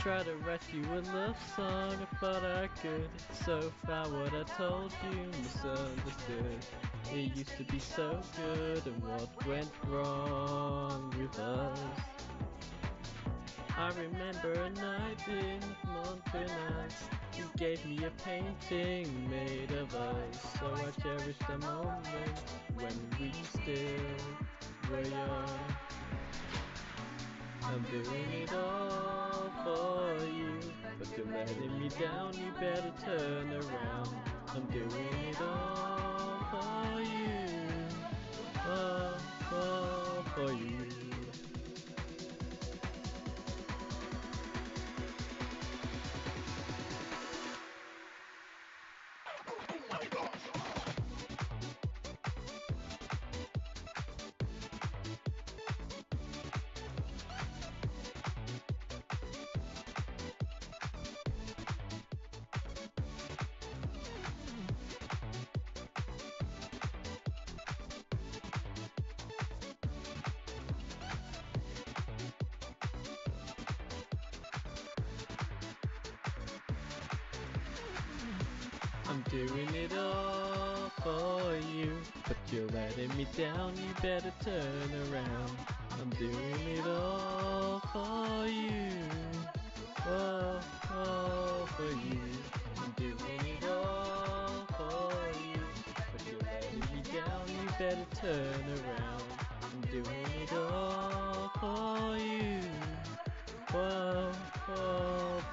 Try to write you a love song, I thought I could. So far what I told you misunderstood. It used to be so good, and what went wrong with us? I remember a night in Montparnasse. You gave me a painting made of us. So I cherish the moment when we still were young. I'm doing it all for you, but you're letting me down, you better turn around. I'm doing it all for you, all for you. I'm doing it all for you, but you're letting me down, you better turn around. I'm doing it all for you, all for you. I'm doing it all for you, but you're letting me down, you better turn around. I'm doing it all for you, all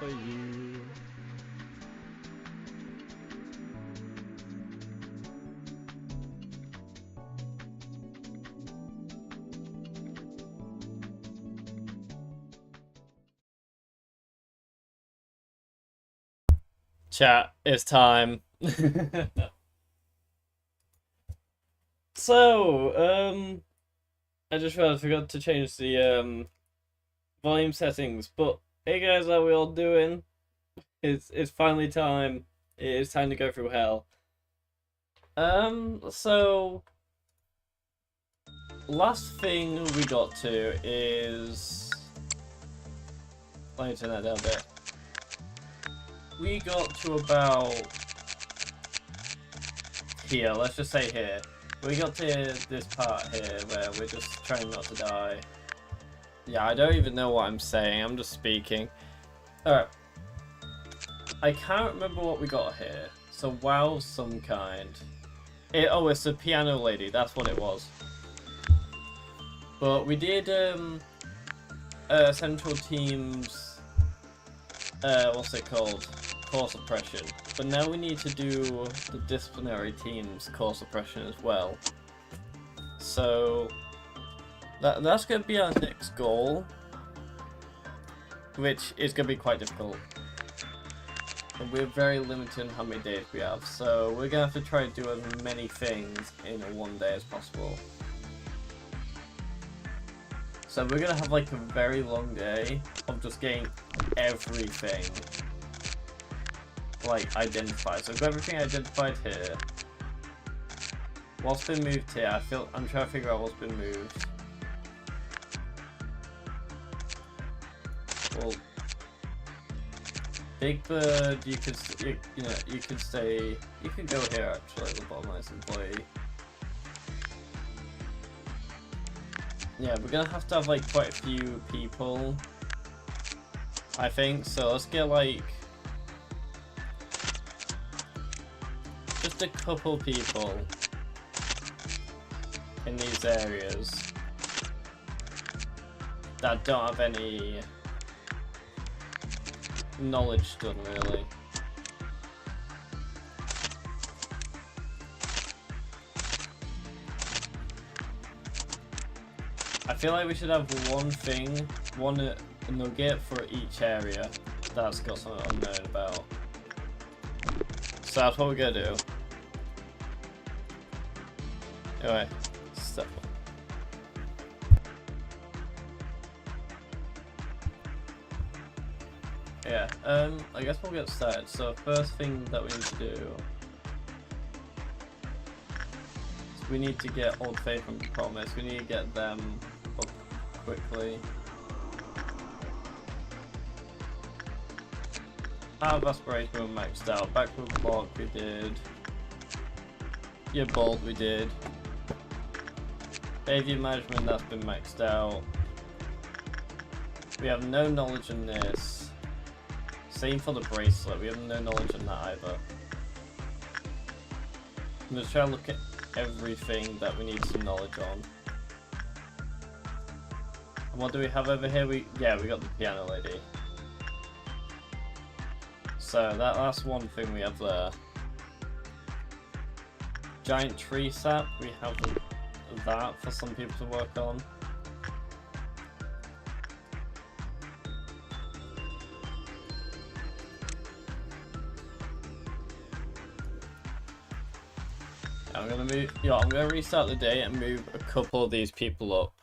for you. Chat, it's time. So, I just realized I forgot to change the volume settings, but hey guys, how we all doing? It's finally time. It is time to go through hell. So last thing we got to is, let me turn that down a bit. We got to about here, let's just say here. We got to this part here where we're just trying not to die. Yeah, I don't even know what I'm saying, I'm just speaking. Alright. I can't remember what we got here. So wow, some kind. Oh, it's a piano lady, that's what it was. But we did Central Team's, what's it called? Core suppression. But now we need to do the disciplinary team's core suppression as well. So that's going to be our next goal, which is going to be quite difficult. And we're very limited in how many days we have, so we're going to have to try to do as many things in one day as possible. So we're going to have like a very long day of just getting everything like identified. So I've got everything identified here. What's been moved here? I'm trying to figure out what's been moved. Well, Big Bird, you could stay. You could go here actually. The bottom line employee. Yeah, we're gonna have to have like quite a few people, I think. So let's get like just a couple people in these areas that don't have any knowledge done, really. I feel like we should have one nugget for each area that's got something unknown about. So that's what we're gonna do. Anyway, step one. Yeah, I guess we'll get started. So first thing that we need to do is we need to get Old Faith and Promise. We need to get them up quickly. Have aspiration we maxed out. Backward block we did. Your bolt we did. Behavior management that's been maxed out. We have no knowledge in this. Same for the bracelet. We have no knowledge in that either. I'm just trying to look at everything that we need some knowledge on. And what do we have over here? We got the piano lady. So that's one thing we have there. Giant tree sap, we have that for some people to work on. I'm gonna restart the day and move a couple of these people up.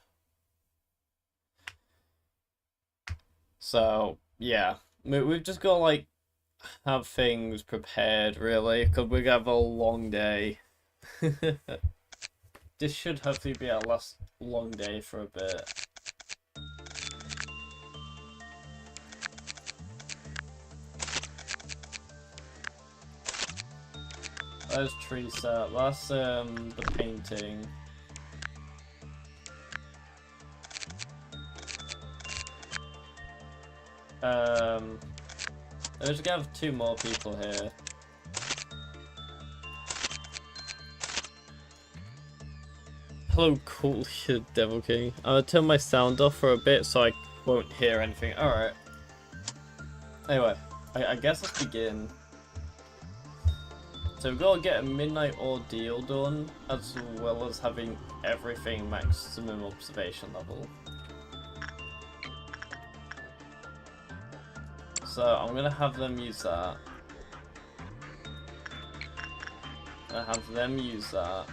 So yeah, we've just got to like have things prepared really, because we're gonna have a long day. This should hopefully be our last long day for a bit. There's tree set. That's the painting. There's gonna have 2 more people here. Hello, cool Devil King. I'm gonna turn my sound off for a bit so I won't hear anything. Alright. Anyway, I guess let's begin. So we've got to get a midnight ordeal done, as well as having everything maximum observation level. So I'm gonna have them use that. I have them use that.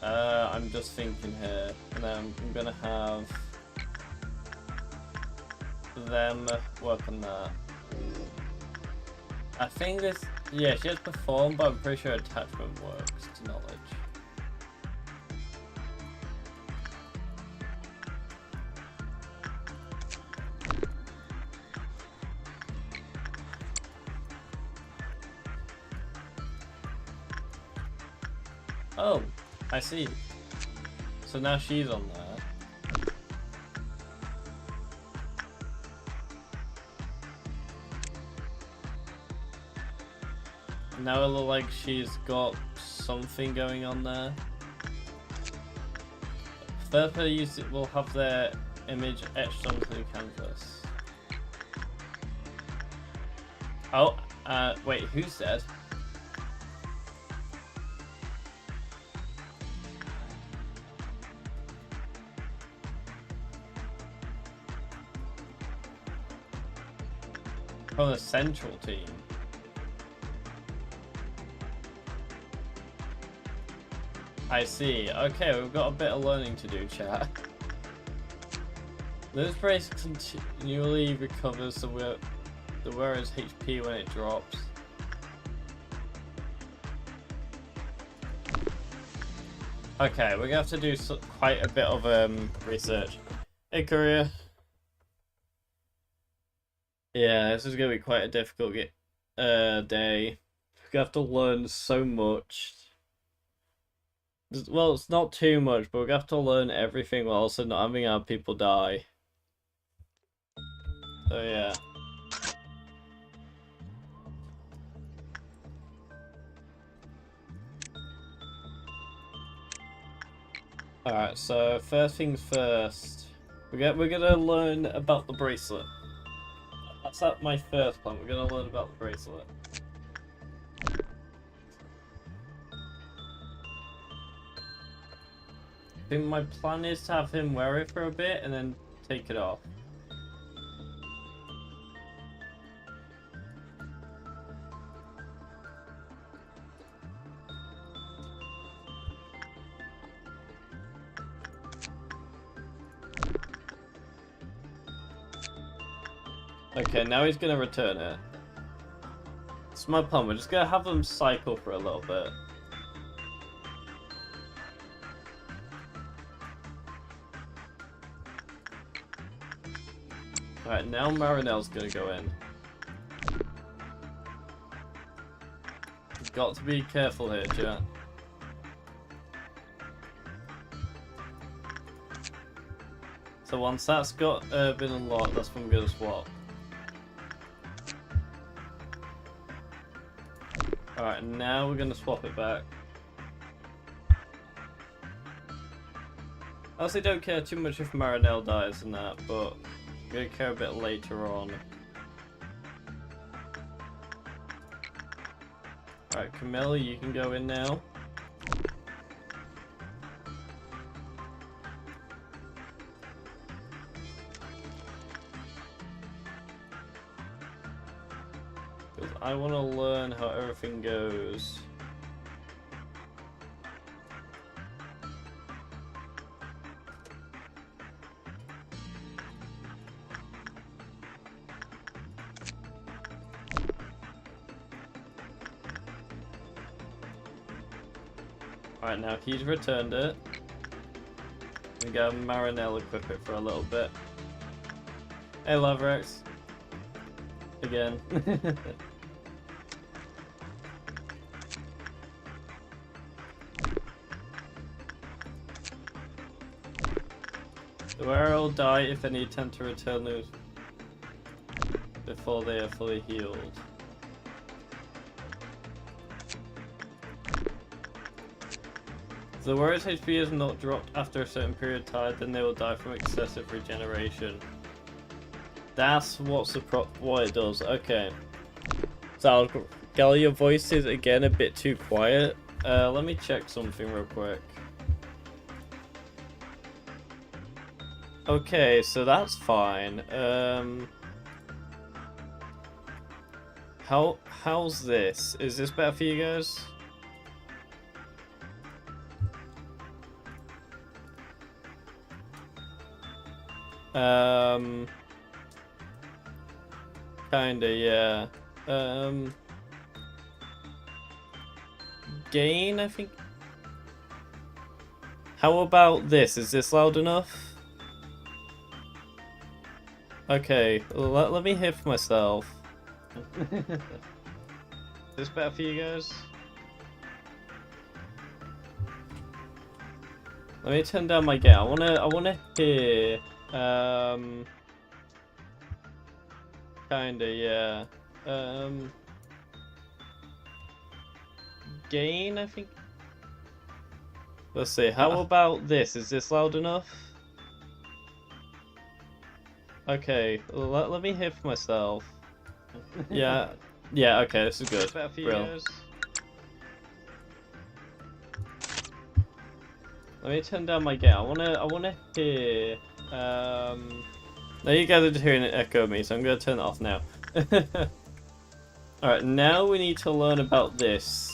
I'm just thinking here, and then I'm gonna have them work on that. I think this, yeah, she has performed, but I'm pretty sure attachment works to knowledge. Oh, I see. So now she's on there. Now it looks like she's got something going on there. Third player user will have their image etched onto the canvas. Oh, wait, who said? From the central team. I see. Okay, we've got a bit of learning to do, chat. This brace continually recovers the wearer's HP when it drops. Okay, we're gonna have to do quite a bit of research. Hey, Courier. Yeah, this is gonna be quite a difficult day. We're gonna have to learn so much. Well, it's not too much, but we're gonna have to learn everything while also not having our people die. So yeah. Alright, so first things first. We're gonna learn about the bracelet. That's my first plan. We're gonna learn about the bracelet. I think my plan is to have him wear it for a bit and then take it off. Okay, now he's gonna return it. It's my plan. We're just gonna have them cycle for a little bit. Alright, now Marinelle's gonna go in. Got to be careful here, chat. So once that's got been unlocked, that's when we're gonna swap. Alright, now we're gonna swap it back. I honestly don't care too much if Marinelle dies in that, but I'm gonna care a bit later on. Alright, Camilla, you can go in now. Because I want to learn how everything goes. Alright, now he's returned it. We got Marinelle equip it for a little bit. Hey, Loverex. Again. The wearer will die if any attempt to return those before they are fully healed. If the wearer's HP is not dropped after a certain period of time, then they will die from excessive regeneration. That's what it does. Okay. So, Gal, your voice is again a bit too quiet. Let me check something real quick. Okay, so that's fine. How's this? Is this better for you guys? Kinda, yeah. Gain, I think. How about this? Is this loud enough? Okay, let me hear for myself. Is this better for you guys? Let me turn down my gain. I wanna hear. Kinda, yeah. Gain, I think. Let's see. How about this? Is this loud enough? Okay, let me hear for myself. Yeah, yeah. Okay, this is good. Better for you guys. Let me turn down my gain. I wanna hear. Now you guys are just hearing it echo me, so I'm gonna turn it off now. Alright, now we need to learn about this.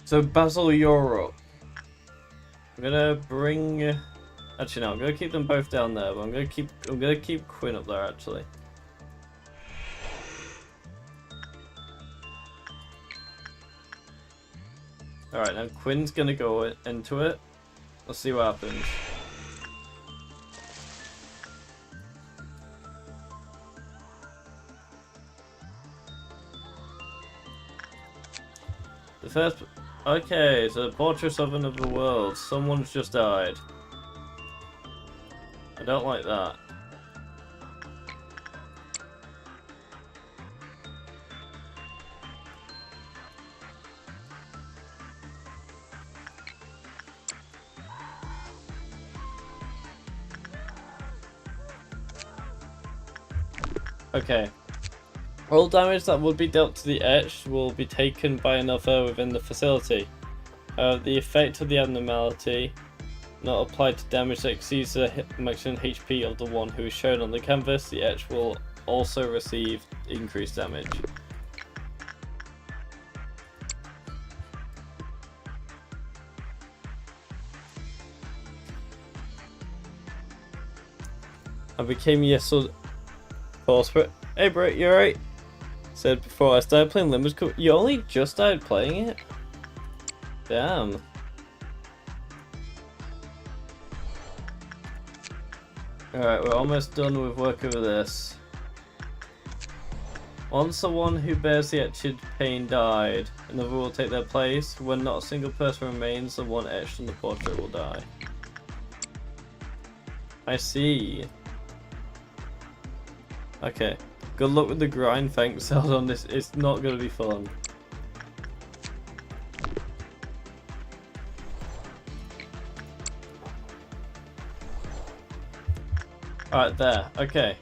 So Basil, you're up. I'm gonna bring. Actually, no. I'm gonna keep them both down there, but I'm gonna keep Quinn up there. Actually. Alright, now Quinn's gonna go into it. Let's see what happens. The first... Okay, so the Portraits of Another World. Someone's just died. I don't like that. Okay. All damage that would be dealt to the etched will be taken by another within the facility. The effect of the abnormality not applied to damage that exceeds the maximum HP of the one who is shown on the canvas. The etched will also receive increased damage. I became yes or false. Hey bro, you alright? Said before I started playing Limbo's Cool. You only just started playing it? Damn. Alright, we're almost done with work over this. Once the one who bears the etched pain died, another will take their place. When not a single person remains, the one etched on the portrait will die. I see. Okay. Good luck with the grind, thanks. Hold on, this it's not gonna be fun. Alright, there. Okay.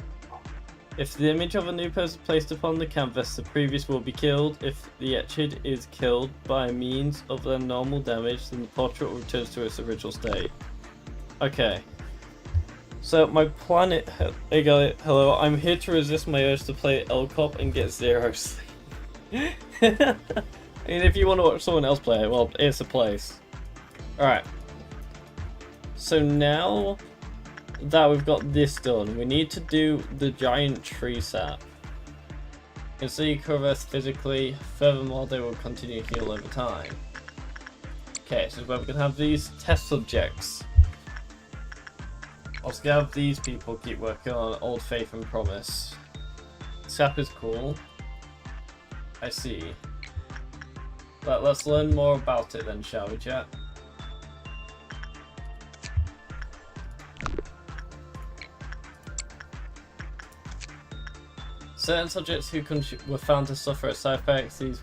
If the image of a new person placed upon the canvas, the previous will be killed. If the etched is killed by means of their normal damage, then the portrait returns to its original state. Okay. So my plan is... Hey guys, hello. I'm here to resist my urge to play L-Cop and get 0 sleep. And if you want to watch someone else play it, well, it's a place. Alright. So now that we've got this done, we need to do the giant tree sap. You can see progress physically, furthermore they will continue to heal over time. Okay, so where we can have these test subjects. Also gonna have these people keep working on Old Faith and Promise. Sap is cool. I see. But let's learn more about it then, shall we, chat? Certain subjects who were found to suffer side effects, these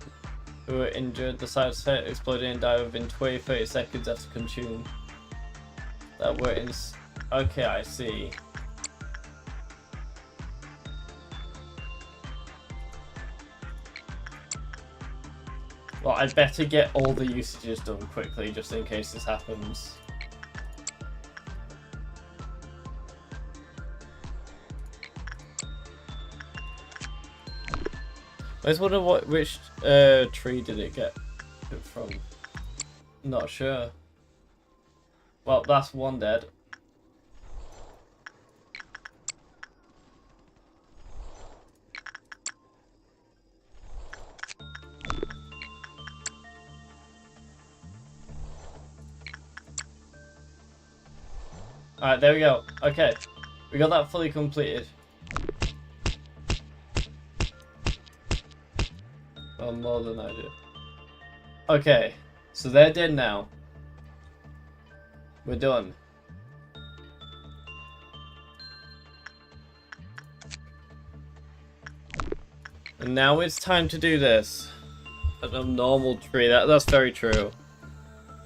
who were injured, the side effect exploded and died within 20-30 seconds after consume. That were in... Okay, I see. Well, I'd better get all the usages done quickly just in case this happens. I just wonder which tree did it get it from? Not sure. Well, that's one dead. Alright, there we go. Okay, we got that fully completed. Well, more than I do. Okay, so they're dead now. We're done. And now it's time to do this. An abnormal tree. That's very true.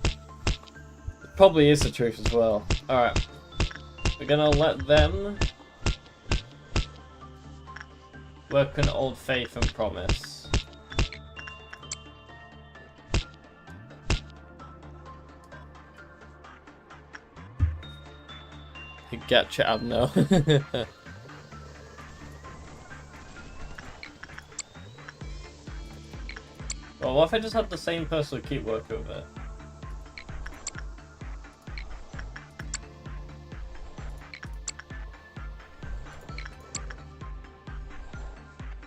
It probably is the truth as well. Alright. We're gonna let them work on Old Faith and Promise. Gotcha, Abno. Well, what if I just had the same person keep working with it?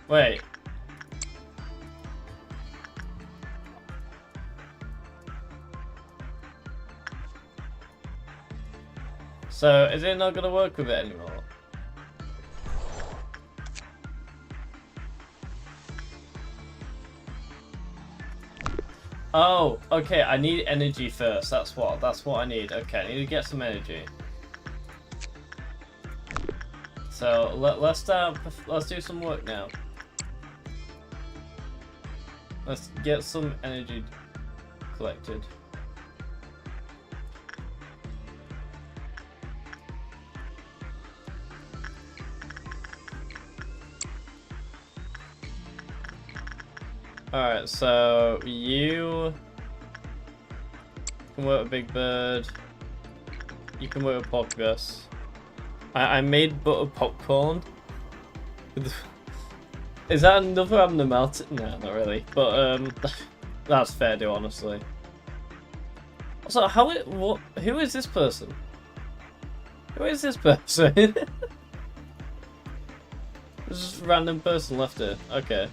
Wait. So, is it not going to work with it anymore? Oh, okay, I need energy first. That's what I need. Okay, I need to get some energy. So, let's do some work now. Let's get some energy collected. Alright, so you can work with Big Bird. You can work with Popgus. I made butter popcorn. Is that another abnormality? No, not really. But that's fair to honestly. Also, who is this person? Who is this person? There's just a random person left here. Okay.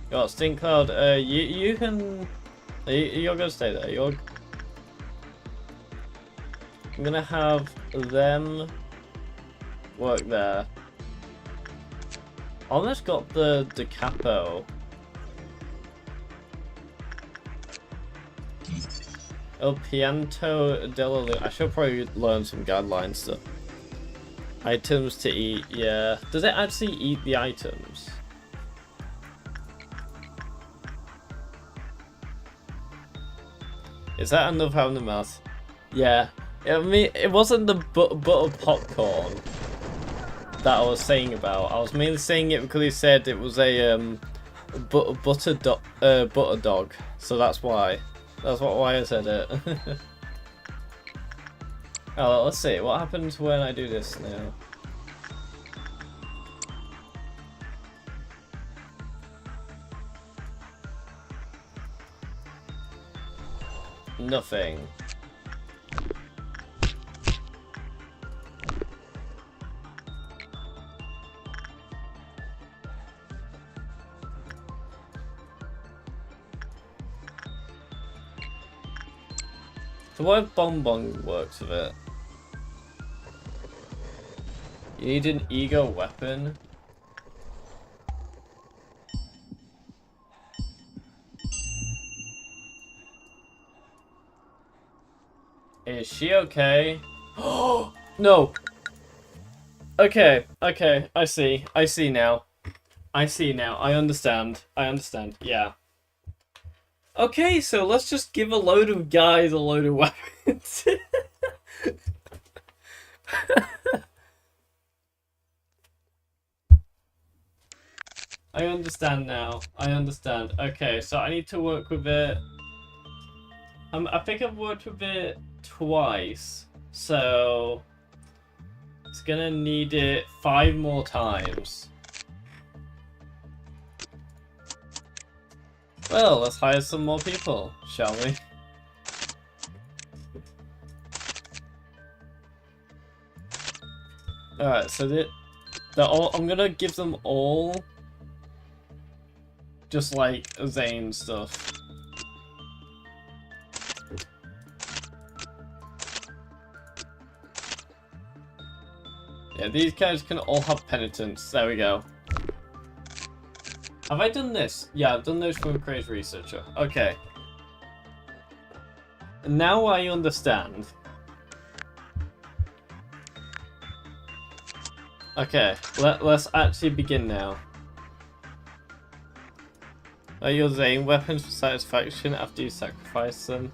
Got Stink Cloud. You can. You're gonna stay there. I'm gonna have them work there. Almost got the capo. El Pianto della Luna. I should probably learn some guidelines stuff. Items to eat, yeah. Does it actually eat the items? Is that enough having the mouth? Yeah. I mean, it wasn't the butter popcorn that I was saying about. I was mainly saying it because he said it was a butter dog. So that's why. That's why I said it. Oh, let's see. What happens when I do this now? Nothing. So what if Bonbon works with it? You need an ego weapon? Is she okay? Oh no! Okay, I see now. I understand, yeah. Okay, so let's just give a load of guys a load of weapons. I understand now. I understand. Okay, so I need to work with it. I think I've worked with it twice, so it's gonna need it 5 more times. Well, let's hire some more people, shall we? Alright, so they're all, I'm gonna give them all just like Zane stuff. Yeah, these guys can all have penitence. There we go. Have I done this? Yeah, I've done this for a crazy researcher. Okay. Now I understand. Okay, let's actually begin now. Are your Zane weapons for satisfaction after you sacrifice them?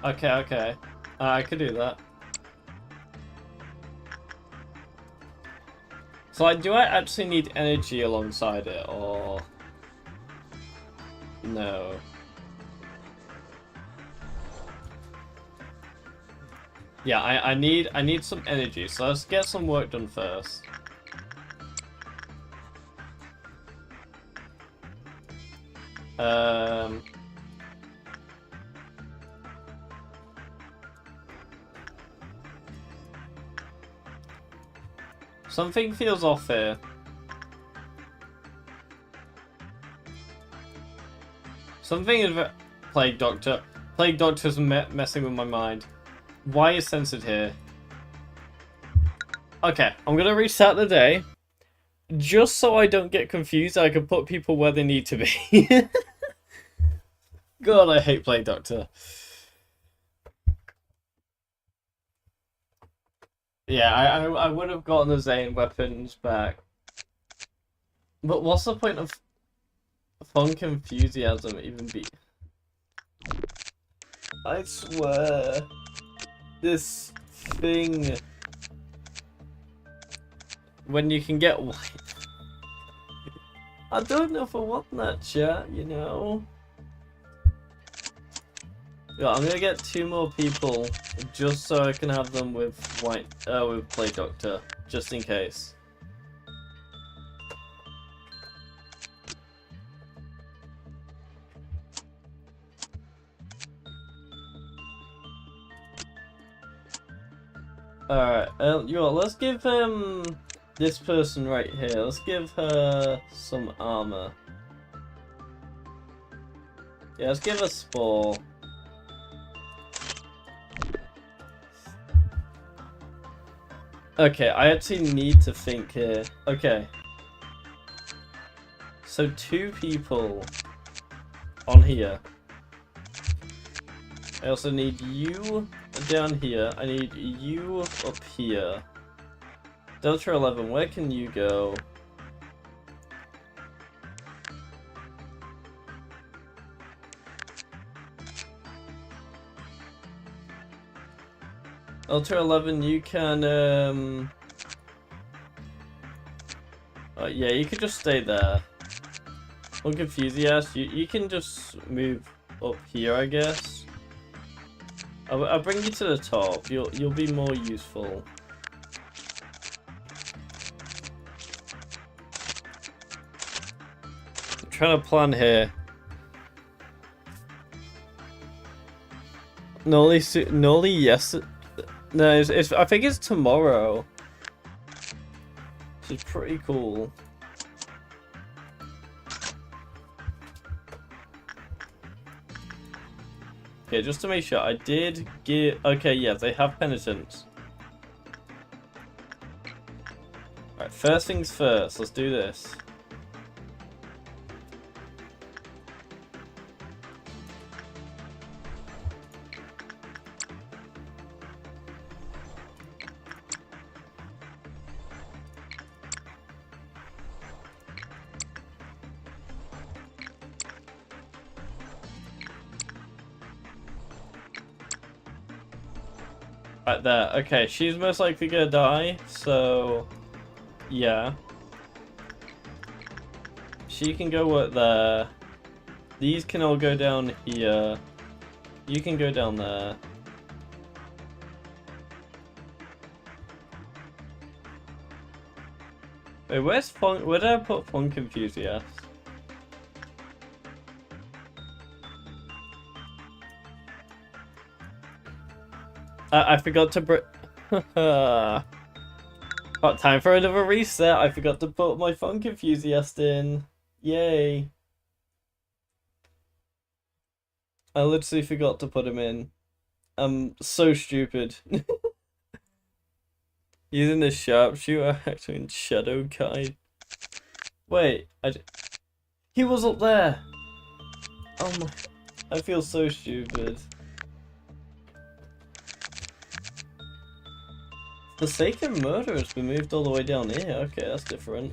Okay. I could do that. So, like, do I actually need energy alongside it, or... No. Yeah, I need some energy, so let's get some work done first. Something feels off here. Something is... Plague Doctor. Plague Doctor's messing with my mind. Why is censored here? Okay, I'm gonna restart the day. Just so I don't get confused, I can put people where they need to be. God, I hate Plague Doctor. Yeah, I would have gotten the Zane weapons back. But what's the point of funk enthusiasm even be? I swear. This thing. When you can get white. I don't know if I want that, chat, you know? Yeah, I'm gonna get 2 more people just so I can have them with with Plague Doctor, just in case. Alright, you know, let's give this person right here, let's give her some armor. Yeah, let's give her Spore. Okay, I actually need to think here. Okay. So 2 people on here. I also need you down here. I need you up here. Delta 11, where can you go? Ultra 11, you can, yeah, you could just stay there. Don't confuse the ass. You can just move up here, I guess. I'll bring you to the top. You'll be more useful. I'm trying to plan here. Nolly, yes. No, I think it's tomorrow. Which is pretty cool. Okay, just to make sure, I did give... Okay, yeah, they have penitence. Alright, first things first, let's do this. Right there. Okay, she's most likely gonna die, so yeah. She can go work there. These can all go down here. You can go down there. Wait, where's Funk? Where did I put Funk Enthusiast? I forgot to Got time for another reset. I forgot to put my Funk Enthusiast in. Yay. I literally forgot to put him in. I'm so stupid. Using the sharpshooter actually in Shadow Guide. Wait, he was up there. Oh my, I feel so stupid. Forsaken Murder has been moved all the way down here. Okay, that's different.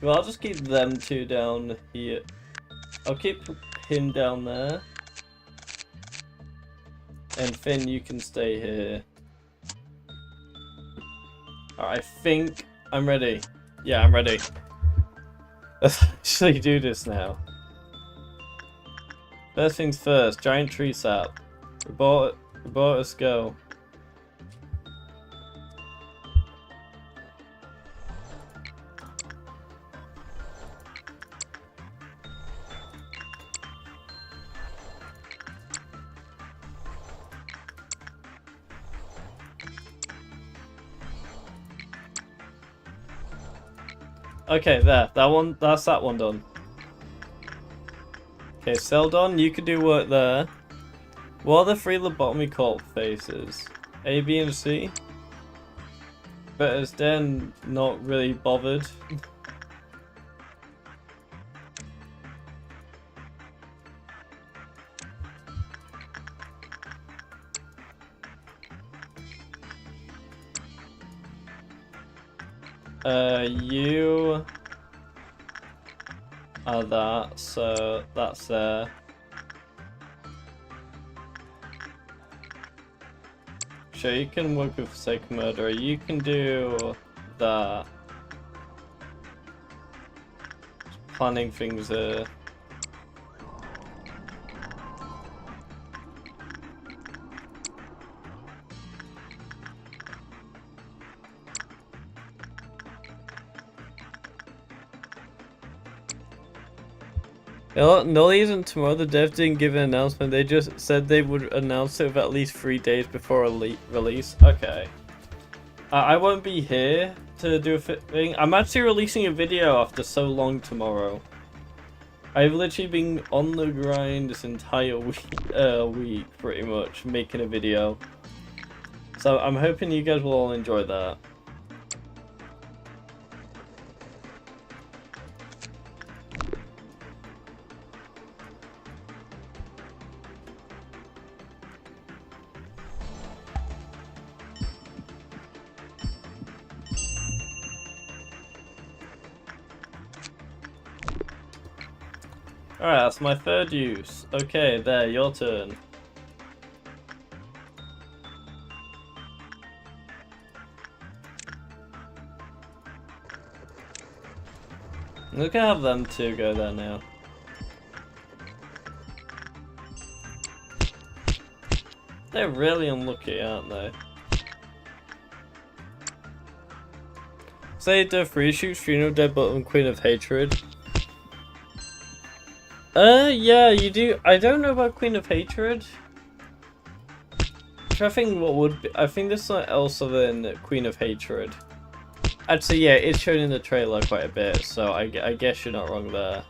Well, I'll just keep them 2 down here. I'll keep him down there. And Finn, you can stay here. Alright, I think I'm ready. Yeah, I'm ready. Let's actually do this now. First things first, giant tree sap. Robotus go. Okay, there. That's that one done. Okay, Seldon, you could do work there. What are the 3 lobotomy corpse faces? A, B, and C? But as then not really bothered. You are that, so that's there. Sure, you can work with Forsaken Murderer. You can do that. Just planning things there. No, isn't tomorrow. The dev didn't give an announcement. They just said they would announce it with at least 3 days before release. Okay. I won't be here to do a thing. I'm actually releasing a video after so long tomorrow. I've literally been on the grind this entire week, pretty much, making a video. So I'm hoping you guys will all enjoy that. Alright, that's my third use. Okay, there, your turn. We can have them two go there now. They're really unlucky, aren't they? Say the free shoots, Funeral Deadbolt and Queen of Hatred. Yeah, you do. I don't know about Queen of Hatred. I think what would be, I think there's something else other than Queen of Hatred. Actually, yeah, it's shown in the trailer quite a bit, so I guess you're not wrong there.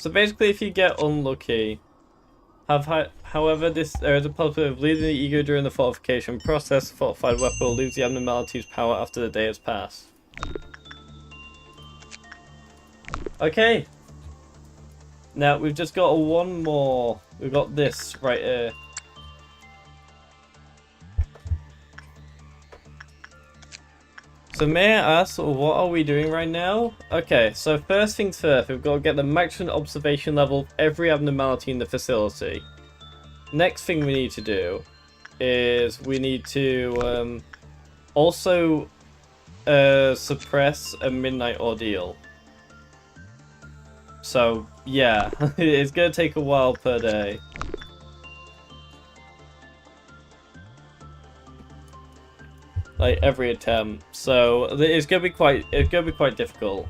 So basically, if you get unlucky, however, there is a possibility of losing the ego during the fortification process. The fortified weapon will lose the abnormalities power after the day has passed. Okay. Now we've just got one more. We've got this right here. So may I ask, what are we doing right now? Okay, so first things first, we've got to get the maximum observation level of every abnormality in the facility. Next thing we need to do is we need to also suppress a midnight ordeal. So yeah, it's going to take a while per day. Like every attempt, so it's gonna be quite difficult.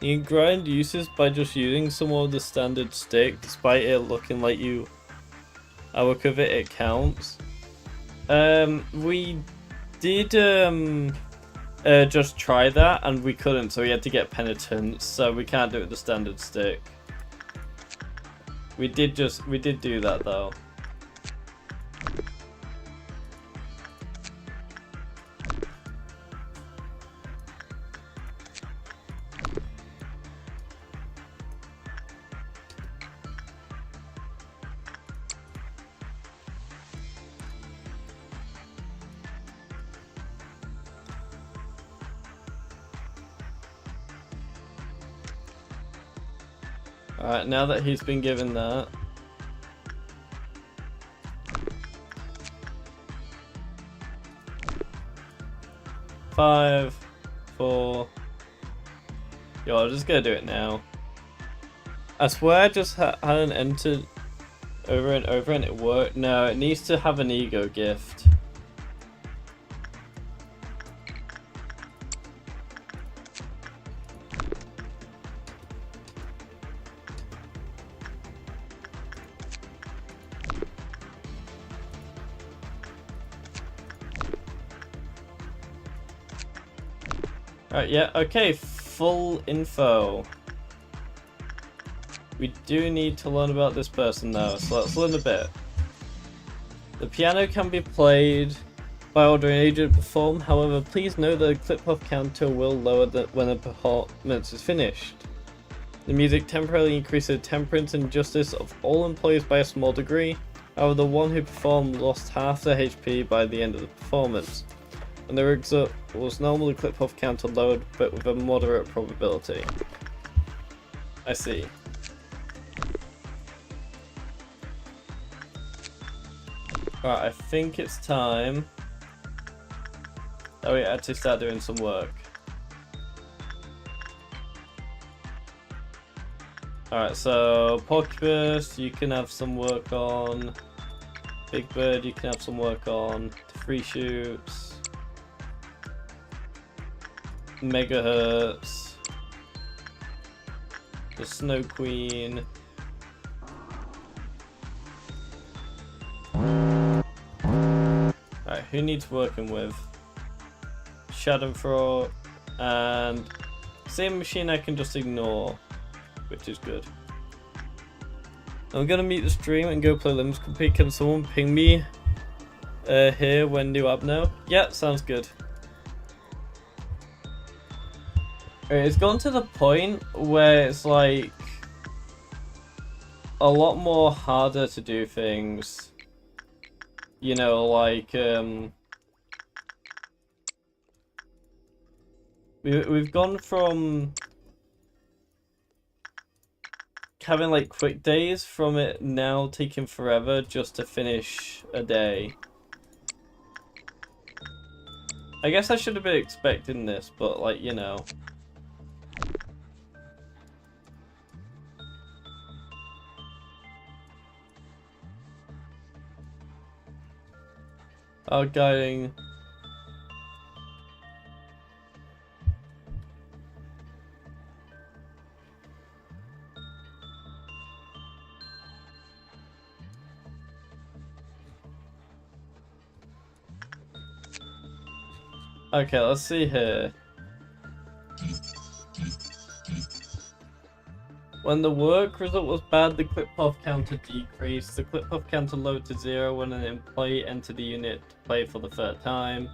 You can grind uses by just using some of the standard stick, despite it looking like you look of it, it counts. We did just try that and we couldn't, so we had to get penitence, so we can't do it with the standard stick. We did do that though. Alright, now that he's been given that. Five, 4. Yo, I'm just gonna do it now. I swear I just hadn't entered over and over and it worked. No, it needs to have an ego gift. Right, yeah, okay, full info. We do need to learn about this person though, so let's learn a bit. The piano can be played by ordering an agent to perform, however please note that the clip-off counter will lower when the performance is finished. The music temporarily increases the temperance and justice of all employees by a small degree, however the one who performed lost half their HP by the end of the performance. And the result was normally clip-off counter lowered, but with a moderate probability. I see. Alright, I think it's time that we actually start doing some work. Alright, so Porcupus, you can have some work on. Big Bird, you can have some work on. Free shoots. Megahertz. The Snow Queen. Alright, who needs working with? Schadenfreude, and same machine I can just ignore, which is good. I'm gonna meet the stream and go play Limits Complete. Can someone ping me here when new up now? Yeah, sounds good. It's gone to the point where it's like a lot more harder to do things. You know, like we've gone from having like quick days from it now taking forever just to finish a day. I guess I should have been expecting this, but like, you know. Our guiding. Okay, let's see here. When the work result was bad, the clip path counter decreased. The clip path counter lowered to 0 when an employee entered the unit to play for the third time.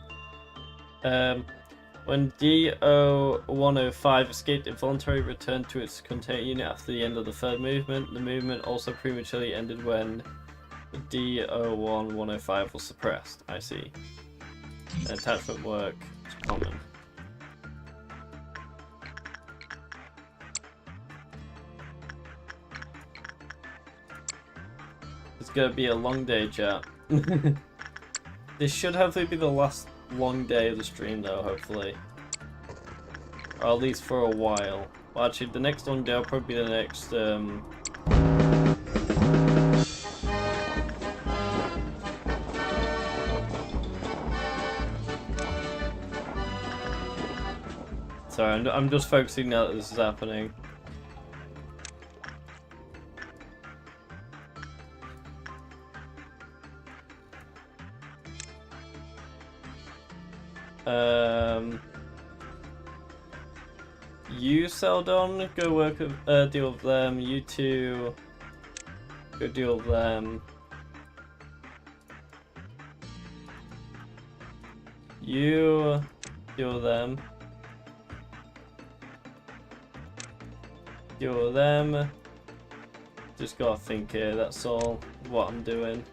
When DO-105 escaped, it voluntarily returned to its container unit after the end of the third movement. The movement also prematurely ended when the DO-105 was suppressed. I see. Attachment work is common. It's gonna be a long day, chat. This should hopefully be the last long day of the stream though, hopefully. Or at least for a while. Well, actually, the next long day will probably be the next, Sorry, I'm just focusing now that this is happening. You, Seldon, go work with, deal with them. You two, go deal with them. You, deal with them. Deal with them. Just gotta think here, that's all what I'm doing.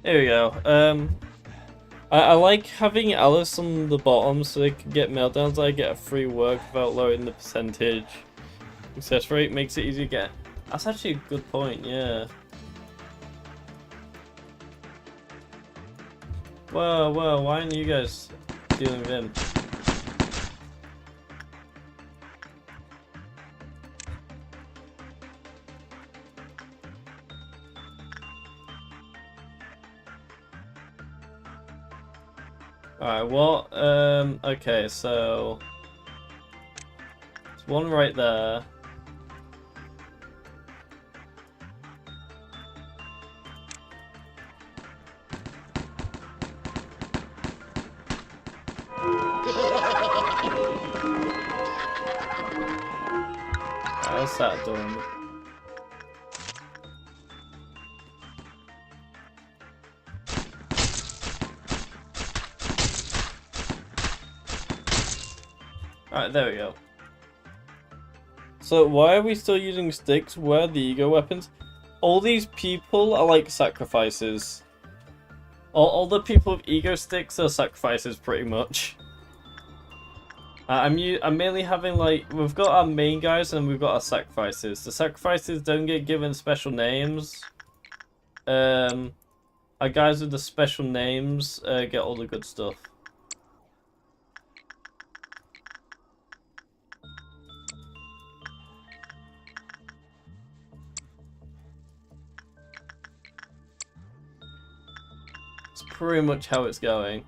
There we go. I like having Alice on the bottom so they can get meltdowns. I get a free work without lowering the percentage. Success rate makes it easier to get. That's actually a good point, yeah. Whoa, why aren't you guys dealing with him? Alright, well, okay, so there's one right there. How's that doing? Alright, there we go. So why are we still using sticks? Where are the ego weapons? All these people are like sacrifices. All the people with ego sticks are sacrifices, pretty much. I'm mainly having like we've got our main guys and we've got our sacrifices. The sacrifices don't get given special names. Our guys with the special names get all the good stuff. It's pretty much how it's going.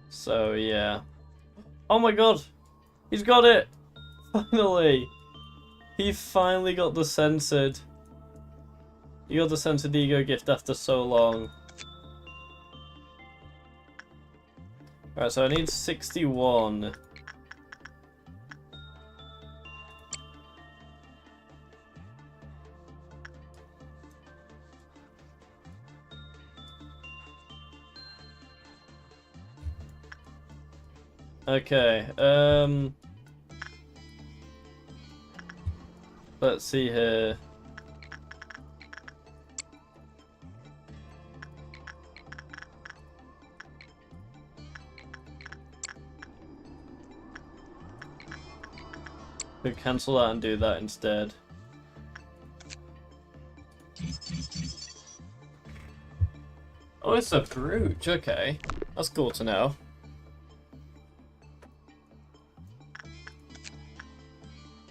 So yeah. Oh my god! He's got it! Finally! He finally got the censored. He got the censored ego gift after so long. Alright, so I need 61. Okay, let's see here. Could cancel that and do that instead. Oh, it's a brooch, okay. That's cool to know.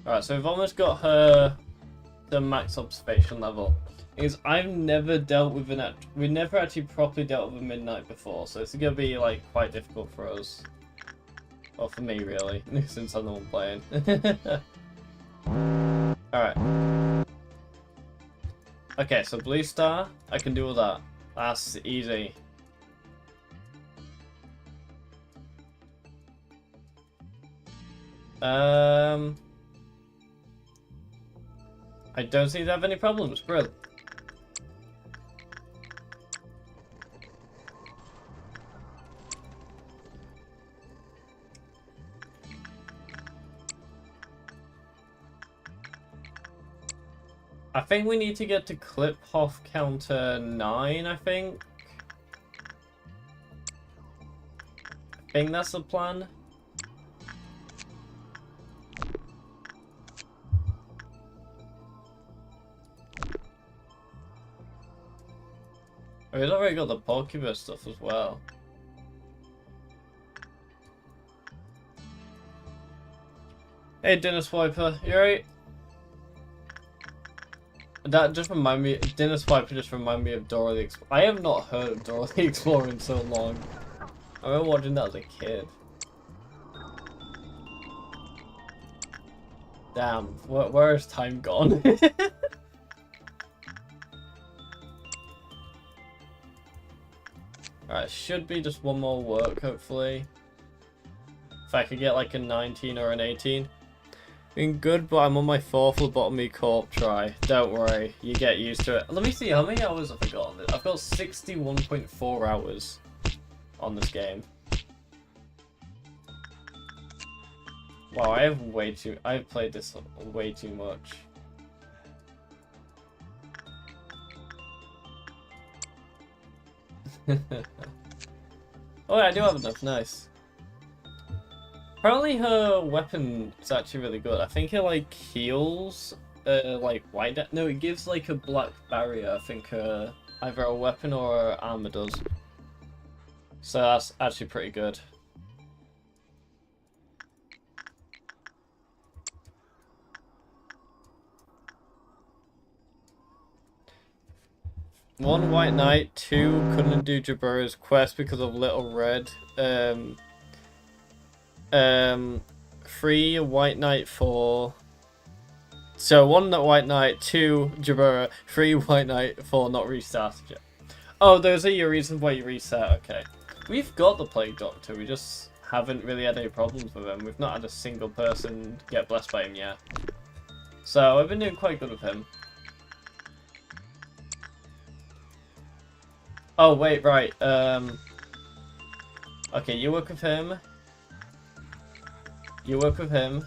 Alright, so we've almost got her the max observation level. Is I've never dealt with we never actually properly dealt with a midnight before, so it's gonna be like quite difficult for us. Well, for me really, since I'm the one playing. Alright. Okay, so blue star, I can do all that. That's easy. I don't seem to have any problems, bro. I think we need to get to clip off counter 9, I think. I think that's the plan. Oh, he's already got the Pokebus stuff as well. Hey, Dinner Swiper, you alright? That just reminded me, Dinner Swiper just reminded me of Dora the Explorer. I have not heard of Dora the Explorer in so long. I remember watching that as a kid. Damn, where has time gone? Alright, should be just one more work, hopefully. If I could get like a 19 or an 18. Been good, but I'm on my 4th Lobotomy Corp try. Don't worry, you get used to it. Let me see, how many hours have I got on this? I've got 61.4 hours on this game. Wow, I've played this way too much. Oh yeah, I do have enough, nice. Apparently her weapon is actually really good. I think it like heals, like white. No, it gives like a black barrier. I think either a weapon or armor does. So that's actually pretty good. One white knight, 2 couldn't do Jabura's quest because of Little Red. 3 white knight, 4. So 1 white knight, 2 Jabura, 3 white knight, 4 not restarted yet. Oh, those are your reasons why you reset. Okay, we've got the Plague Doctor. We just haven't really had any problems with him. We've not had a single person get blessed by him yet. So I've been doing quite good with him. Oh wait, right. Okay, you work with him. You work with him.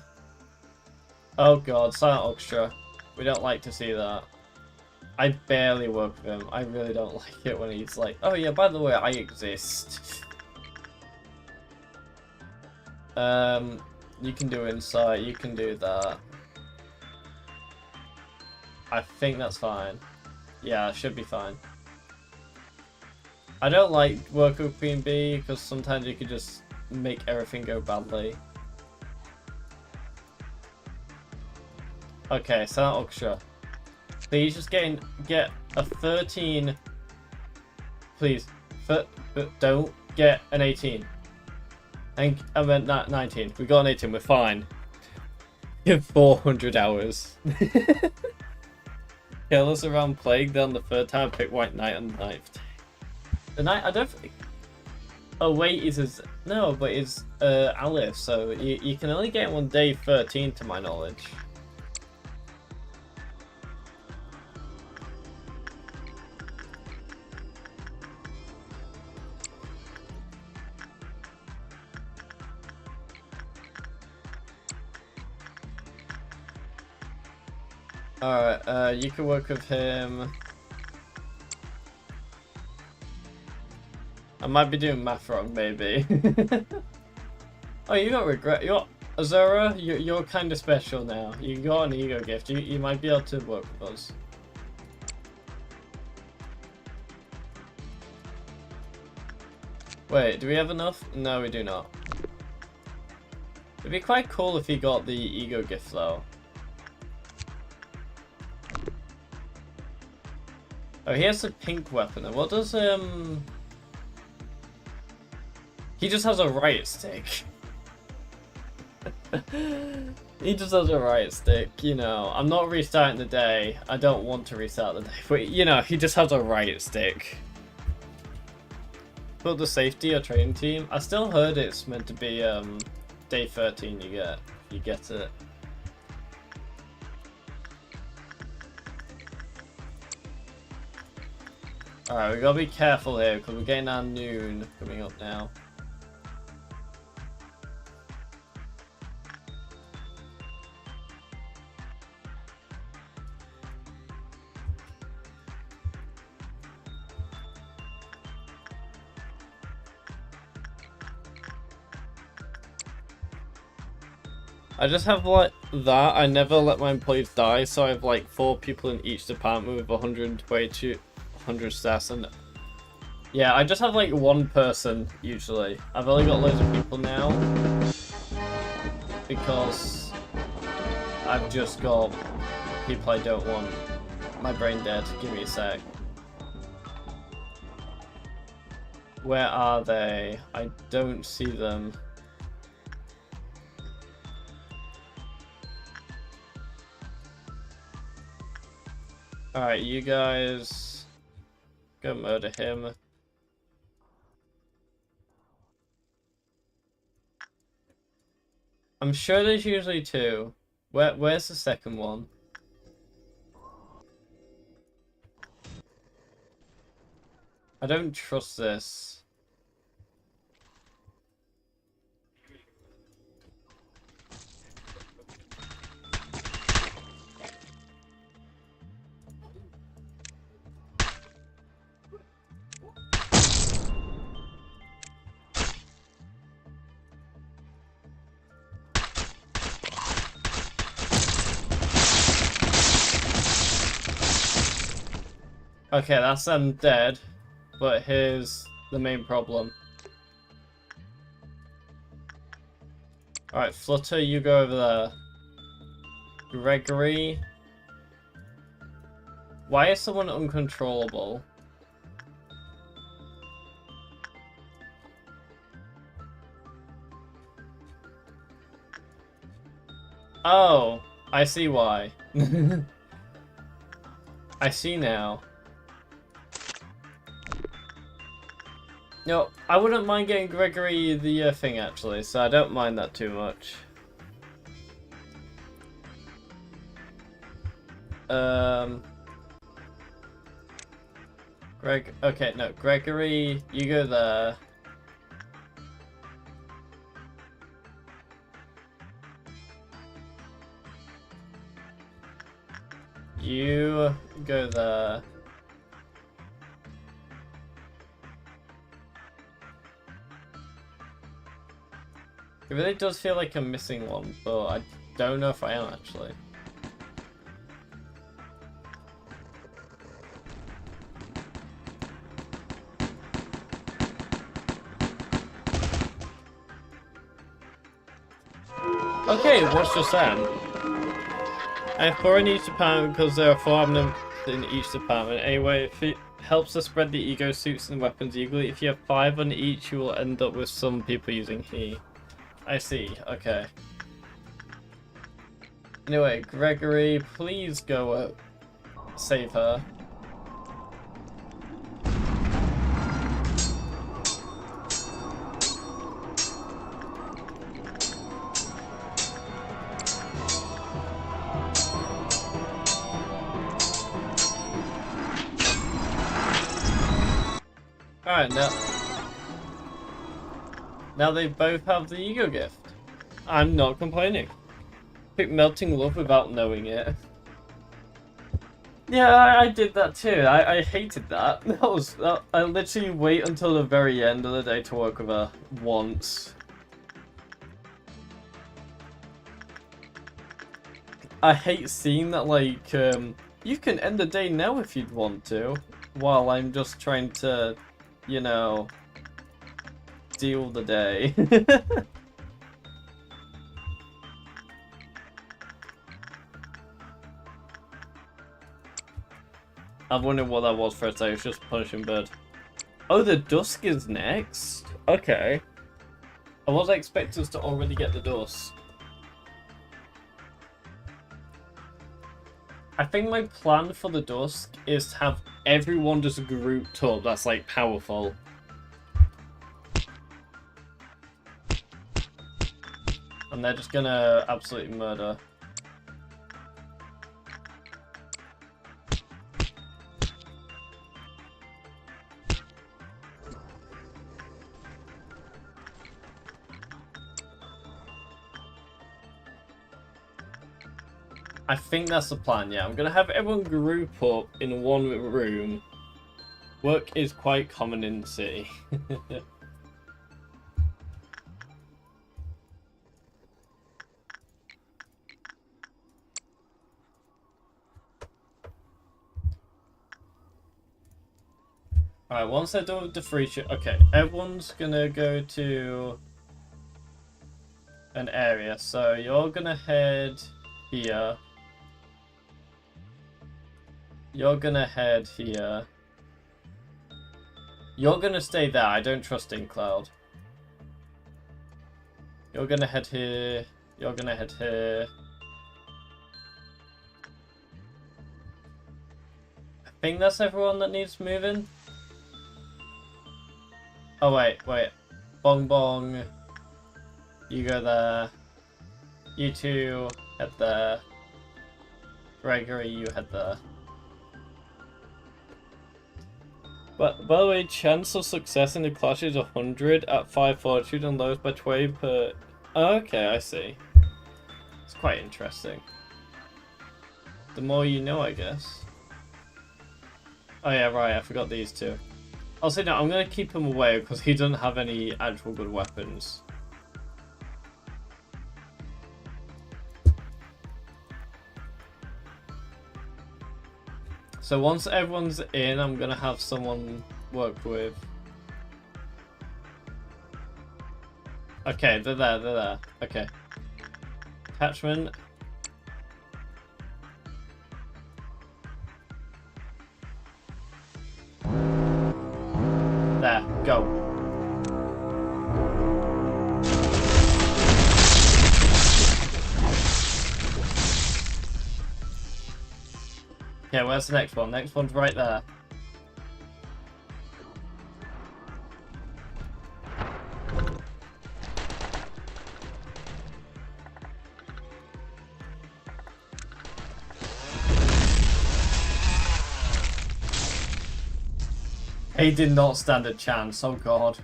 Oh god, silent orchestra. We don't like to see that. I barely work with him. I really don't like it when he's like, oh yeah, by the way, I exist. You can do insight, you can do that. I think that's fine. Yeah, it should be fine. I don't like working with Queen Bee because sometimes you could just make everything go badly. Okay, silent orchestra. Please just get a 13. Please, don't get an 18. I meant 19. We got an 18. We're fine. You have 400 hours. Kill us around plague. Then the third time, pick white knight on the 9th day. The knight. I don't think. Oh wait, is no, but it's Alice. So you can only get one day 13, to my knowledge. Alright, you can work with him. I might be doing math wrong, maybe. Oh, you got regret. You're Azura. You're kind of special now. You got an ego gift. You might be able to work with us. Wait, do we have enough? No, we do not. It'd be quite cool if he got the ego gift though. Oh, he has a pink weapon. What does he just has a riot stick. He just has a riot stick, you know. I'm not restarting the day. I don't want to restart the day. But, you know, he just has a riot stick. Build the safety or training team. I still heard it's meant to be day 13 you get it. Alright, we gotta be careful here because we're getting our noon coming up now. I just have like that. I never let my employees die, so I have like 4 people in each department with 122 100 stats, and yeah, I just have like 1 person usually. I've only got loads of people now because I've just got people I don't want. My brain dead. Give me a sec. Where are they? I don't see them. Alright, you guys go murder him. I'm sure there's usually 2. Where's the second one? I don't trust this. Okay, that's them dead, but here's the main problem. Alright, Flutter, you go over there. Gregory. Why is someone uncontrollable? Oh, I see why. I see now. No, I wouldn't mind getting Gregory the thing actually, so I don't mind that too much. Okay, no, Gregory, you go there. you go there. It really does feel like I'm missing one, but I don't know if I am actually. Okay, what's just that? I have 4 in each department because there are 4 abnormalities in each department. Anyway, if it helps to spread the ego suits and weapons equally, if you have 5 on each, you will end up with some people using he. I see, okay. Anyway, Gregory, please go save her. Alright, now they both have the ego gift. I'm not complaining. Pick melting love without knowing it. Yeah, I did that too. I hated that. I literally wait until the very end of the day to work with her once. I hate seeing that, like, you can end the day now if you'd want to, while I'm just trying to, you know, deal the day. I wondered what that was for a second. It was just punishing bird. Oh, the dusk is next? Okay. I was expecting us to already get the dusk. I think my plan for the dusk is to have everyone just grouped up that's like powerful. And they're just gonna absolutely murder. I think that's the plan, yeah. I'm gonna have everyone group up in one room. Work is quite common in the city. Alright, once they're done with the free shit, okay, everyone's gonna go to an area. So you're gonna head here. You're gonna head here. You're gonna stay there. I don't trust InCloud. You're gonna head here. You're gonna head here. I think that's everyone that needs moving. Oh, wait. Bong Bong. You go there. You two head there. Gregory, you head there. But by the way, chance of success in the clash is 100 at 5 fortitude and lowest by 20 per... Oh, okay, I see. It's quite interesting. The more you know, I guess. Oh yeah, right, I forgot these two. Also, no, I'm going to keep him away because he doesn't have any actual good weapons. So once everyone's in, I'm gonna have someone work with. Okay, they're there. Okay. Attachment. There, go. Okay, where's the next one? Next one's right there. He did not stand a chance, oh god.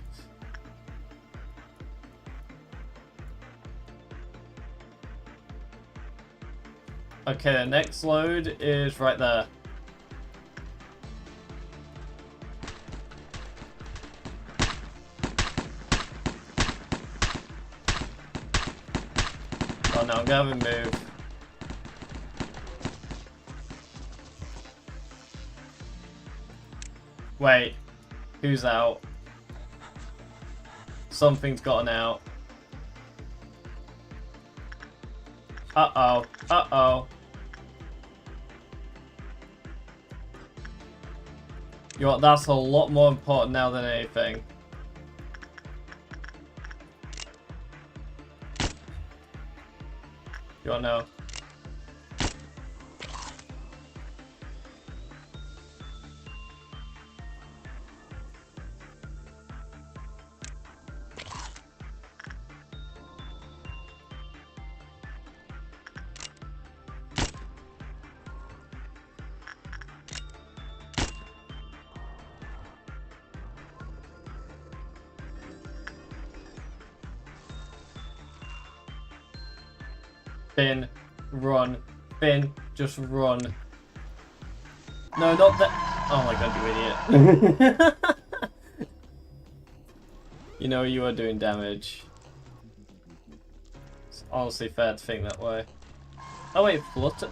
Okay, the next load is right there. Oh no, I'm gonna have him move. Wait, who's out? Something's gotten out. Uh-oh, uh-oh. You know what, that's a lot more important now than anything. You wanna know? Finn, run. Finn, just run. No, not that. Oh my god, you idiot. You know you are doing damage. It's honestly fair to think that way. Oh wait, Flutter.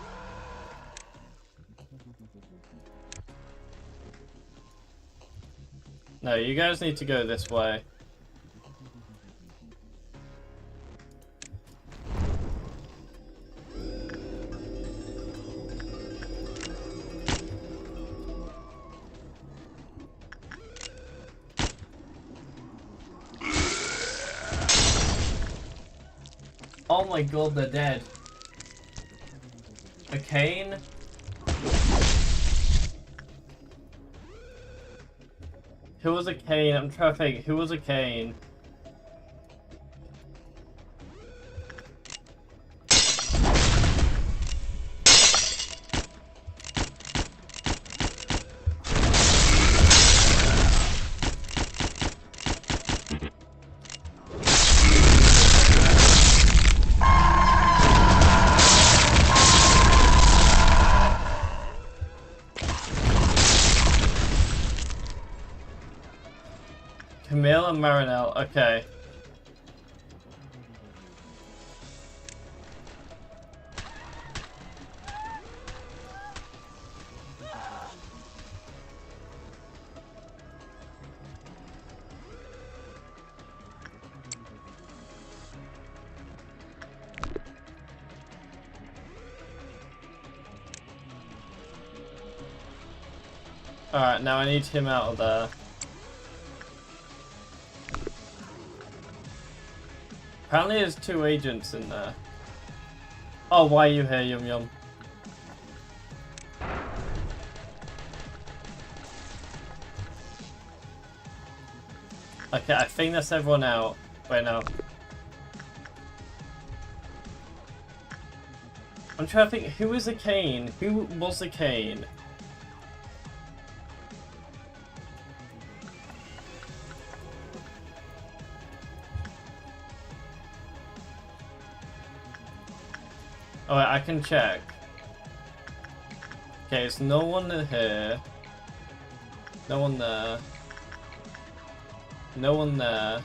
No, you guys need to go this way. Oh my god, they're dead. A cane? Who was a cane? I'm trying to think. Who was a cane? Camille and Marinelle, okay. Alright, now I need him out of there. Apparently there's 2 agents in there. Oh, why are you here, Yum Yum? Okay, I think that's everyone out. Wait, no. I'm trying to think, who is a cane? Who was a cane? Oh, wait, I can check. Okay, it's no one here. No one there. No one there.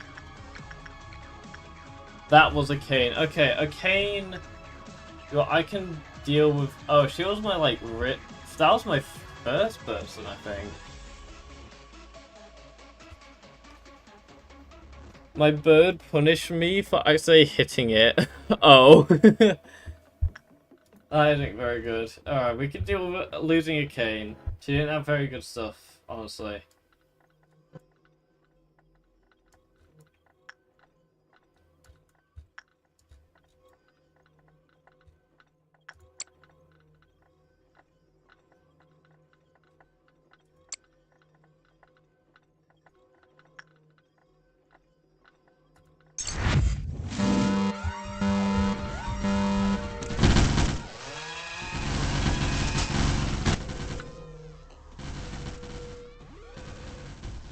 That was a cane. Okay, a cane. Well, I can deal with. Oh, she was my like that was my first person, I think. My bird punished me for actually hitting it. Oh. I think very good. Alright, we can deal with losing a cane. She didn't have very good stuff, honestly.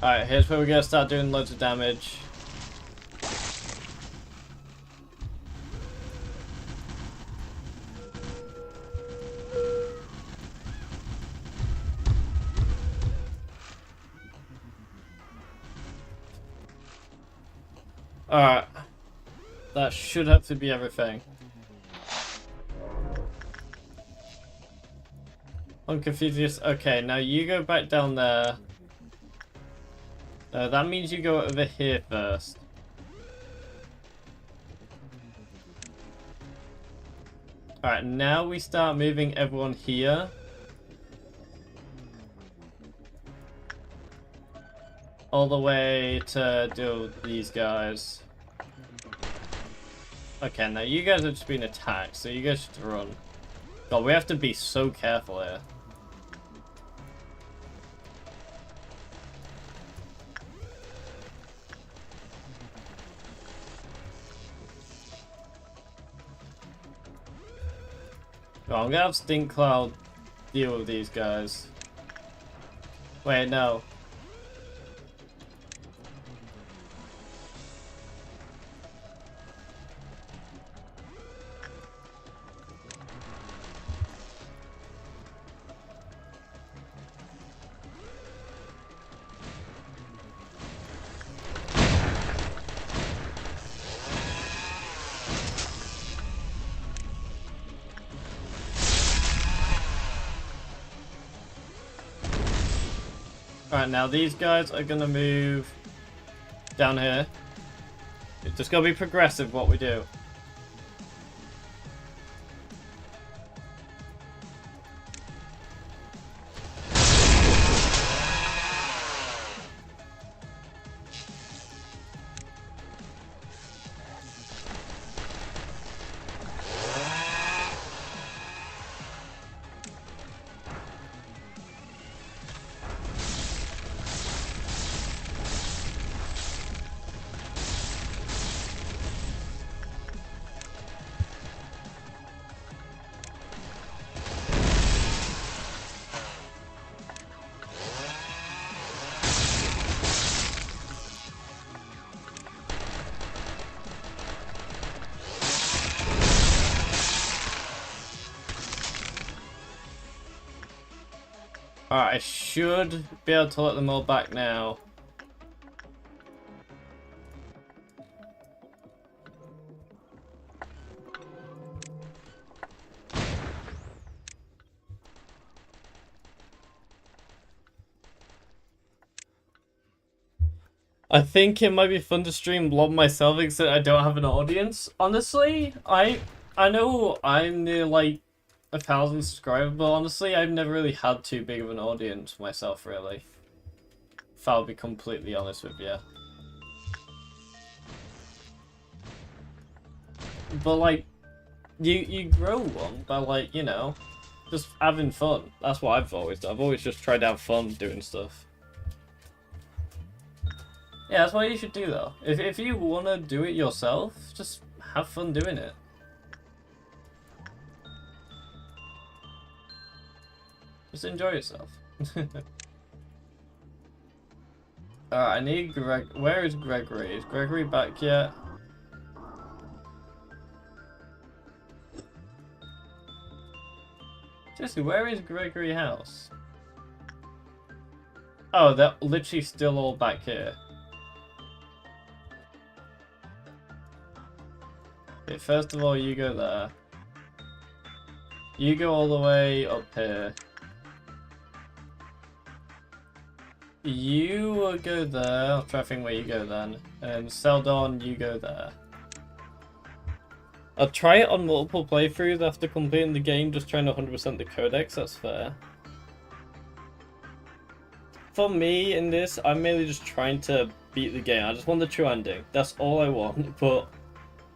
Alright, here's where we're gonna start doing loads of damage. Alright. That should have to be everything. I'm confused. Okay, now you go back down there. That means you go over here first. Alright, now we start moving everyone here. All the way to deal with these guys. Okay, now you guys are just being attacked, so you guys should run. God, we have to be so careful here. Oh, I'm gonna have Stink Cloud deal with these guys. Wait, no. Alright, now these guys are gonna move down here. It's just gotta be progressive what we do. Alright, I should be able to let them all back now. I think it might be fun to stream Blob myself, except I don't have an audience. Honestly, I know I'm near like 1,000 subscribers, but honestly, I've never really had too big of an audience myself, really. If I'll be completely honest with you. But like, you grow one by like, you know, just having fun. That's what I've always done. I've always just tried to have fun doing stuff. Yeah, that's what you should do though. If you want to do it yourself, just have fun doing it. Just enjoy yourself. Alright, I need Greg. Where is Gregory? Is Gregory back yet? Jesse, where is Gregory House? Oh, they're literally still all back here. Okay, first of all, you go there. You go all the way up here. You go there. I'll try to think where you go then. And Seldon, you go there. I'll try it on multiple playthroughs after completing the game, just trying to 100% the codex, that's fair. For me, in this, I'm mainly just trying to beat the game. I just want the true ending. That's all I want, but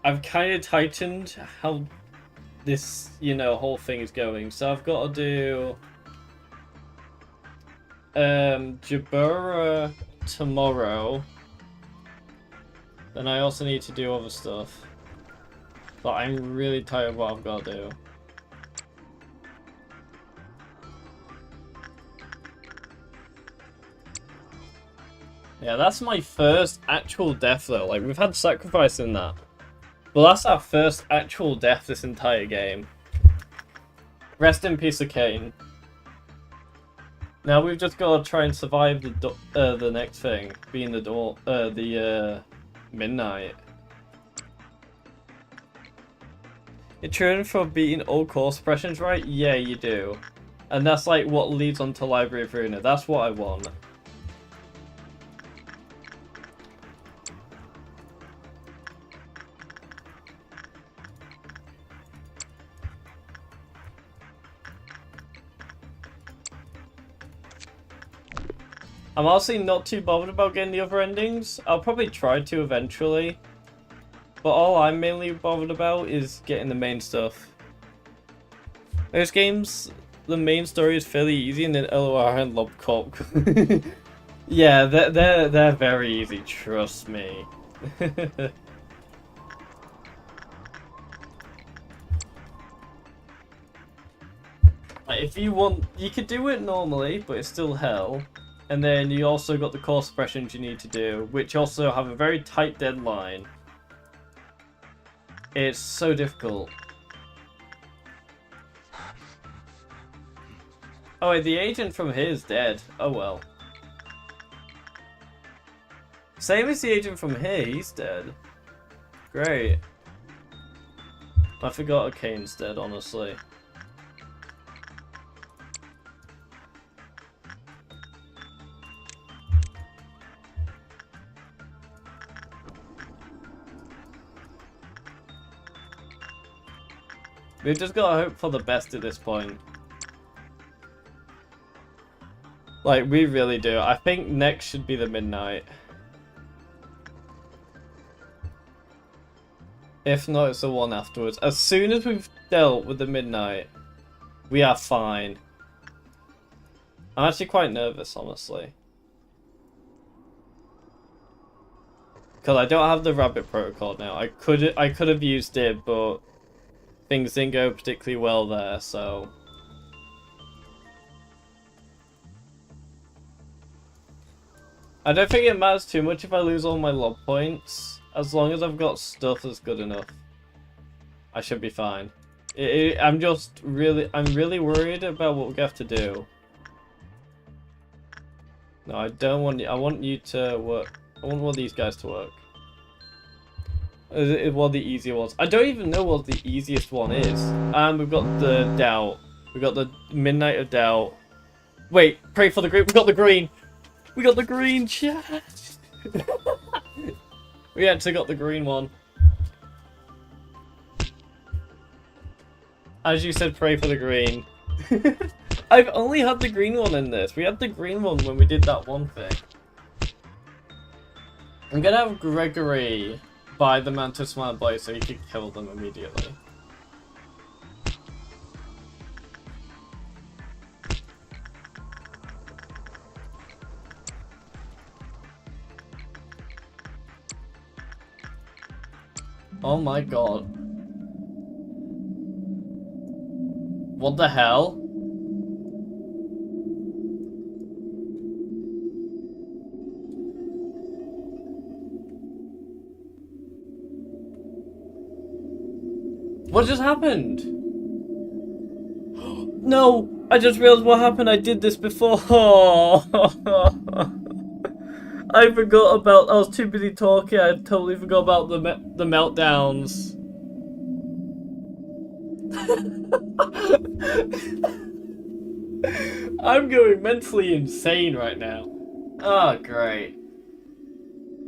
I've kind of tightened how this, you know, whole thing is going. So I've got to do Jabura tomorrow. Then I also need to do other stuff. But I'm really tired of what I've got to do. Yeah, that's my first actual death though. Like, we've had sacrifice in that. But that's our first actual death this entire game. Rest in peace, Kane. Now we've just got to try and survive the next thing, being the midnight. You're training for beating all core suppressions, right? Yeah, you do. And that's like what leads on to Library of Ruina. That's what I want. I'm honestly not too bothered about getting the other endings. I'll probably try to eventually. But all I'm mainly bothered about is getting the main stuff. Those games, the main story is fairly easy, and then LOR and Lobcop. Yeah, they're very easy, trust me. If you want, you could do it normally, but it's still hell. And then you also got the core suppressions you need to do, which also have a very tight deadline. It's so difficult. Oh wait, the agent from here is dead. Oh well. Same as the agent from here, he's dead. Great. I forgot Kane's dead, honestly. We've just got to hope for the best at this point. Like, we really do. I think next should be the midnight. If not, it's the one afterwards. As soon as we've dealt with the midnight, we are fine. I'm actually quite nervous, honestly. Because I don't have the rabbit protocol now. I could have used it, but things didn't go particularly well there, so... I don't think it matters too much if I lose all my lob points. As long as I've got stuff that's good enough, I should be fine. I'm really worried about what we have to do. No, I don't want you. I want you to work. I want one of these guys to work. One of the easier ones. I don't even know what the easiest one is. And we've got the doubt. We've got the Midnight of Doubt. Wait, pray for the green. We got the green. We got the green chat. We actually got the green one. As you said, pray for the green. I've only had the green one in this. We had the green one when we did that one thing. I'm gonna have Gregory buy the Mantis Smart Blade so he can kill them immediately. Oh my god. What the hell? What just happened? No! I just realized what happened. I did this before. I forgot about. I was too busy talking. I totally forgot about the meltdowns. I'm going mentally insane right now. Oh, great.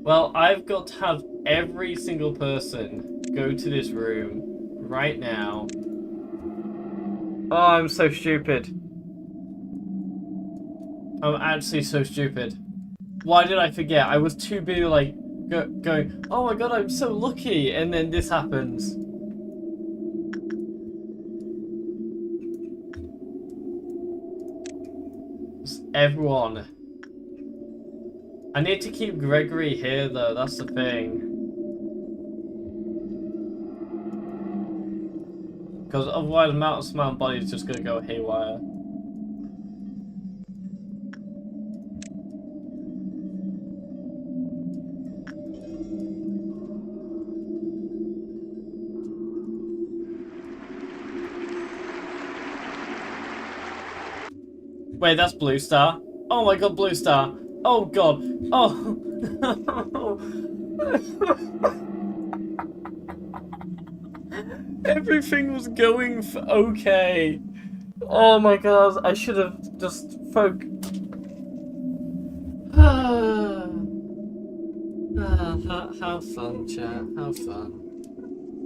Well, I've got to have every single person go to this room right now. Oh, I'm so stupid. I'm actually so stupid. Why did I forget? I was too busy, like, going, oh my god, I'm so lucky, and then this happens. Just everyone. I need to keep Gregory here, though, that's the thing. Because otherwise, Mountain Smart Body is just gonna go haywire. Wait, that's Blue Star. Oh my god, Blue Star. Oh god. Oh. Everything was going okay. Oh my god, I should have just how fun, chat. How fun.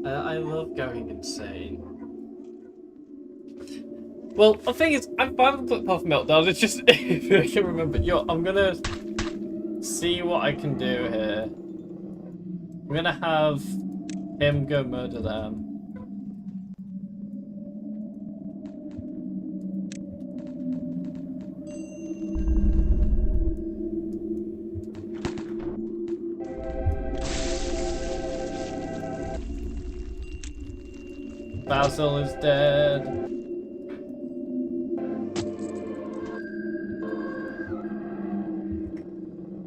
I love going insane. Well, the thing is, I haven't put Puff Meltdown. It's just if I can remember. Yo, I'm gonna see what I can do here. I'm gonna have him go murder them. Basil is dead.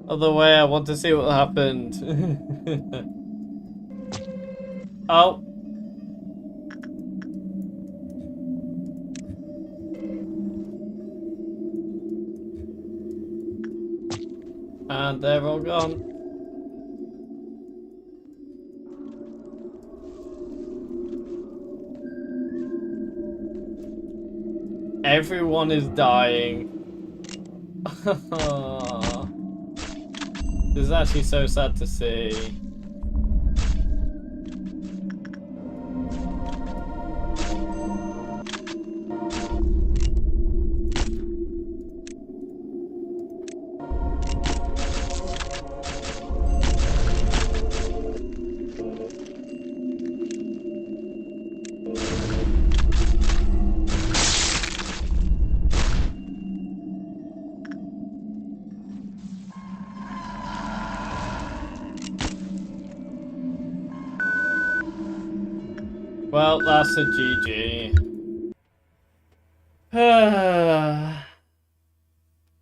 Other way, I want to see what happened. Oh. And they're all gone. Everyone is dying. This is actually so sad to see. Well, that's a GG.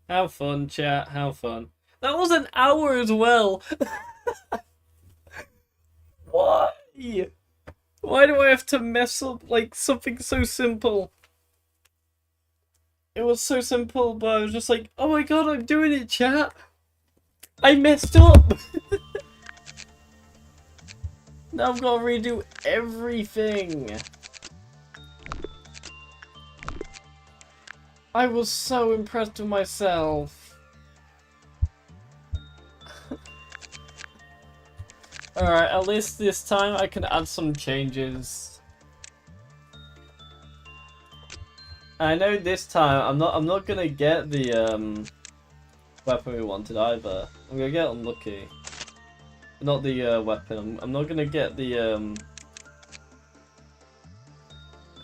How fun, chat. How fun. That was an hour as well. Why? Why do I have to mess up like something so simple? It was so simple, but I was just like, oh my god, I'm doing it, chat. I messed up. Now I've got to redo everything. I was so impressed with myself. Alright, at least this time I can add some changes. I know this time I'm not gonna get the weapon we wanted either. I'm gonna get unlucky. Not the weapon. I'm not gonna get the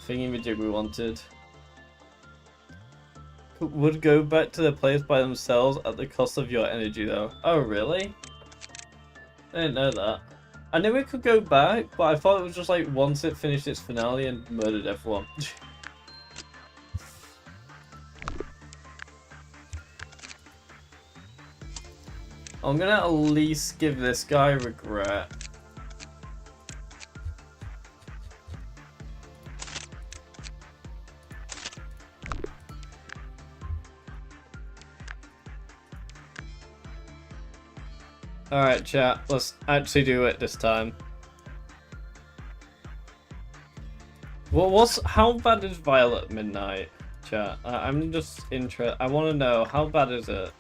thingy-majig we wanted. Would go back to the place by themselves at the cost of your energy though. Oh really? I didn't know that. I knew it could go back, but I thought it was just like once it finished its finale and murdered everyone. I'm gonna at least give this guy regret. Alright, chat, let's actually do it this time. How bad is Violet Midnight, chat? I'm just interested. I want to know, how bad is it?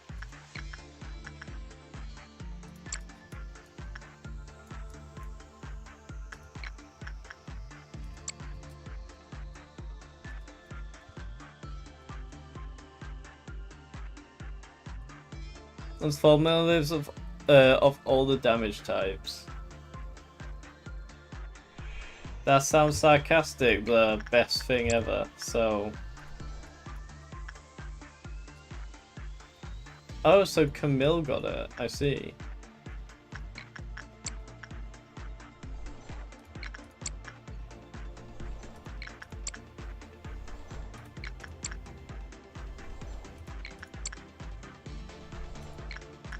There's 4 milliliters of all the damage types. That sounds sarcastic, but the best thing ever, so... Oh, so Camille got it, I see.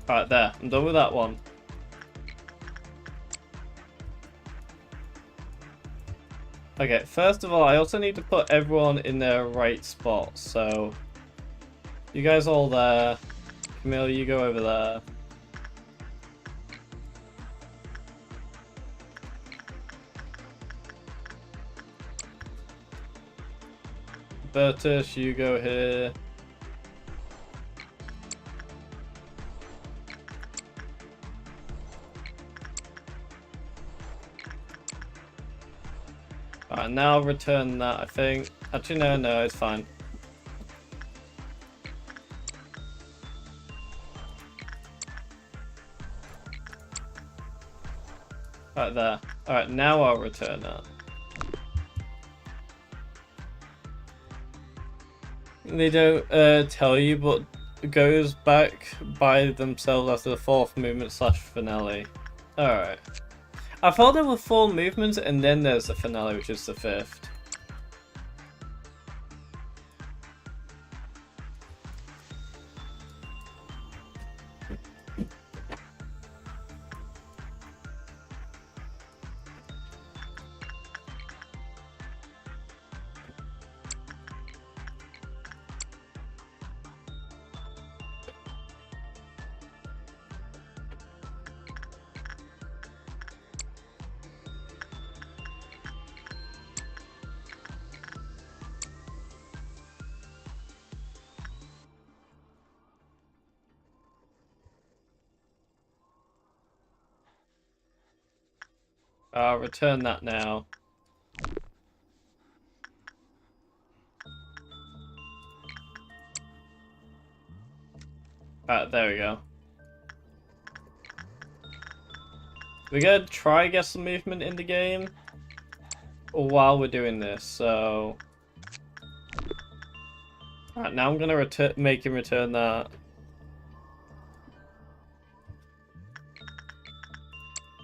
Right there, I'm done with that one. Okay, first of all, I also need to put everyone in their right spot, so... You guys all there. Camille, you go over there. Robertus, you go here. Alright, now I'll return that, I think. Actually, no, it's fine. Right there. Alright, now I'll return that. They don't tell you, but it goes back by themselves after the 4th movement / finale. Alright. I thought there were 4 movements and then there's the finale, which is the 5th. I'll return that now. There we go. We're gonna try get some movement in the game while we're doing this, so... Alright, now I'm gonna make him return that.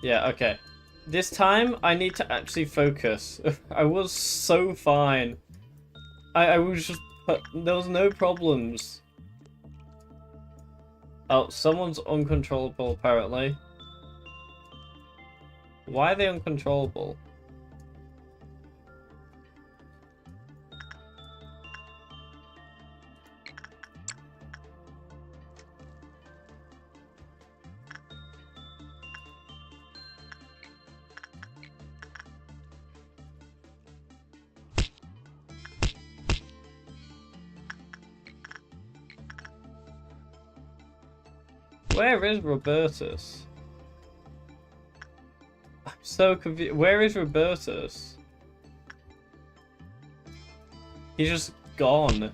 Yeah, okay. This time, I need to actually focus. I was so fine. I was just... There was no problems. Oh, someone's uncontrollable, apparently. Why are they uncontrollable? Where is Robertus? I'm so confused. Where is Robertus? He's just gone.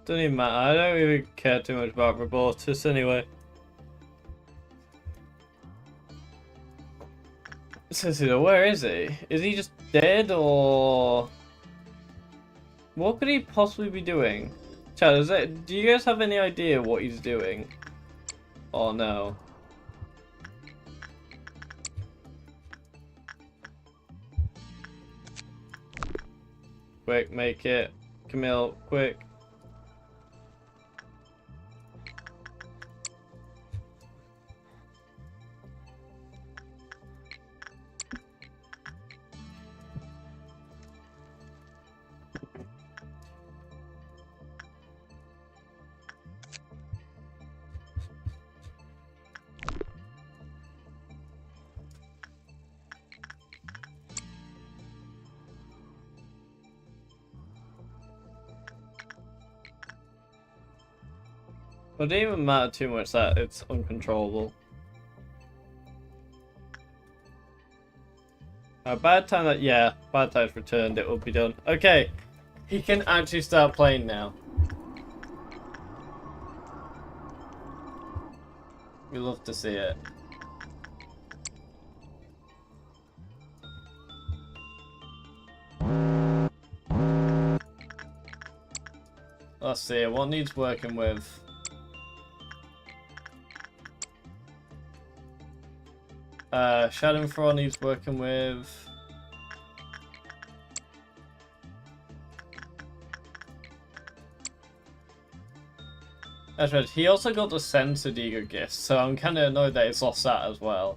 Doesn't even matter. I don't even care too much about Robortus anyway. So, where is he? Is he just dead or... What could he possibly be doing? Chat, do you guys have any idea what he's doing? Oh no. Quick, make it. Camille, quick. Well, it didn't even matter too much that it's uncontrollable. Bad time that, yeah, bad time's returned, it will be done. Okay, he can actually start playing now. We love to see it. Let's see, what needs working with? Schadenfreude needs working with. That's right, he also got the Sensadigo gift, so I'm kind of annoyed that he's lost that as well.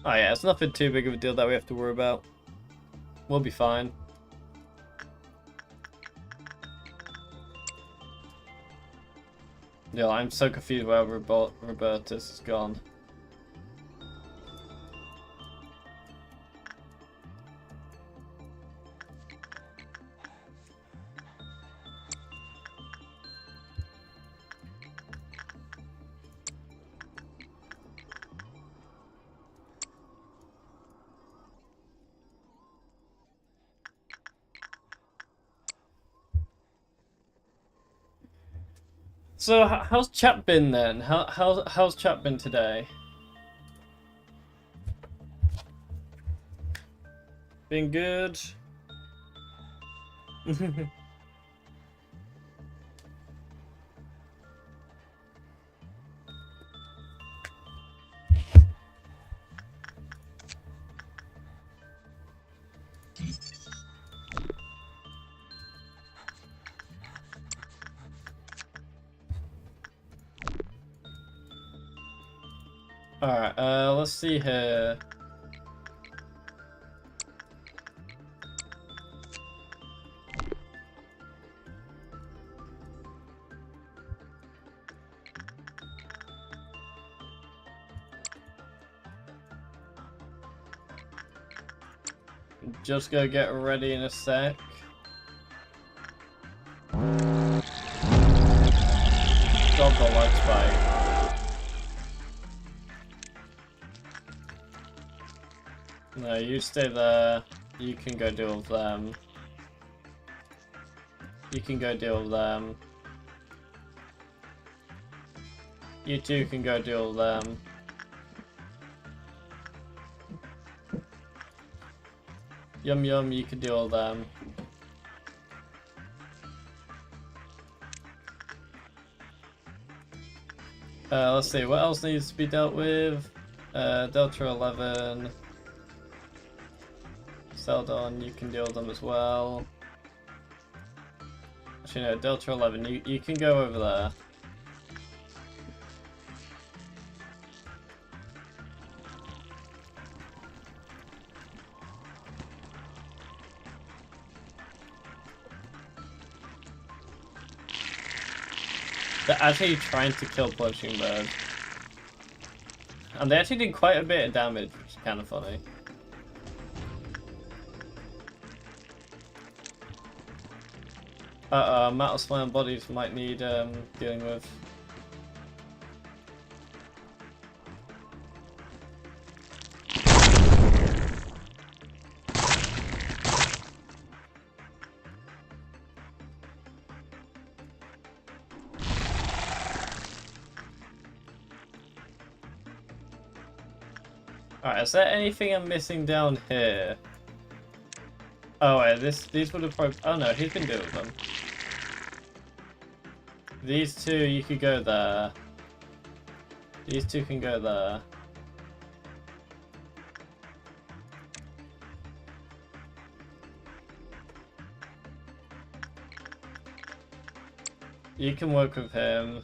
Oh yeah, it's nothing too big of a deal that we have to worry about. We'll be fine. Yeah, I'm so confused where Robertus is gone. So how's chat been then? How's chat been today? Been good. Alright, let's see here. Just go get ready in a sec. Stop the light spike. No, you stay there. You can go deal with them. You can go deal with them. You two can go deal with them. Yum yum, you can deal with them. Let's see, what else needs to be dealt with? Delta 11. Seldon, you can deal with them as well. Actually no, Delta 11, you can go over there. They're actually trying to kill Poaching Bird. And they actually did quite a bit of damage, which is kind of funny. Metal Slam bodies might need dealing with. Alright, is there anything I'm missing down here? Oh wait, these would have probably... Oh no, he's been doing them. These two, you could go there. These two can go there. You can work with him.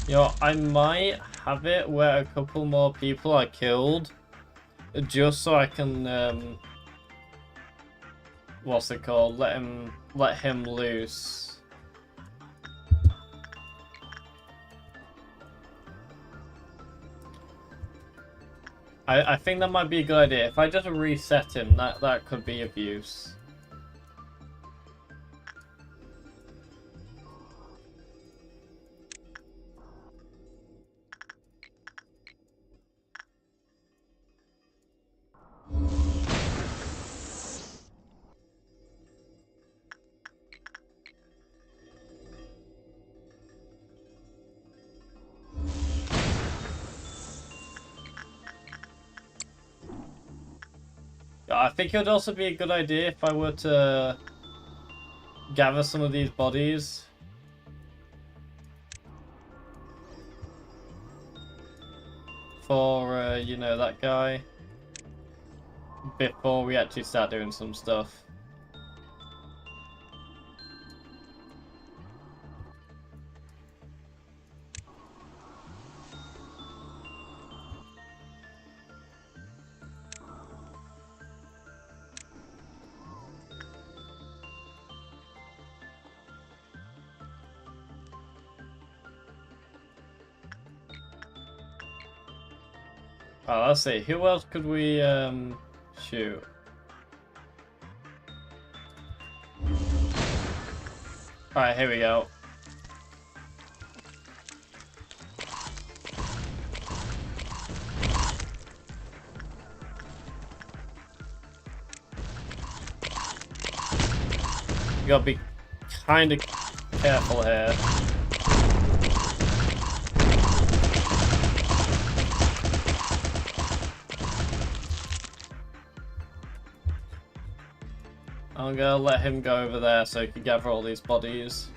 You know, I might have it where a couple more people are killed, just so I can, what's it called? Let him loose. I think that might be a good idea. If I just reset him, that could be of use. I think it would also be a good idea if I were to gather some of these bodies. For, you know, that guy. Before we actually start doing some stuff. Oh, let's see. Who else could we shoot? Alright, here we go. You gotta be kind of careful here. I'm gonna let him go over there so he can gather all these bodies.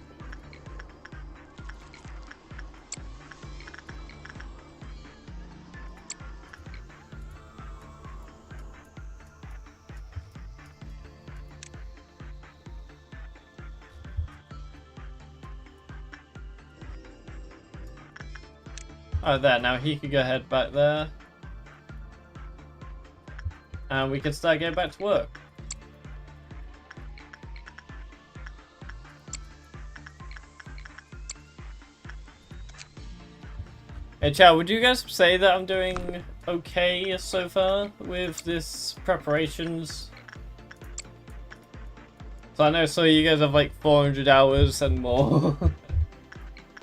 Oh, there. Now he can go ahead back there. And we can start getting back to work. Hey, Chow, would you guys say that I'm doing okay so far with this preparations? So I know some of you guys have like 400 hours and more.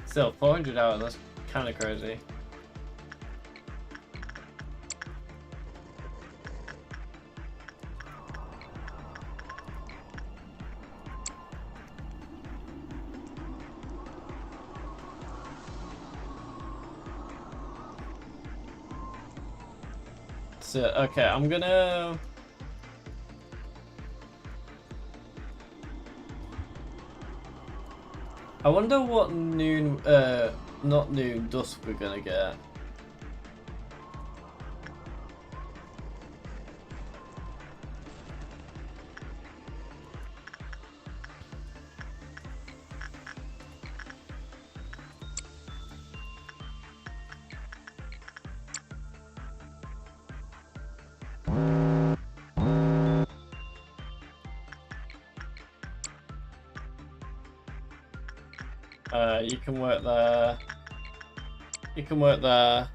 Still, 400 hours, that's kind of crazy. So, okay, I'm gonna... I wonder what noon, not noon, dusk we're gonna get. You can work there. You can work there.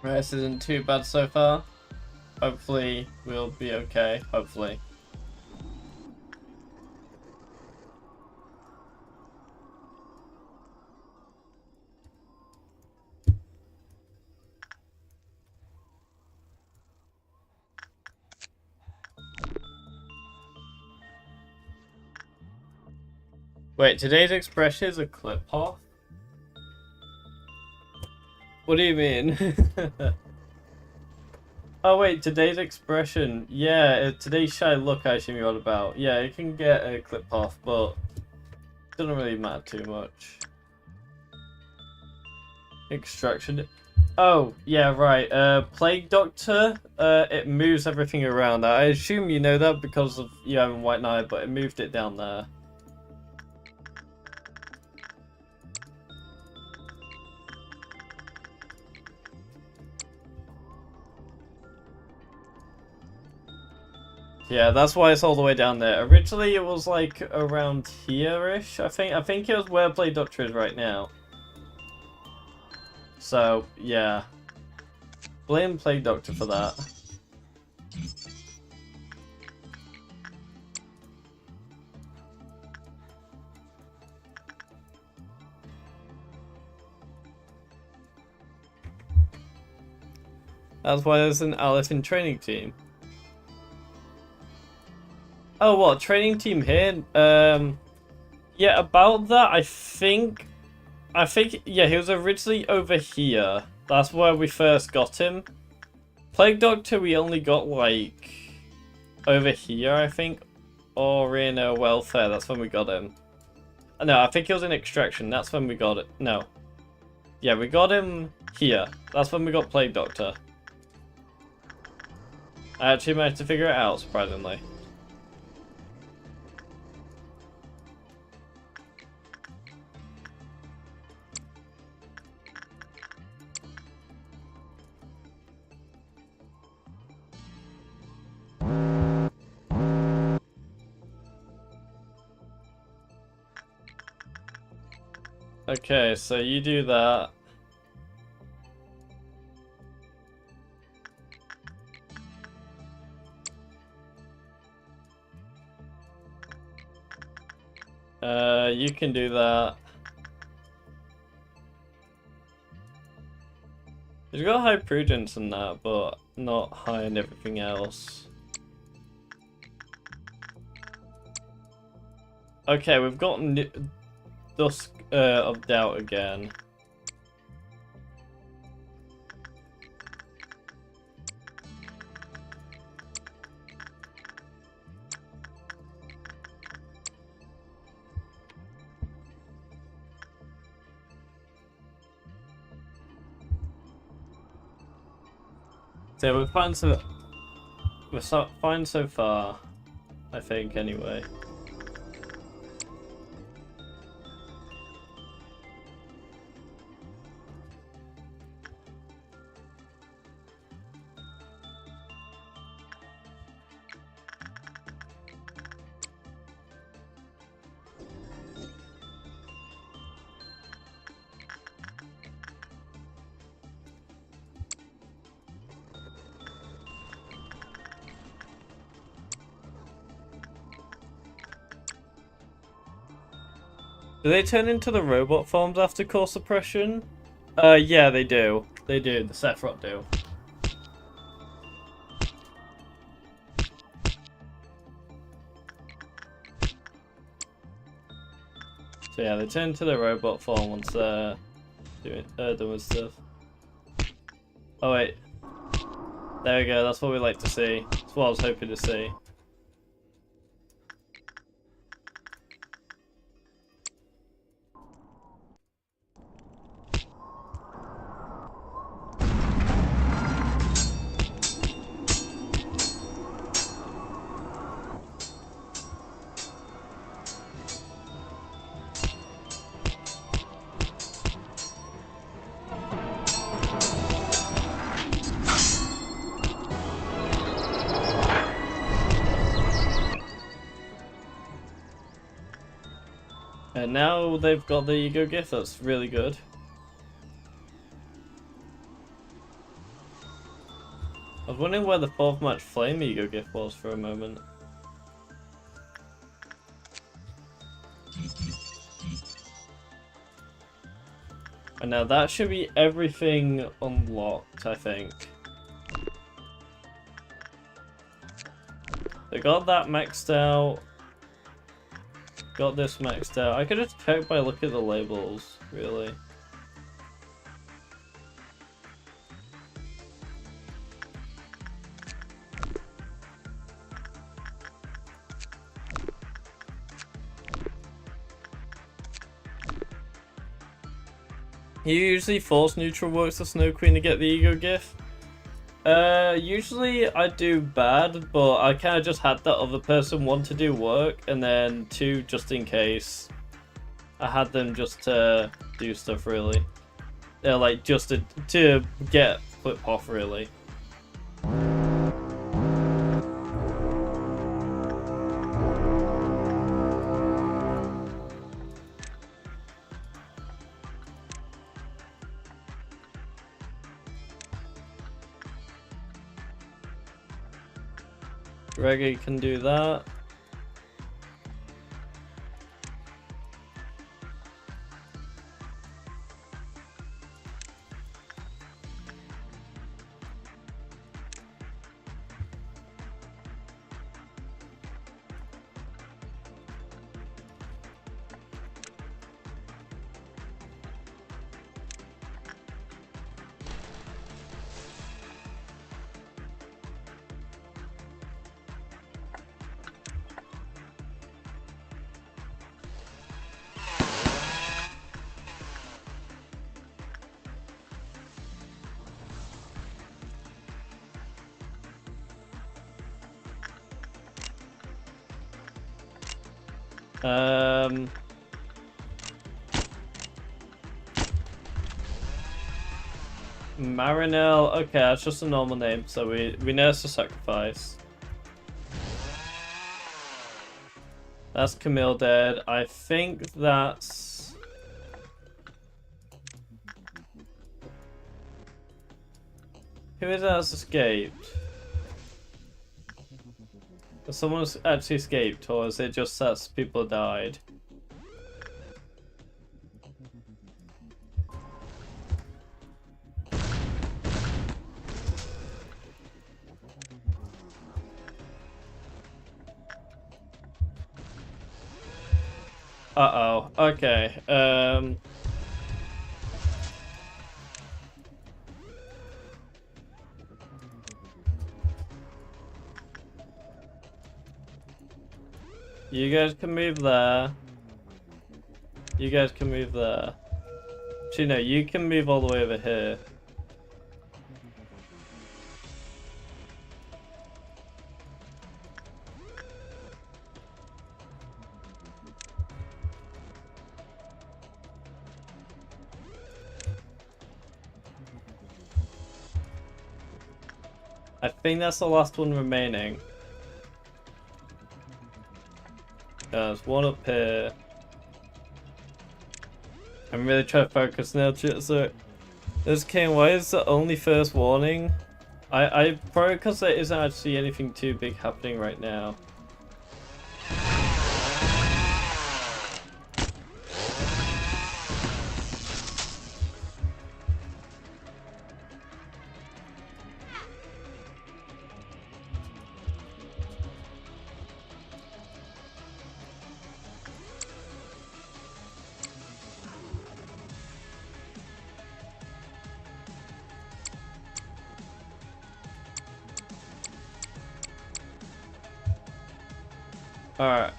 Right, this isn't too bad so far. Hopefully we'll be okay. Hopefully. Wait, today's expression is a clip off? What do you mean? Oh wait, today's expression. Yeah, today's shy look I assume you're on about. Yeah, it can get a clip off, but it doesn't really matter too much. Extraction. Oh, yeah, right. Plague Doctor, it moves everything around. I assume you know that because of you having White Knight, but it moved it down there. Yeah, that's why it's all the way down there. Originally, it was like around here-ish. I think it was where Plague Doctor is right now. So yeah, blame Plague Doctor for that. That's why there's an elephant training team. Oh, what? Training team here? Yeah, about that, I think, yeah, he was originally over here. That's where we first got him. Plague Doctor, we only got, like, over here, I think. Or in welfare, that's when we got him. No, I think he was in extraction, that's when we got it. No. Yeah, we got him here. That's when we got Plague Doctor. I actually managed to figure it out, surprisingly. Okay, so you do that. You can do that. He's got high prudence in that, but not high in everything else. Okay, we've got Dusk of Doubt again. So we're fine so far, I think, anyway. Do they turn into the robot forms after core suppression? Yeah, they do. They do. The Sephiroth do. So yeah, they turn into the robot form once they're done with stuff. Oh wait. There we go, that's what we like to see. That's what I was hoping to see. And now they've got the ego gift, that's really good. I was wondering where the 4th match flame ego gift was for a moment. And now that should be everything unlocked, I think. They got that maxed out. Got this maxed out. I could just check by looking at the labels, really. You usually force neutral works the Snow Queen to get the ego gift. Usually I do bad, but I kind of just had that other person want to do work, and then 2 just in case. I had them just to do stuff, really. Like just to get flip off, really. Reggie can do that. Marinelle, okay, that's just a normal name, so we know it's a sacrifice. That's Camille dead. I think that's... Who is that that's escaped? Has someone actually escaped, or is it just that people died? Uh-oh, okay, you guys can move there. You guys can move there. Actually, no, you can move all the way over here. I think that's the last one remaining. There's one up here. I'm really trying to focus now, so this King, why is the only first warning? I probably because there isn't actually anything too big happening right now. Alright,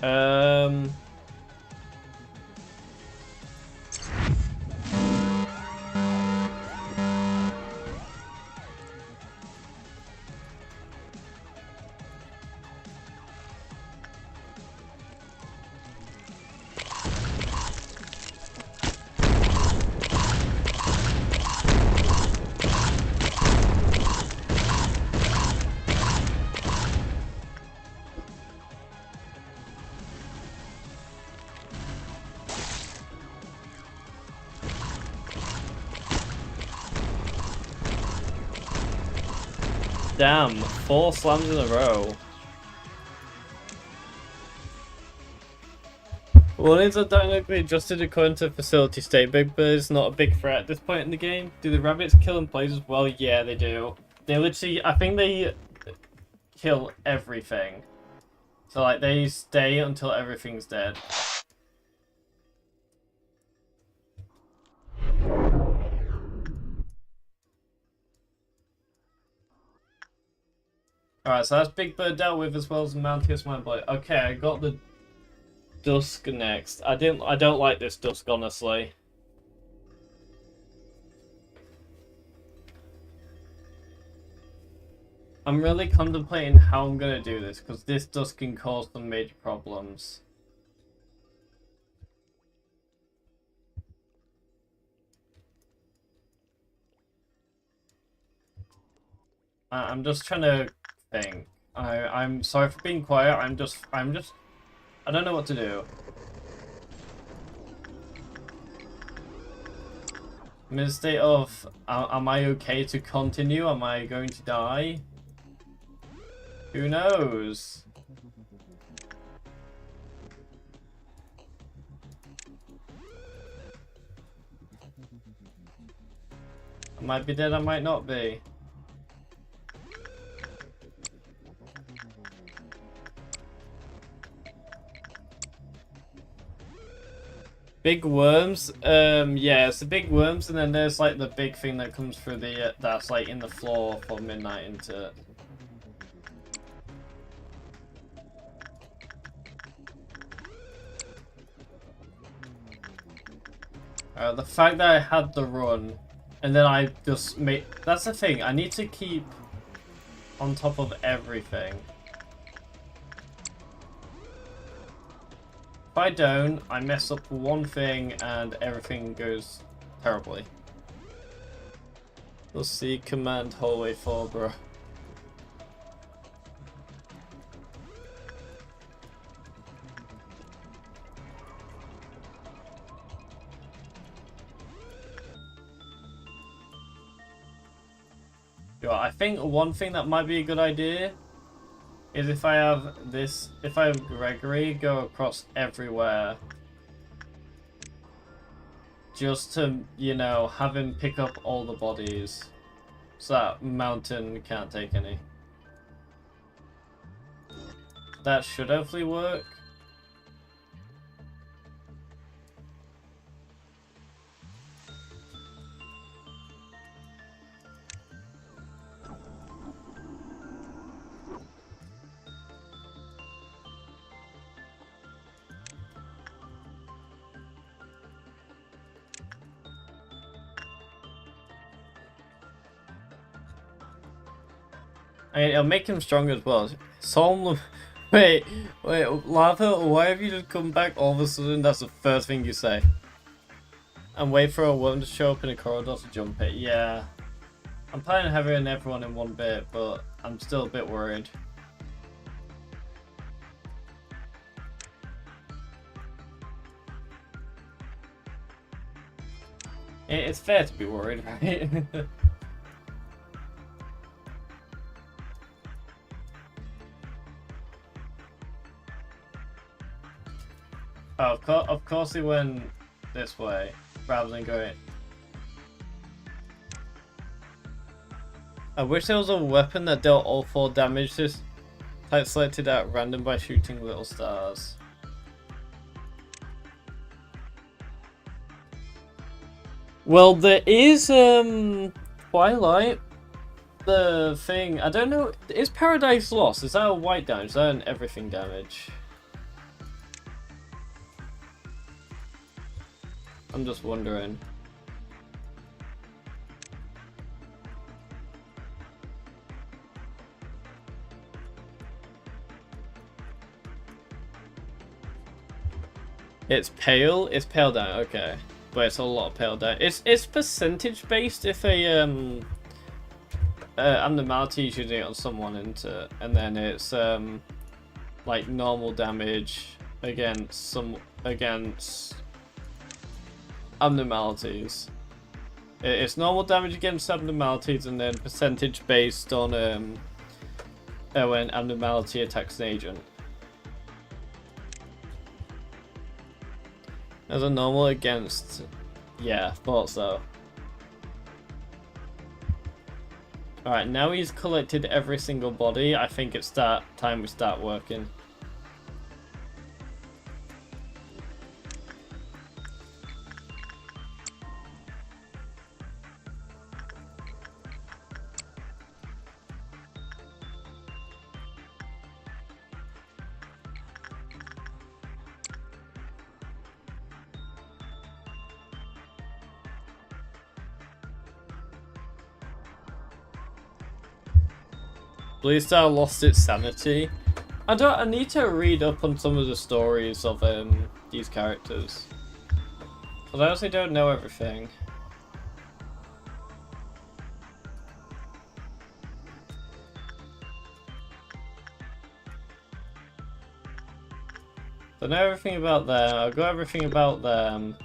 damn, 4 slams in a row. Warnings are dynamically adjusted according to facility state. Big Bird is not a big threat at this point in the game. Do the rabbits kill in plays as well? Yeah, they do. They literally, I think they kill everything. So like, they stay until everything's dead. Alright, so that's Big Bird dealt with as well as Mountius Mindblade. Okay, I got the Dusk next. I don't like this Dusk, honestly. I'm really contemplating how I'm gonna do this, because this Dusk can cause some major problems. I'm just trying to think. I'm sorry for being quiet. I'm just I don't know what to do. I'm in a state of am I okay to continue? Am I going to die? Who knows? I might be dead, I might not be. Big worms? Yeah, it's the big worms, and then there's like the big thing that comes through the, that's like in the floor for midnight into it. The fact that I had the run, and then I just made... That's the thing, I need to keep on top of everything. If I don't, I mess up one thing and everything goes terribly. We'll see command hallway 4, bro. I think one thing that might be a good idea is if I have this, if I have Gregory go across everywhere, just to, you know, have him pick up all the bodies, so that Mountain can't take any. That should hopefully work. I mean, it'll make him stronger as well. Wait, Lava, why have you just come back all of a sudden? That's the first thing you say. And wait for a worm to show up in a corridor to jump it. Yeah. I'm planning on having everyone in one bit, but I'm still a bit worried. It's fair to be worried, right? Oh, of course he went this way, rather than going... I wish there was a weapon that dealt all 4 damage, just type selected at random by shooting little stars. Well, there is, Twilight, the thing, I don't know, is Paradise Lost? Is that a white damage? Is that an everything damage? I'm just wondering. It's pale? It's pale down, okay. But it's a lot of pale down. It's percentage based if a abnormality is using it on someone into, and then it's like normal damage against abnormalities. It's normal damage against abnormalities and then percentage based on when abnormality attacks an agent. As a normal against... Yeah, thought so. Alright, now he's collected every single body. I think it's time we start working. Blue Star lost its sanity. I need to read up on some of the stories of these characters, because I honestly don't know everything. I know everything about them. I've got everything about them.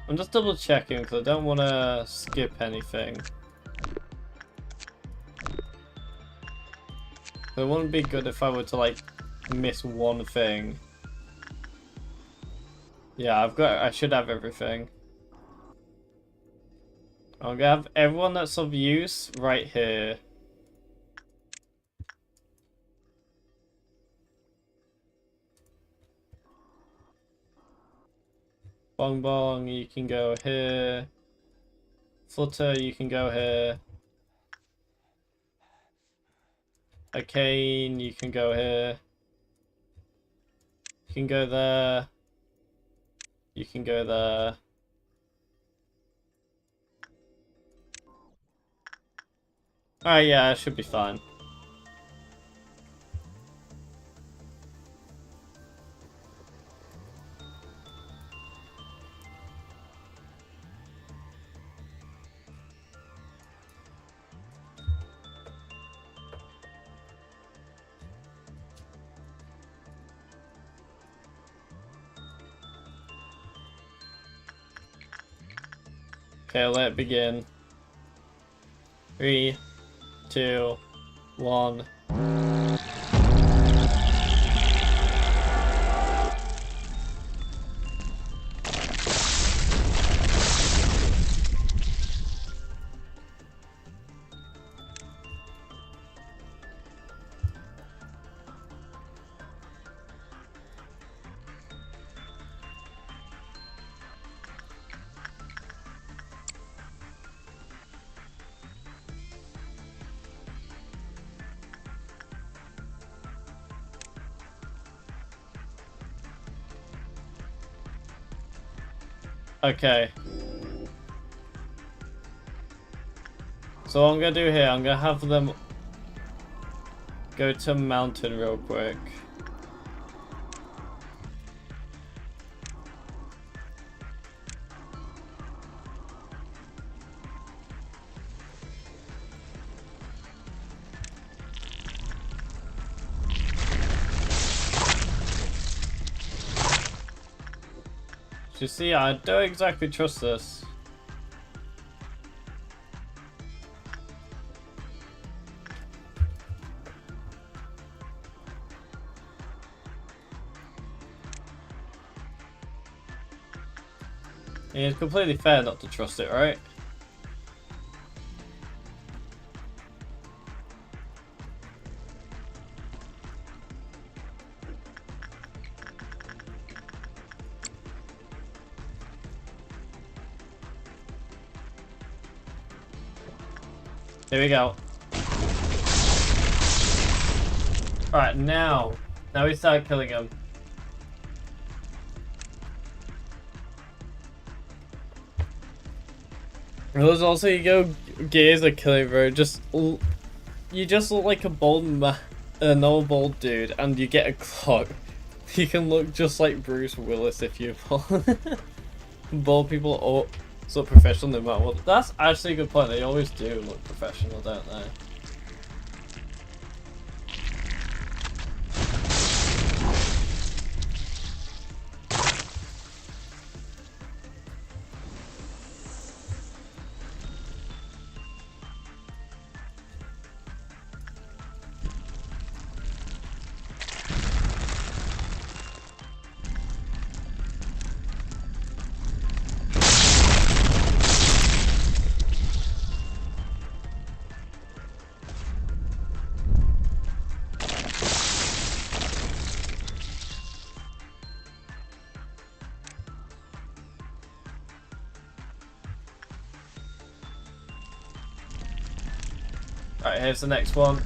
I'm just double checking because I don't want to skip anything. It wouldn't be good if I were to like miss one thing. Yeah, I should have everything. I'm gonna have everyone that's of use right here. Bong Bong, you can go here. Flutter, you can go here. Arcane, you can go here. You can go there. You can go there. Alright, yeah, it should be fine. Okay, let it begin. 3, 2, 1. Okay. So what I'm gonna do here, I'm gonna have them go to mountain real quick. You see, I don't exactly trust this. It's completely fair not to trust it, right? Here we go. Alright, now we start killing him. There's also, you go gears are killing, bro. You just look like a normal bald dude, and you get a clock. You can look just like Bruce Willis if you bald people are so professional no matter what. That's actually a good point. They always do look professional, don't they? Alright, here's the next one.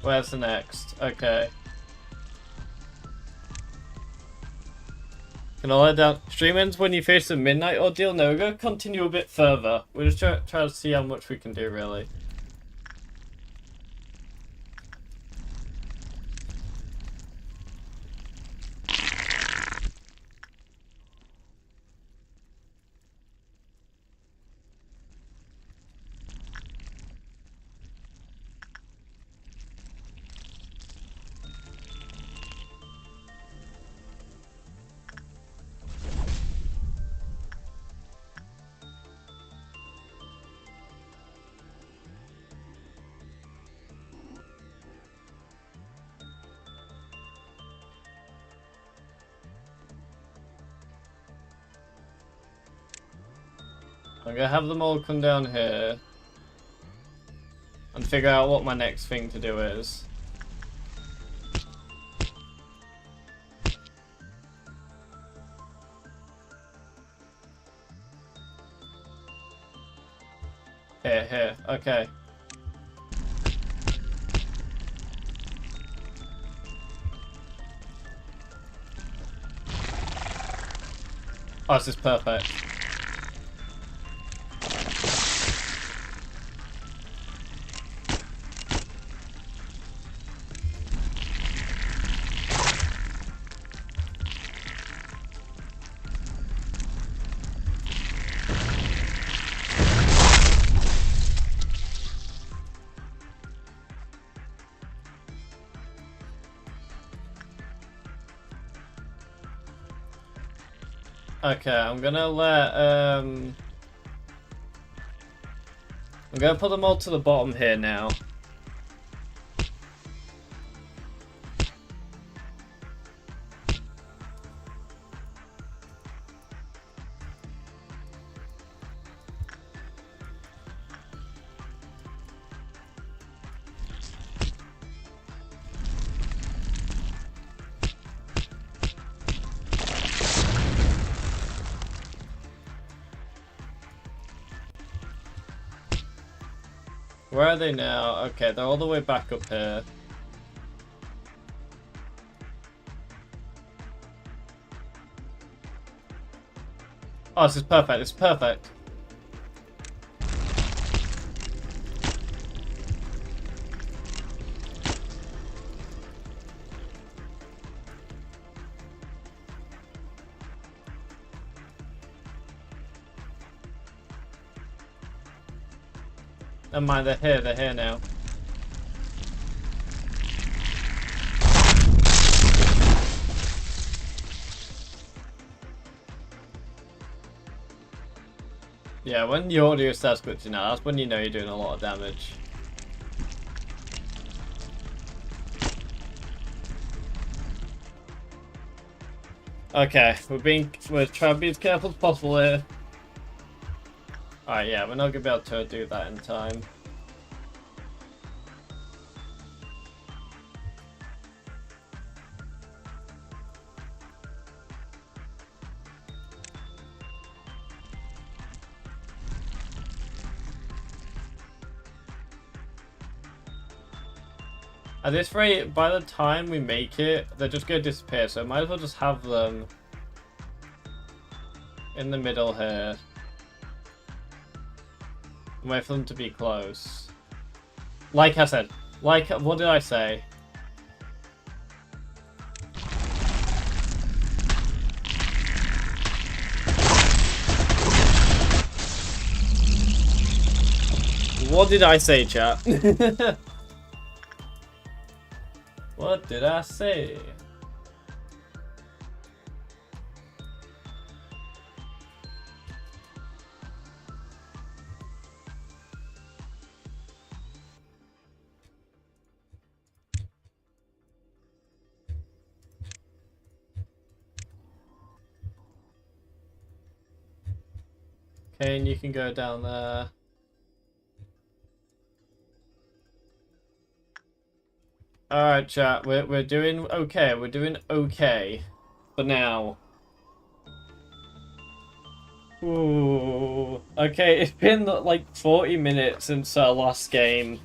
Where's the next? Okay. Can I let down? Stream ends when you face the midnight ordeal? No, we're going to continue a bit further. We're just trying to see how much we can do, really. I'm gonna have them all come down here and figure out what my next thing to do is. Here, okay. Oh, this is perfect. Okay, I'm gonna put them all to the bottom here now. Where are they now? Okay, they're all the way back up here. Oh, this is perfect. This is perfect. Never mind, they're here now. Yeah, when the audio starts glitching out, that's when you know you're doing a lot of damage. Okay, we're trying to be as careful as possible here. Alright, yeah, we're not gonna be able to do that in time. At this rate, by the time we make it, they're just gonna disappear, so might as well just have them in the middle here. Wait for them to be close. Like I said, what did I say? What did I say, chat? What did I say? Okay, and you can go down there. Alright, chat, we're doing okay. We're doing okay for now. Ooh. Okay, it's been like 40 minutes since our last game.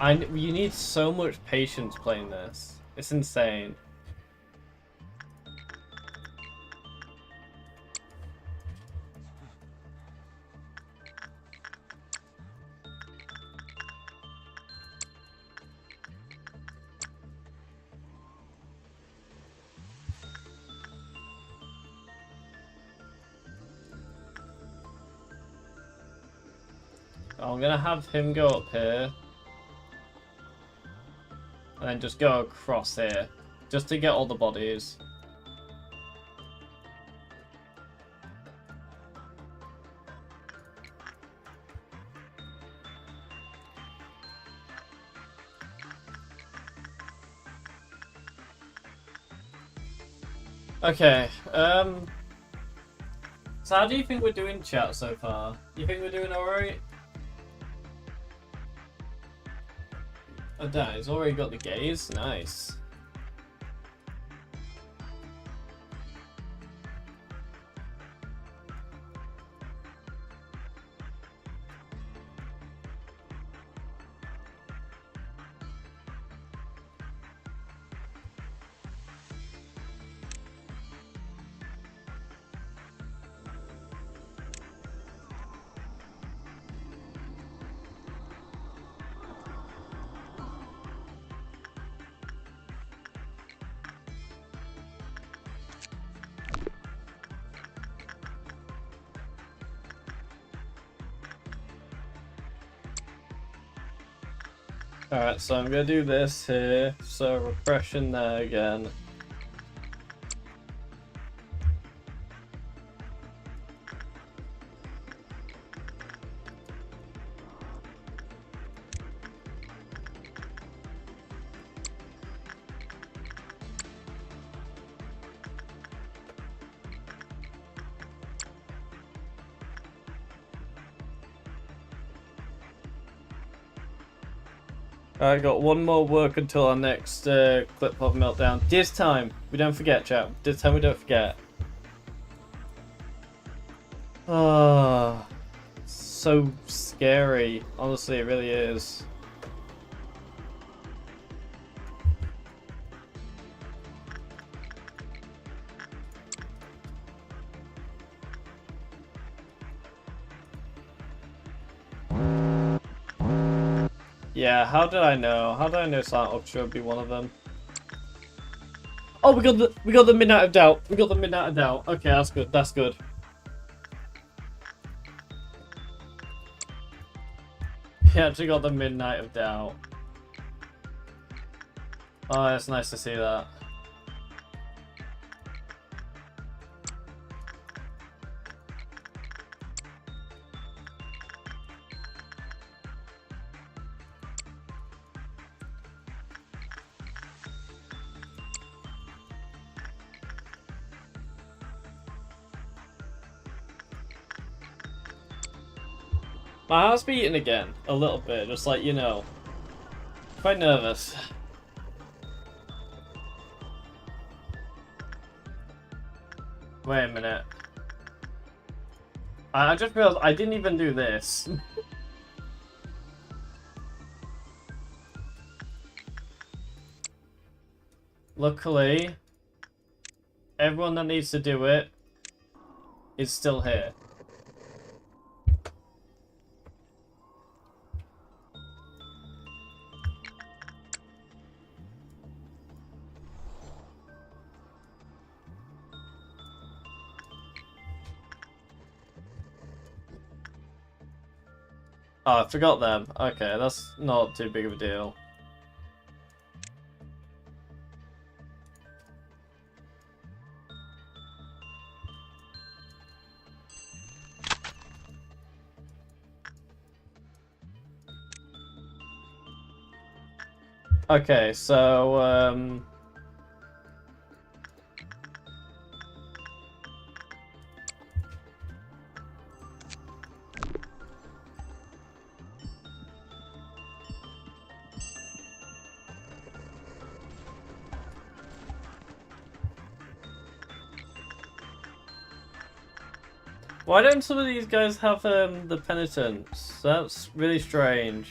You need so much patience playing this. It's insane. I'm gonna have him go up here. And then just go across here. Just to get all the bodies. Okay, So how do you think we're doing, chat, so far? You think we're doing alright? Oh damn, he's already got the gaze? Nice. Alright, so I'm gonna do this here. So repression there again. I got one more work until our next clip of meltdown. This time, we don't forget, chat. This time we don't forget. Ah, so scary. Honestly, it really is. Yeah, how did I know? How did I know Silent Orchestra would be one of them? Oh, we got the Midnight of Doubt. We got the Midnight of Doubt. Okay, that's good. That's good. We actually got the Midnight of Doubt. Oh, it's nice to see that. My heart's beating again, a little bit, just like, you know, quite nervous. Wait a minute. I just realized I didn't even do this. Luckily, everyone that needs to do it is still here. Oh, I forgot them. Okay, that's not too big of a deal. Okay, so, why don't some of these guys have the penitence? That's really strange.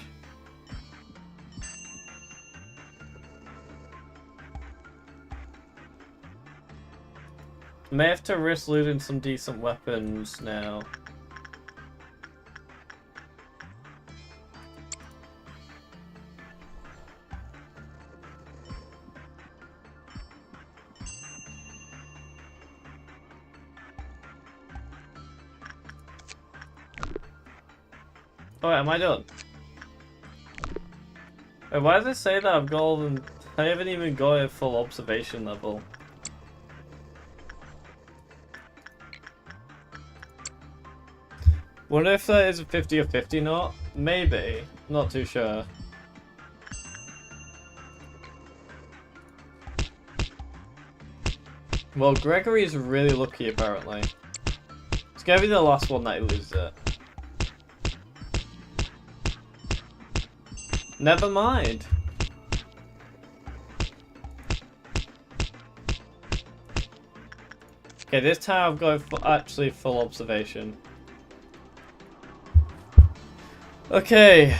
May have to risk looting some decent weapons now. Oh, am I done? Wait, why does it say that I've got all the... I haven't even got a full observation level. Wonder if that is a 50 or 50 knot? Maybe. Not too sure. Well, Gregory's really lucky apparently. He's gonna be the last one that loses it. Never mind. Okay, this time I've got actually full observation. Okay.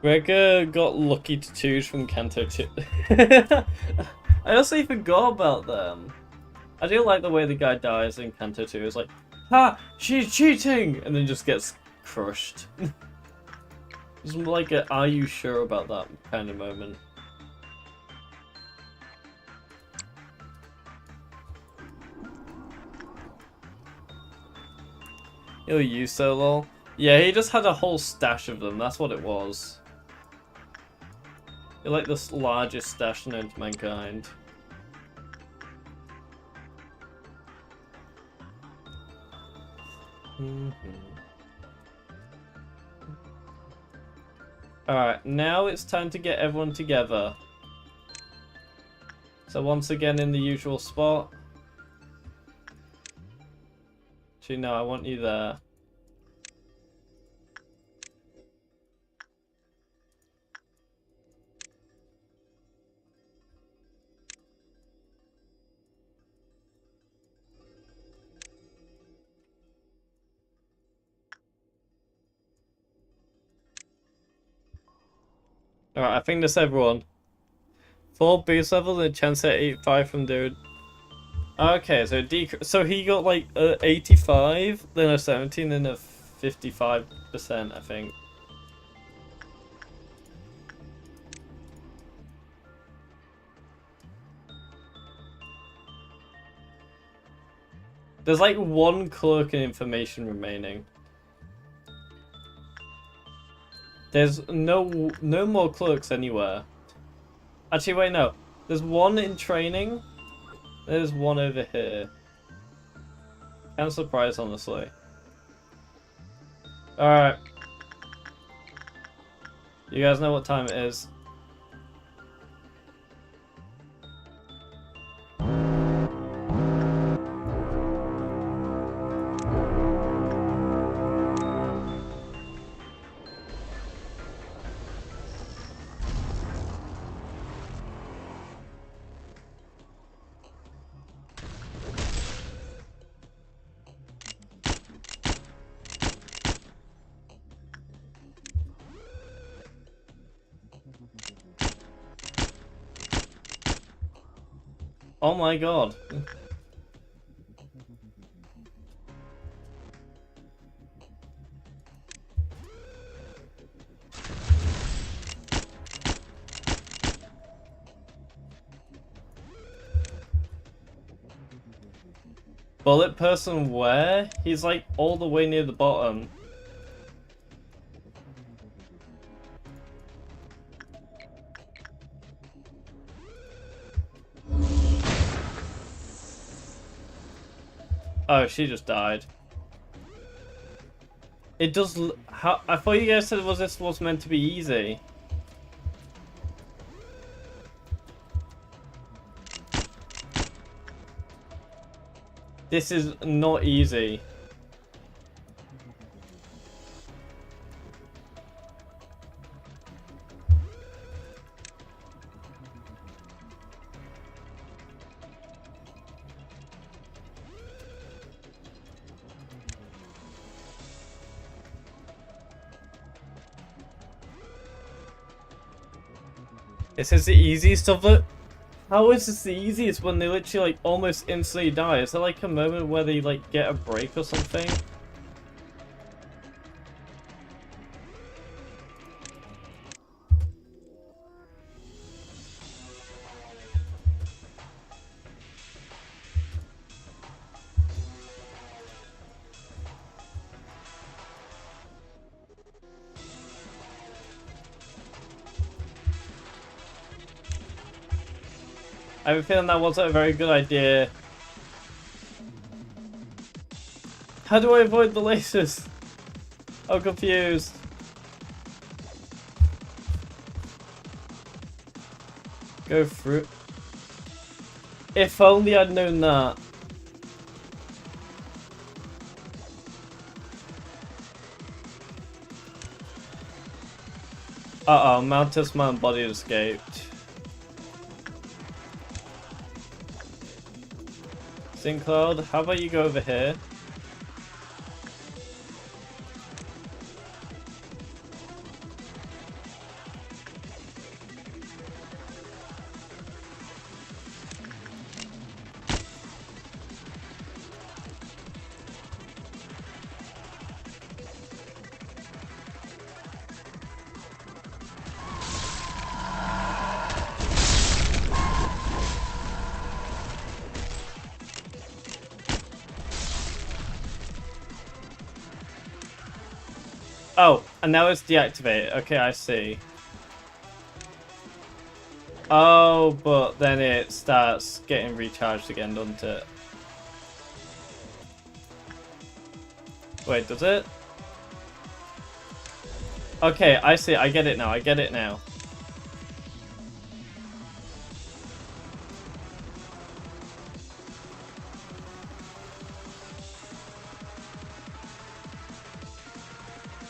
Gregor got lucky to choose from Kanto 2. I honestly forgot about them. I do like the way the guy dies in Kanto 2. It's like, ha! She's cheating! And then just gets crushed. It's like a, are you sure about that kind of moment. He'll use so lol. Yeah, he just had a whole stash of them. That's what it was. You're like the largest stash known to mankind. Alright, now it's time to get everyone together. So once again in the usual spot. Actually, no, I want you there. Alright, I think that's everyone. 4 boost level and a chance at 85 from dude. Okay, so he got like 85, then a 17, then a 55%, I think. There's like 1 clerk and information remaining. There's no more clerks anywhere. Actually, wait, no. There's 1 in training. There's 1 over here. Kind of surprised, honestly. Alright. You guys know what time it is. Oh my god. Bullet person where? He's like all the way near the bottom. Oh, she just died. It does. How I thought you guys said this was meant to be easy. This is not easy. This is the easy stuff that... How is this the easiest when they literally like almost instantly die? Is there like a moment where they like get a break or something? I have a feeling that wasn't a very good idea. How do I avoid the lasers? I'm confused. Go through. If only I'd known that. Uh-oh, Mantis Man body escaped. Cloud, how about you go over here? Oh, and now it's deactivated. Okay, I see. Oh, but then it starts getting recharged again, doesn't it? Wait, does it? Okay, I see. I get it now. I get it now.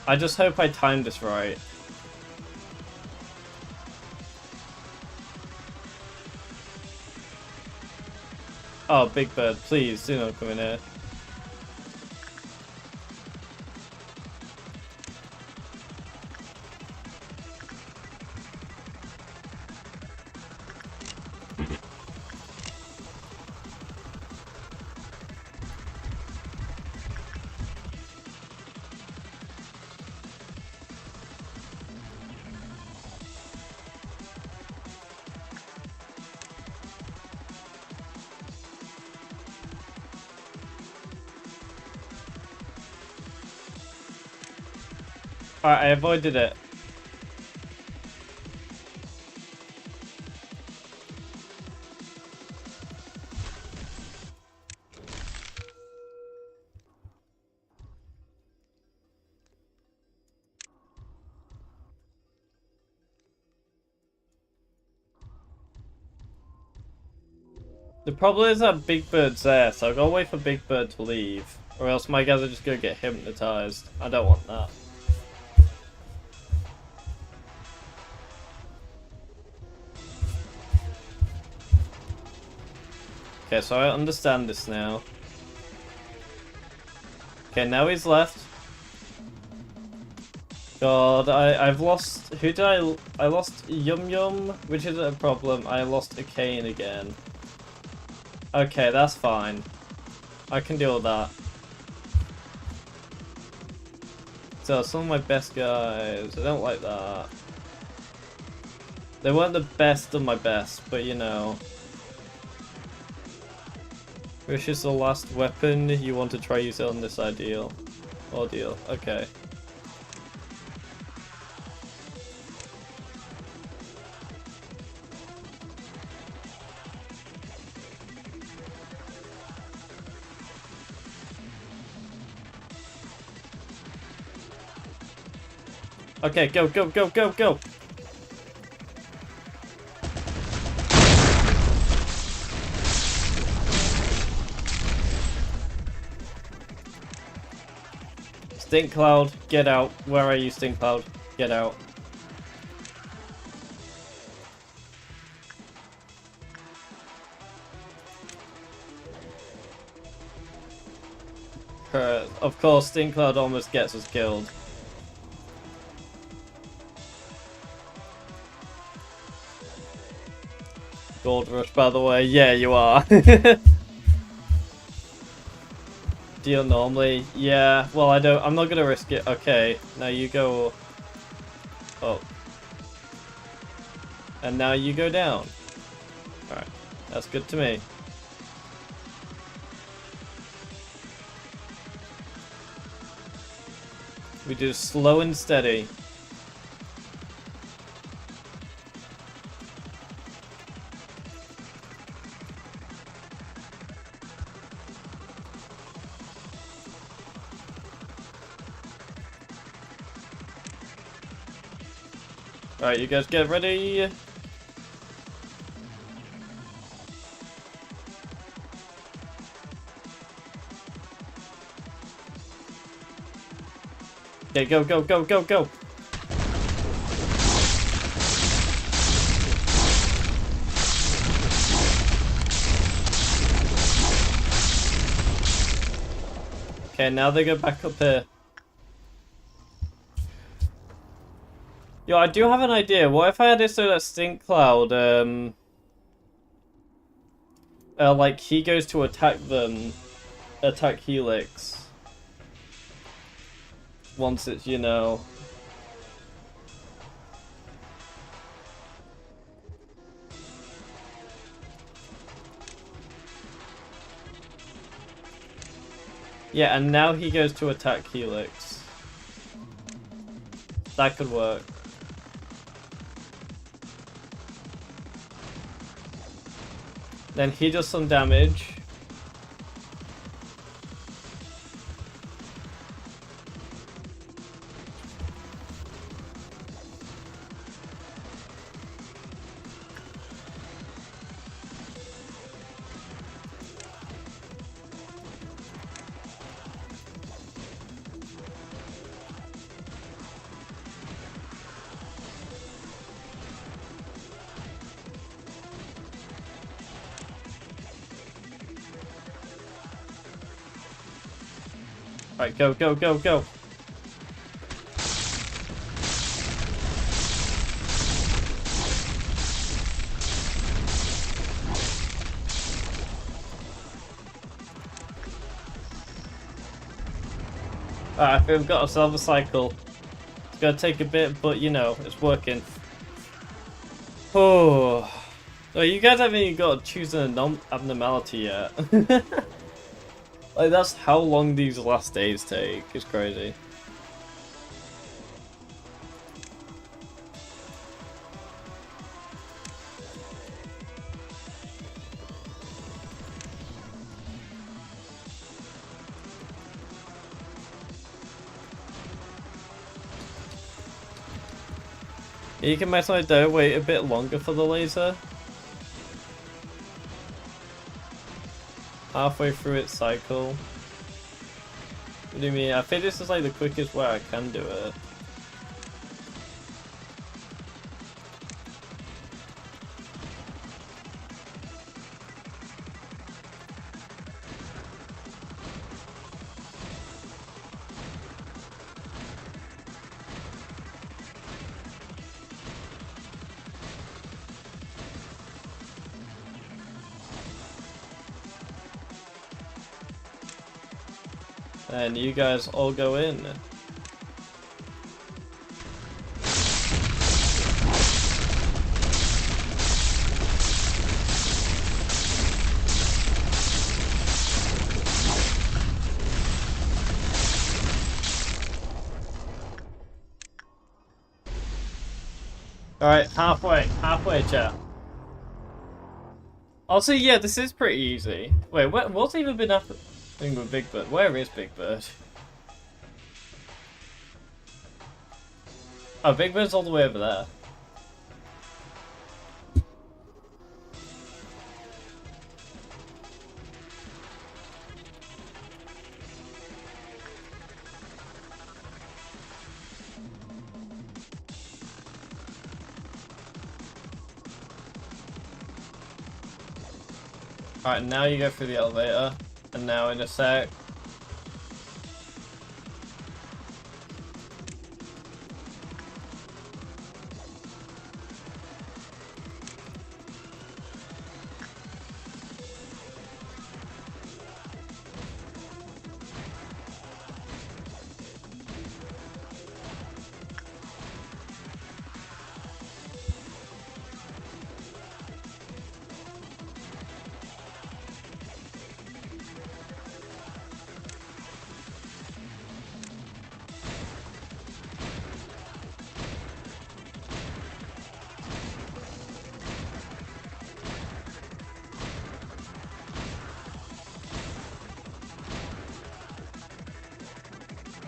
I just hope I timed this right. Oh, Big Bird, please do not come in here. Alright, I avoided it. The problem is that Big Bird's there, so I've got to wait for Big Bird to leave. Or else my guys are just going to get hypnotized. I don't want that. Okay, so I understand this now. Okay, now he's left. God, I've lost... Who did I lost Yum Yum, which isn't a problem. I lost a Kane again. Okay, that's fine. I can deal with that. So, some of my best guys, I don't like that. They weren't the best of my best, but you know. Which is the last weapon you want to try use it on this ordeal? Okay. Okay, go, go, go, go, go! Stink Cloud, get out. Where are you, Stink Cloud? Get out. Of course, Stink Cloud almost gets us killed. gold rush, by the way. Yeah, you are. Deal normally. Yeah, well, I'm not gonna risk it. Okay, now you go up. And now you go down. Alright, that's good to me. We do slow and steady. Alright, you guys get ready. Okay, go, go, go, go, go. Okay, now they go back up here. Yo, I do have an idea. What if I had it so that Stink Cloud, like, he goes to attack them, attack Helix. Once it's, you know... Yeah, and now he goes to attack Helix. That could work. Then he does some damage. Alright, go, go, go, go. Alright, I think we've got ourselves a cycle. It's gonna take a bit, but you know, it's working. Oh. Oh, you guys haven't even got to choose an abnormality yet. Like, that's how long these last days take. It's crazy. You can make my dough wait a bit longer for the laser. Halfway through its cycle. What do you mean? I think this is like the quickest way I can do it. And you guys all go in. Alright, halfway, chat. Also, yeah, this is pretty easy. Wait, what's even been happening with Big Bird? Where is Big Bird? Oh, Big Bird's all the way over there. Alright, now you go through the elevator, and now in a sec.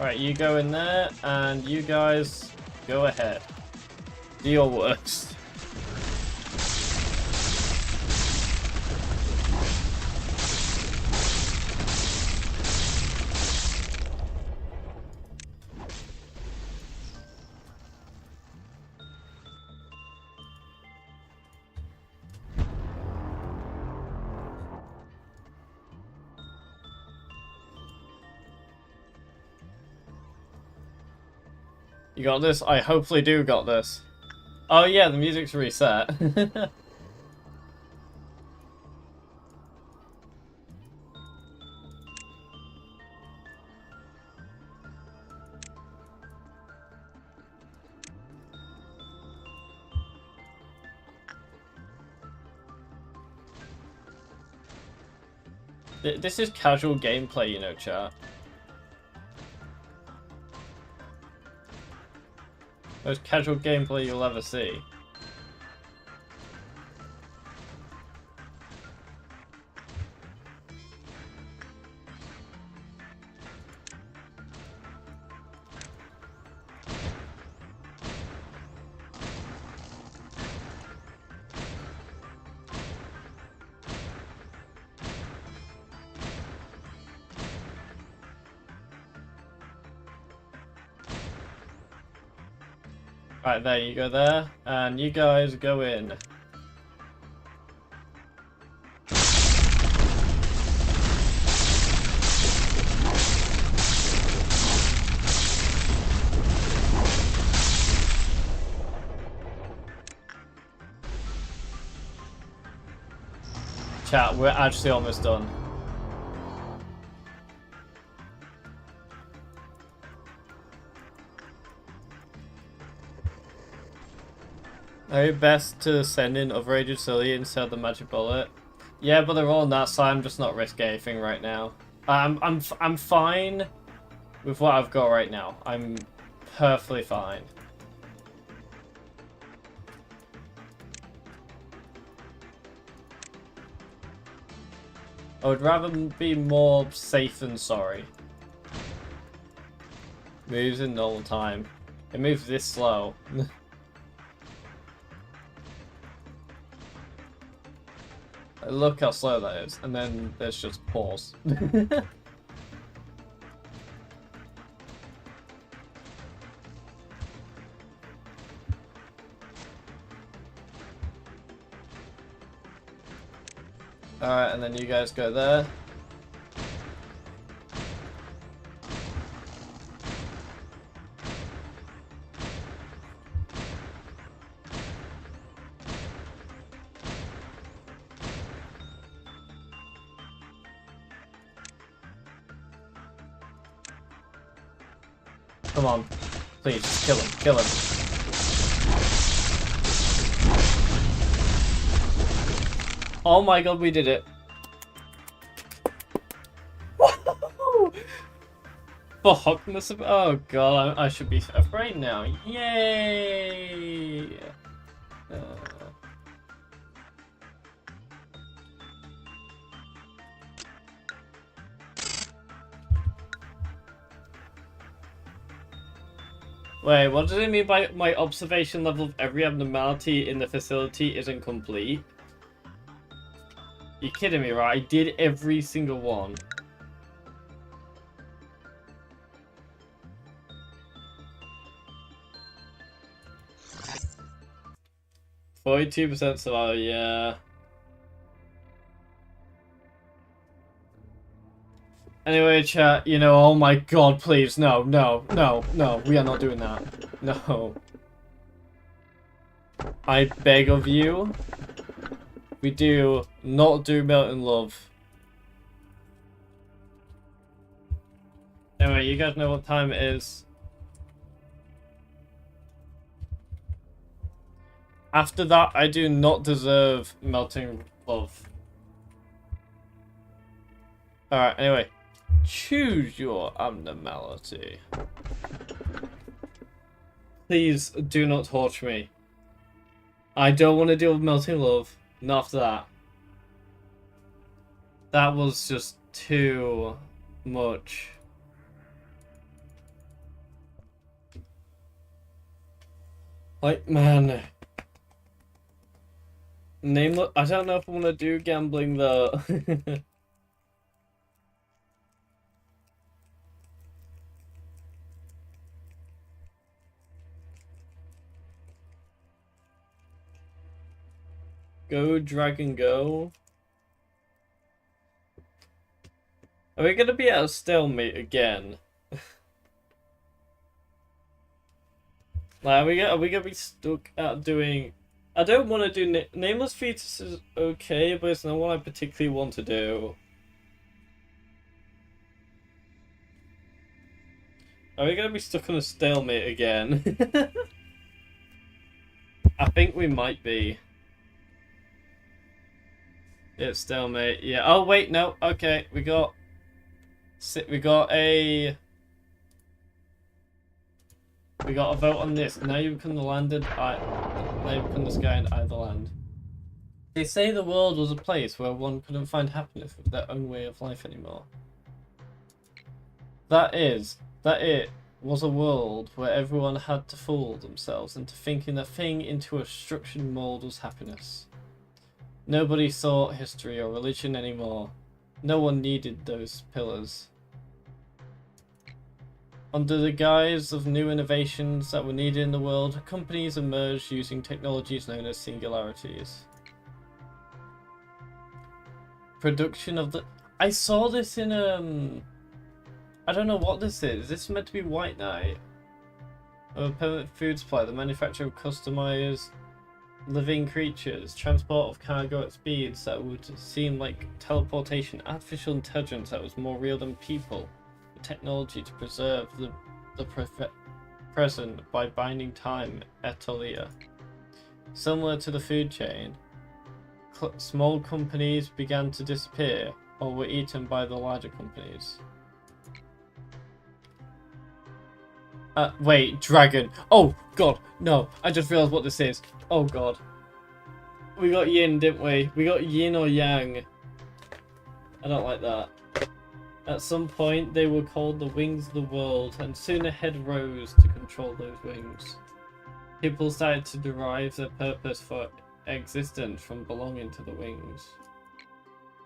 Alright, you go in there, and you guys go ahead. Do your worst. You got this? I hopefully do got this. Oh yeah, the music's reset. This is casual gameplay, you know, chat. Most casual gameplay you'll ever see. Right, there you go there, and you guys go in. Chat, we're actually almost done. Maybe best to send in Overrated Silly instead of the Magic Bullet. Yeah, but they're all on that side. I'm just not risking anything right now. I'm fine with what I've got right now. I'm perfectly fine. I would rather be more safe than sorry. Moves in normal time. It moves this slow. Look how slow that is, and then there's just pause. Alright, and then you guys go there. Come on. Please, just kill him. Kill him. Oh my god, we did it. Fuckness of... Oh god, I should be afraid now. Yay! Wait, what does it mean by my observation level of every abnormality in the facility isn't complete? You're kidding me, right? I did every single one. %42% survival, yeah. Anyway, chat, you know, oh my god, please, no, no, no, no, we are not doing that. No. I beg of you, we do not do Melt in Love. Anyway, you guys know what time it is. After that, I do not deserve Melting Love. Alright, anyway. Choose your abnormality. Please do not torture me. I don't want to deal with Melting Love. Not after that. That was just too much. Like, man. Nameless. I don't know if I want to do gambling though. Go, dragon, go. Are we gonna be at a stalemate again? Like, are we gonna be stuck at doing? I don't want to do nameless fetus is okay, but it's not what I particularly want to do. Are we gonna be stuck on a stalemate again? I think we might be. It's stalemate. Yeah. Oh wait, no. Okay, we got a vote on this. Now you become the landed. Now you become the sky and either land. They say the world was a place where one couldn't find happiness with their own way of life anymore. That it was a world where everyone had to fool themselves into thinking that fitting into a structured mold was happiness. Nobody sought history or religion anymore. No one needed those pillars. Under the guise of new innovations that were needed in the world, companies emerged using technologies known as singularities. Production of the... I saw this in, I don't know what this is. This is meant to be White Knight. A permanent food supply, the manufacture of customized living creatures, transport of cargo at speeds that would seem like teleportation, artificial intelligence that was more real than people. Technology to preserve the present by binding time, etalia. Similar to the food chain, small companies began to disappear or were eaten by the larger companies. Wait, dragon. Oh god, no, I just realized what this is. Oh god. We got yin, didn't we? We got yin or yang. I don't like that. At some point, they were called the wings of the world, and soon a head rose to control those wings. People started to derive their purpose for existence from belonging to the wings.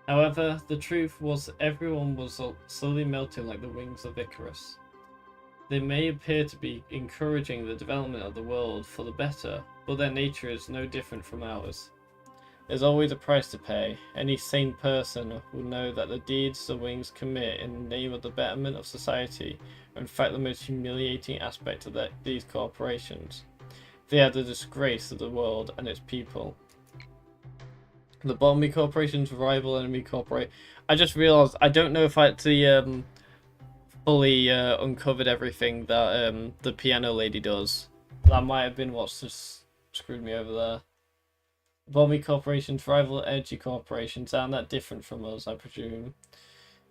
However, the truth was everyone was slowly melting like the wings of Icarus. They may appear to be encouraging the development of the world for the better, but their nature is no different from ours. There's always a price to pay. Any sane person will know that the deeds the wings commit in the name of the betterment of society are in fact the most humiliating aspect of these corporations. They are the disgrace of the world and its people. The Lobotomy Corporation's rival enemy corporate. I just realised I don't know if I actually fully uncovered everything that the piano lady does. That might have been what's just screwed me over there. Lobotomy Corporation's rival energy corporations aren't that different from us, I presume.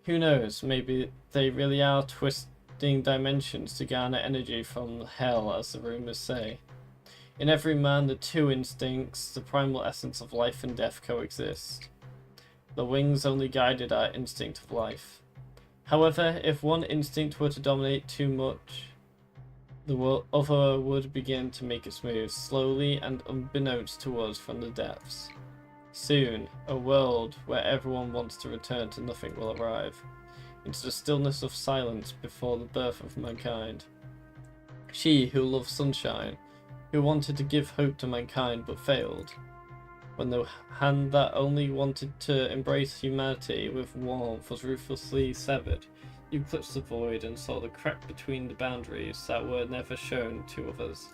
Who knows, maybe they really are twisting dimensions to garner energy from hell, as the rumours say. In every man, the two instincts, the primal essence of life and death, coexist. The wings only guided our instinct of life. However, if one instinct were to dominate too much, the other would begin to make its moves, slowly and unbeknownst to us from the depths. Soon, a world where everyone wants to return to nothing will arrive, into the stillness of silence before the birth of mankind. She who loved sunshine, who wanted to give hope to mankind but failed, when the hand that only wanted to embrace humanity with warmth was ruthlessly severed, you clutched the void and saw the crack between the boundaries that were never shown to others.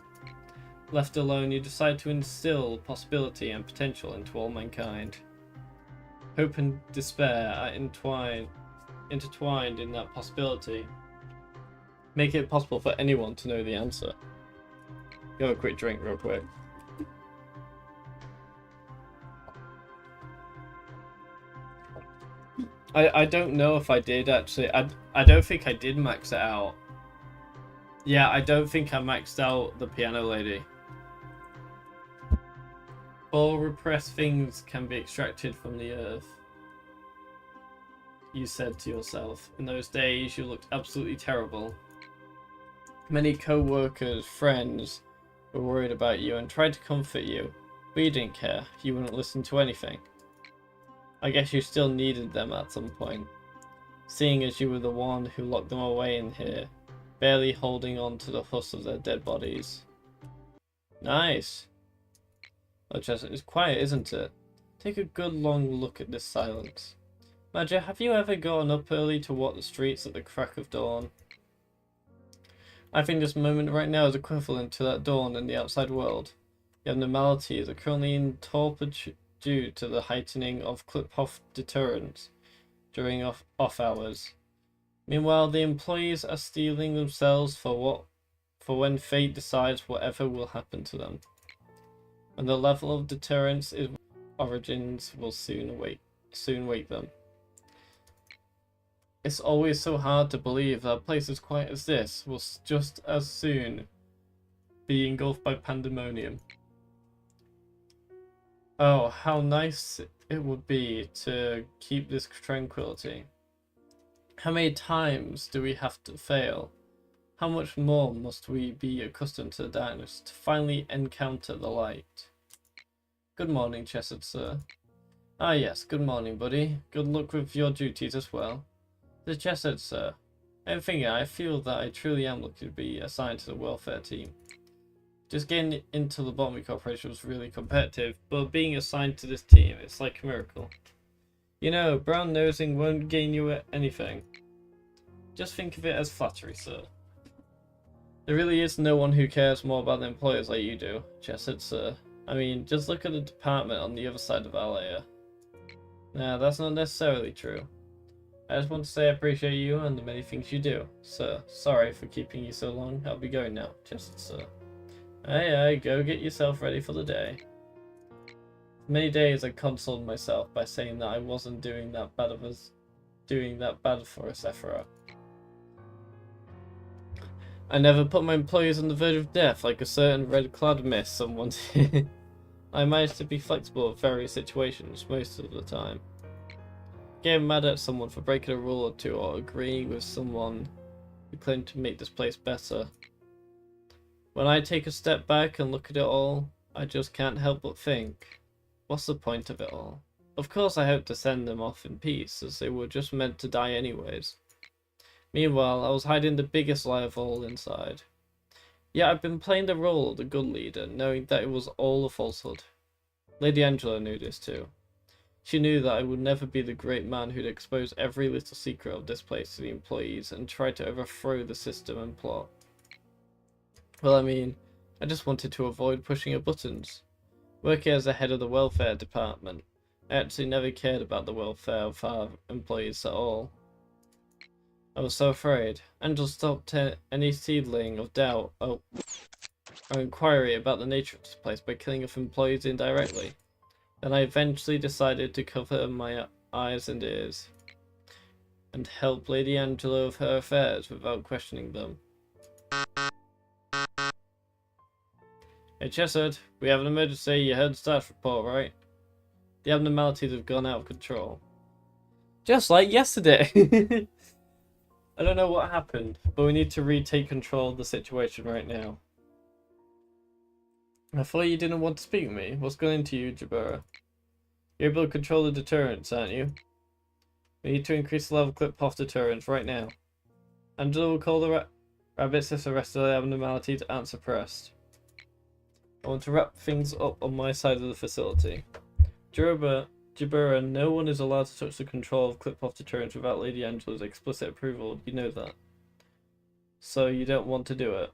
Left alone, you decide to instill possibility and potential into all mankind. Hope and despair are intertwined in that possibility. Make it possible for anyone to know the answer. Go a quick drink real quick. I don't know if I did actually. I don't think I did max it out. Yeah, I don't think I maxed out the piano lady. All repressed things can be extracted from the earth. You said to yourself. In those days, you looked absolutely terrible. Many co-workers, friends, were worried about you and tried to comfort you, but you didn't care. You wouldn't listen to anything. I guess you still needed them at some point, seeing as you were the one who locked them away in here, barely holding on to the husk of their dead bodies. Nice. Oh, Chester, it's quiet, isn't it? Take a good long look at this silence. Madja, have you ever gotten up early to walk the streets at the crack of dawn? I think this moment right now is equivalent to that dawn in the outside world. The abnormalities are currently in torpor due to the heightening of clip-off deterrence during off hours. Meanwhile, the employees are steeling themselves for when fate decides whatever will happen to them. And the level of deterrence is origins will soon wake them. It's always so hard to believe that a place as quiet as this will just as soon be engulfed by pandemonium. Oh, how nice it would be to keep this tranquility. How many times do we have to fail? How much more must we be accustomed to the darkness to finally encounter the light? Good morning, Chesed, sir. Ah yes, good morning, buddy. Good luck with your duties as well. The Chesed, sir. I feel that I truly am lucky to be assigned to the welfare team. Just getting into the Lobotomy Corporation was really competitive, but being assigned to this team, it's like a miracle. You know, brown nosing won't gain you anything. Just think of it as flattery, sir. There really is no one who cares more about the employers like you do, Chesed, sir. I mean, just look at the department on the other side of our layer. Nah, that's not necessarily true. I just want to say I appreciate you and the many things you do, sir. Sorry for keeping you so long. I'll be going now, Chesed, sir. Aye, go get yourself ready for the day. For many days I consoled myself by saying that I wasn't doing that bad for a Sephiroth. I never put my employees on the verge of death like a certain red-clad mist someone did. I managed to be flexible in various situations most of the time. Getting mad at someone for breaking a rule or two, or agreeing with someone who claimed to make this place better. When I take a step back and look at it all, I just can't help but think, what's the point of it all? Of course I hope to send them off in peace, as they were just meant to die anyways. Meanwhile, I was hiding the biggest lie of all inside. Yet I've been playing the role of the good leader, knowing that it was all a falsehood. Lady Angela knew this too. She knew that I would never be the great man who'd expose every little secret of this place to the employees and try to overthrow the system and plot. Well, I mean, I just wanted to avoid pushing her buttons. Working as the head of the welfare department, I actually never cared about the welfare of our employees at all. I was so afraid. Angela stopped any seedling of doubt or inquiry about the nature of this place by killing off employees indirectly. Then I eventually decided to cover my eyes and ears and help Lady Angela with her affairs without questioning them. Hey Chesed, we have an emergency. You heard the status report, right? The abnormalities have gone out of control. Just like yesterday! I don't know what happened, but we need to retake control of the situation right now. I thought you didn't want to speak with me. What's going into you, Jabura? You're able to control the deterrence, aren't you? We need to increase the level of clip-off deterrence right now. Angela will call the rabbits if the rest of the abnormalities aren't suppressed. I want to wrap things up on my side of the facility. Jabura, no one is allowed to touch the control of clip-off deterrence without Lady Angela's explicit approval. You know that. So you don't want to do it.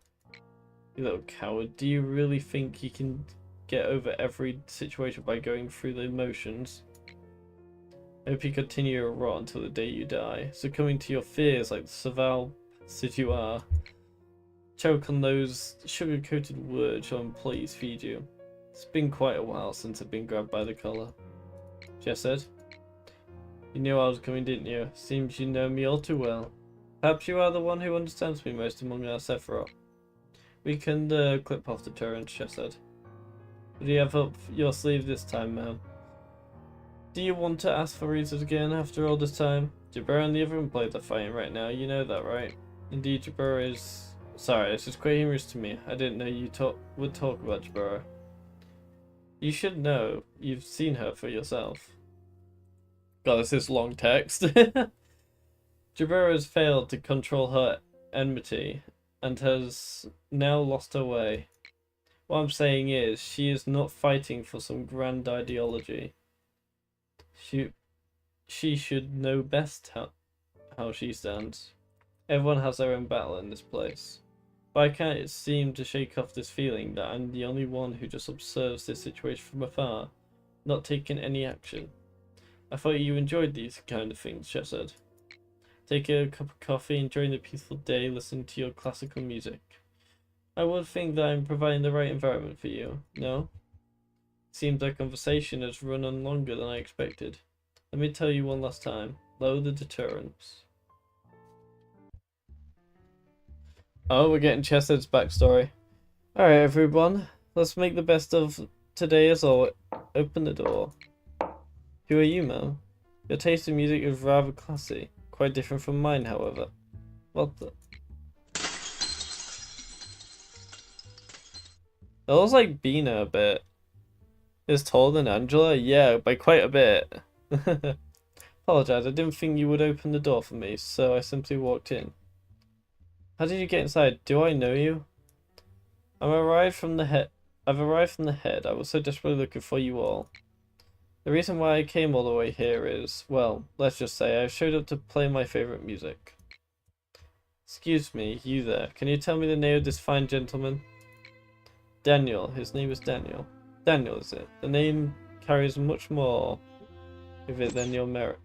You little coward. Do you really think you can get over every situation by going through the motions? I hope you continue your rot until the day you die, succumbing to your fears like the Saval as you are. Choke on those sugar-coated words your employees feed you. It's been quite a while since I've been grabbed by the collar. Jess said. You knew I was coming, didn't you? Seems you know me all too well. Perhaps you are the one who understands me most among our Sephiroth. We can clip off deterrence, Chef said. What do you have up your sleeve this time, ma'am? Do you want to ask for reasons again after all this time? Jabura and the other employees are fighting right now, you know that, right? Indeed, Jabura is Sorry, it's just quite humorous to me. I didn't know you would talk about Jabura. You should know. You've seen her for yourself. God, this is long text. Jabura has failed to control her enmity and has now lost her way. What I'm saying is, she is not fighting for some grand ideology. She should know best how she stands. Everyone has their own battle in this place. But I can't seem to shake off this feeling that I'm the only one who just observes this situation from afar, not taking any action. I thought you enjoyed these kind of things, she said. Take a cup of coffee, enjoying the peaceful day, listening to your classical music. I would think that I'm providing the right environment for you, no? Seems like conversation has run on longer than I expected. Let me tell you one last time. Lower the deterrence. Oh, we're getting Chester's backstory. Alright, everyone. Let's make the best of today as always. Open the door. Who are you, ma'am? Your taste in music is rather classy. Quite different from mine, however. What the? That looks like Bina a bit. Is taller than Angela? Yeah, by quite a bit. Apologize, I didn't think you would open the door for me, so I simply walked in. How did you get inside? Do I know you? I've arrived from the head. I was so desperately looking for you all. The reason why I came all the way here is, well, let's just say I showed up to play my favorite music. Excuse me, you there. Can you tell me the name of this fine gentleman? Daniel. His name is Daniel. Daniel, is it? The name carries much more with it than your merit.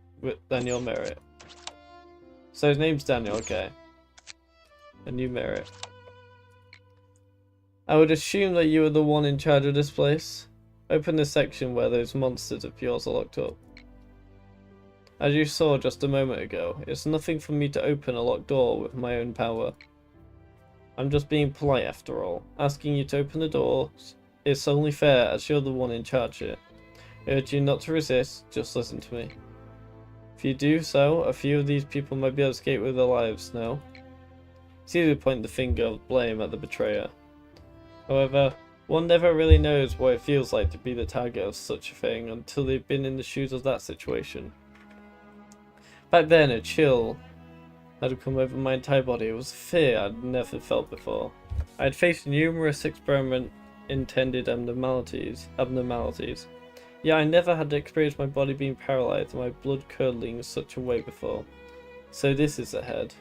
So his name's Daniel, okay. A new merit. I would assume that you are the one in charge of this place. Open the section where those monsters of yours are locked up. As you saw just a moment ago, it's nothing for me to open a locked door with my own power. I'm just being polite after all. Asking you to open the door is only fair as you're the one in charge here. I urge you not to resist, just listen to me. If you do so, a few of these people might be able to escape with their lives, no? It's easy to point the finger of blame at the betrayer. However, one never really knows what it feels like to be the target of such a thing until they've been in the shoes of that situation. Back then, a chill had come over my entire body. It was fear I'd never felt before. I had faced numerous experiment-intended abnormalities. Yet I never had experienced my body being paralyzed and my blood curdling in such a way before. So this is ahead.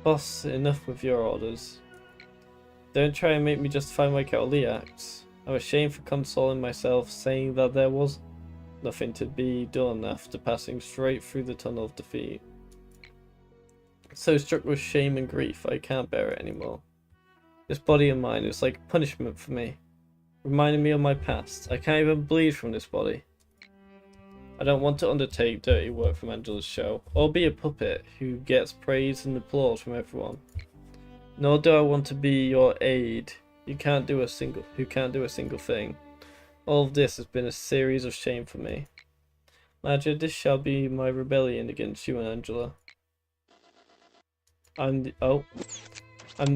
Boss, enough with your orders. Don't try and make me justify my cowardly acts. I'm ashamed for consoling myself, saying that there was nothing to be done after passing straight through the tunnel of defeat. So struck with shame and grief, I can't bear it anymore. This body of mine is like punishment for me, reminding me of my past. I can't even bleed from this body. I don't want to undertake dirty work from Angela's show, or be a puppet who gets praise and applause from everyone. Nor do I want to be your aide who can't do a single thing. All of this has been a series of shame for me. Madja, this shall be my rebellion against you and Angela. I'm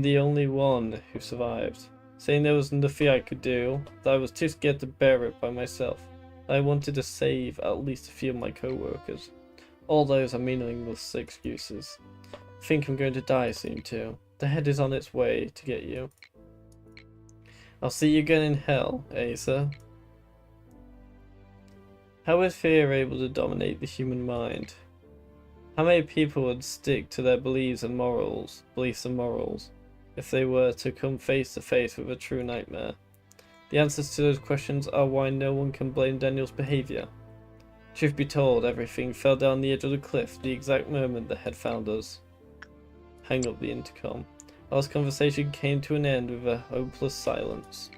the only one who survived. Saying there was nothing I could do, that I was too scared to bear it by myself. I wanted to save at least a few of my co-workers. All those are meaningless excuses. I think I'm going to die soon too. The head is on its way to get you. I'll see you again in hell, Asa. How is fear able to dominate the human mind? How many people would stick to their beliefs and morals if they were to come face to face with a true nightmare? The answers to those questions are why no one can blame Daniel's behaviour. Truth be told, everything fell down the edge of the cliff the exact moment the head found us. Hang up the intercom. Our conversation came to an end with a hopeless silence.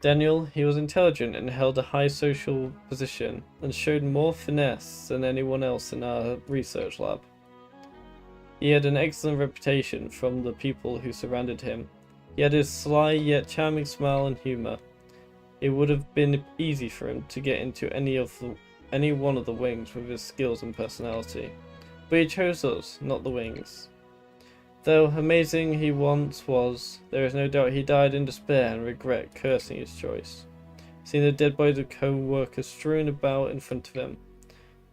Daniel, he was intelligent and held a high social position, and showed more finesse than anyone else in our research lab. He had an excellent reputation from the people who surrounded him. He had his sly yet charming smile and humour. It would have been easy for him to get into any one of the wings with his skills and personality. But he chose us, not the wings. Though amazing he once was, there is no doubt he died in despair and regret, cursing his choice. Seeing the dead bodies of co-workers strewn about in front of him,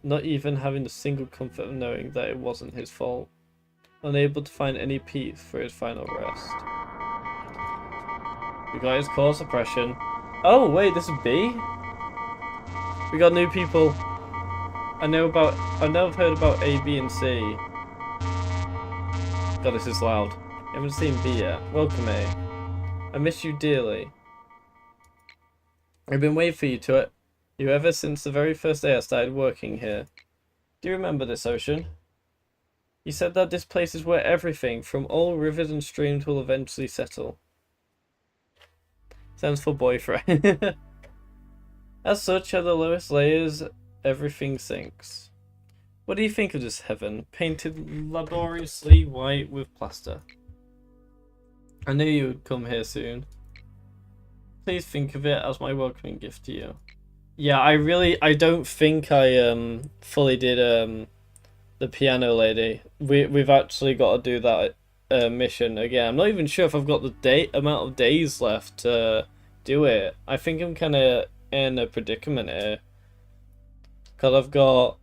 not even having the single comfort of knowing that it wasn't his fault. Unable to find any peace for his final rest. We got his cause oppression. Oh wait, this is B? We got new people. I've heard about A, B, and C. God, this is loud. I haven't seen B yet. Welcome, A. I miss you dearly. I've been waiting for you ever since the very first day I started working here. Do you remember this, Ocean? You said that this place is where everything from all rivers and streams will eventually settle. Sounds for boyfriend. As such, at the lowest layers, everything sinks. What do you think of this heaven, painted laboriously white with plaster? I knew you would come here soon. Please think of it as my welcoming gift to you. Yeah, I don't think I fully did the piano lady. We've actually got to do that mission again. I'm not even sure if I've got the amount of days left to do it. I think I'm kind of in a predicament here. Because I've got...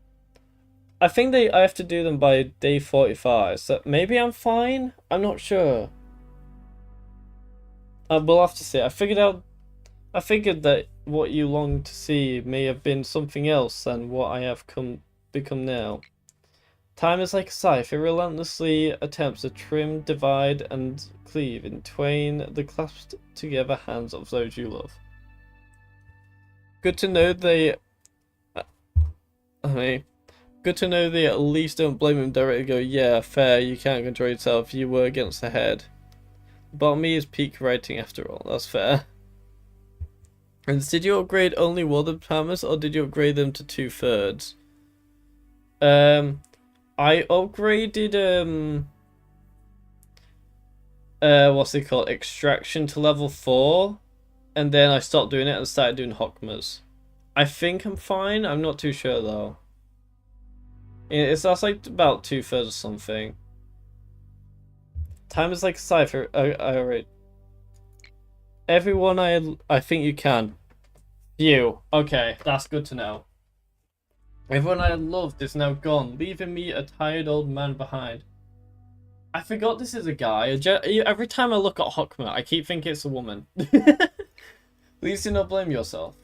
I think I have to do them by day 45, so maybe I'm fine? I'm not sure. We'll have to see. I figured that what you longed to see may have been something else than what I have become now. Time is like a scythe. It relentlessly attempts to trim, divide, and cleave in twain the clasped together hands of those you love. Good to know they... good to know they at least don't blame him directly. Go, yeah, fair, you can't control yourself, you were against the head. Lobotomy is peak writing after all, that's fair. And did you upgrade only one of the departments, or did you upgrade them to 2/3? I upgraded, what's it called, extraction to level 4, and then I stopped doing it and started doing Hockmas. I think I'm fine, I'm not too sure though. That's like about 2/3 or something. Time is like a cipher. Alright. Everyone I think you can. You. Okay, that's good to know. Everyone I loved is now gone, leaving me a tired old man behind. I forgot this is a guy. Every time I look at Hockma, I keep thinking it's a woman. Please do not blame yourself.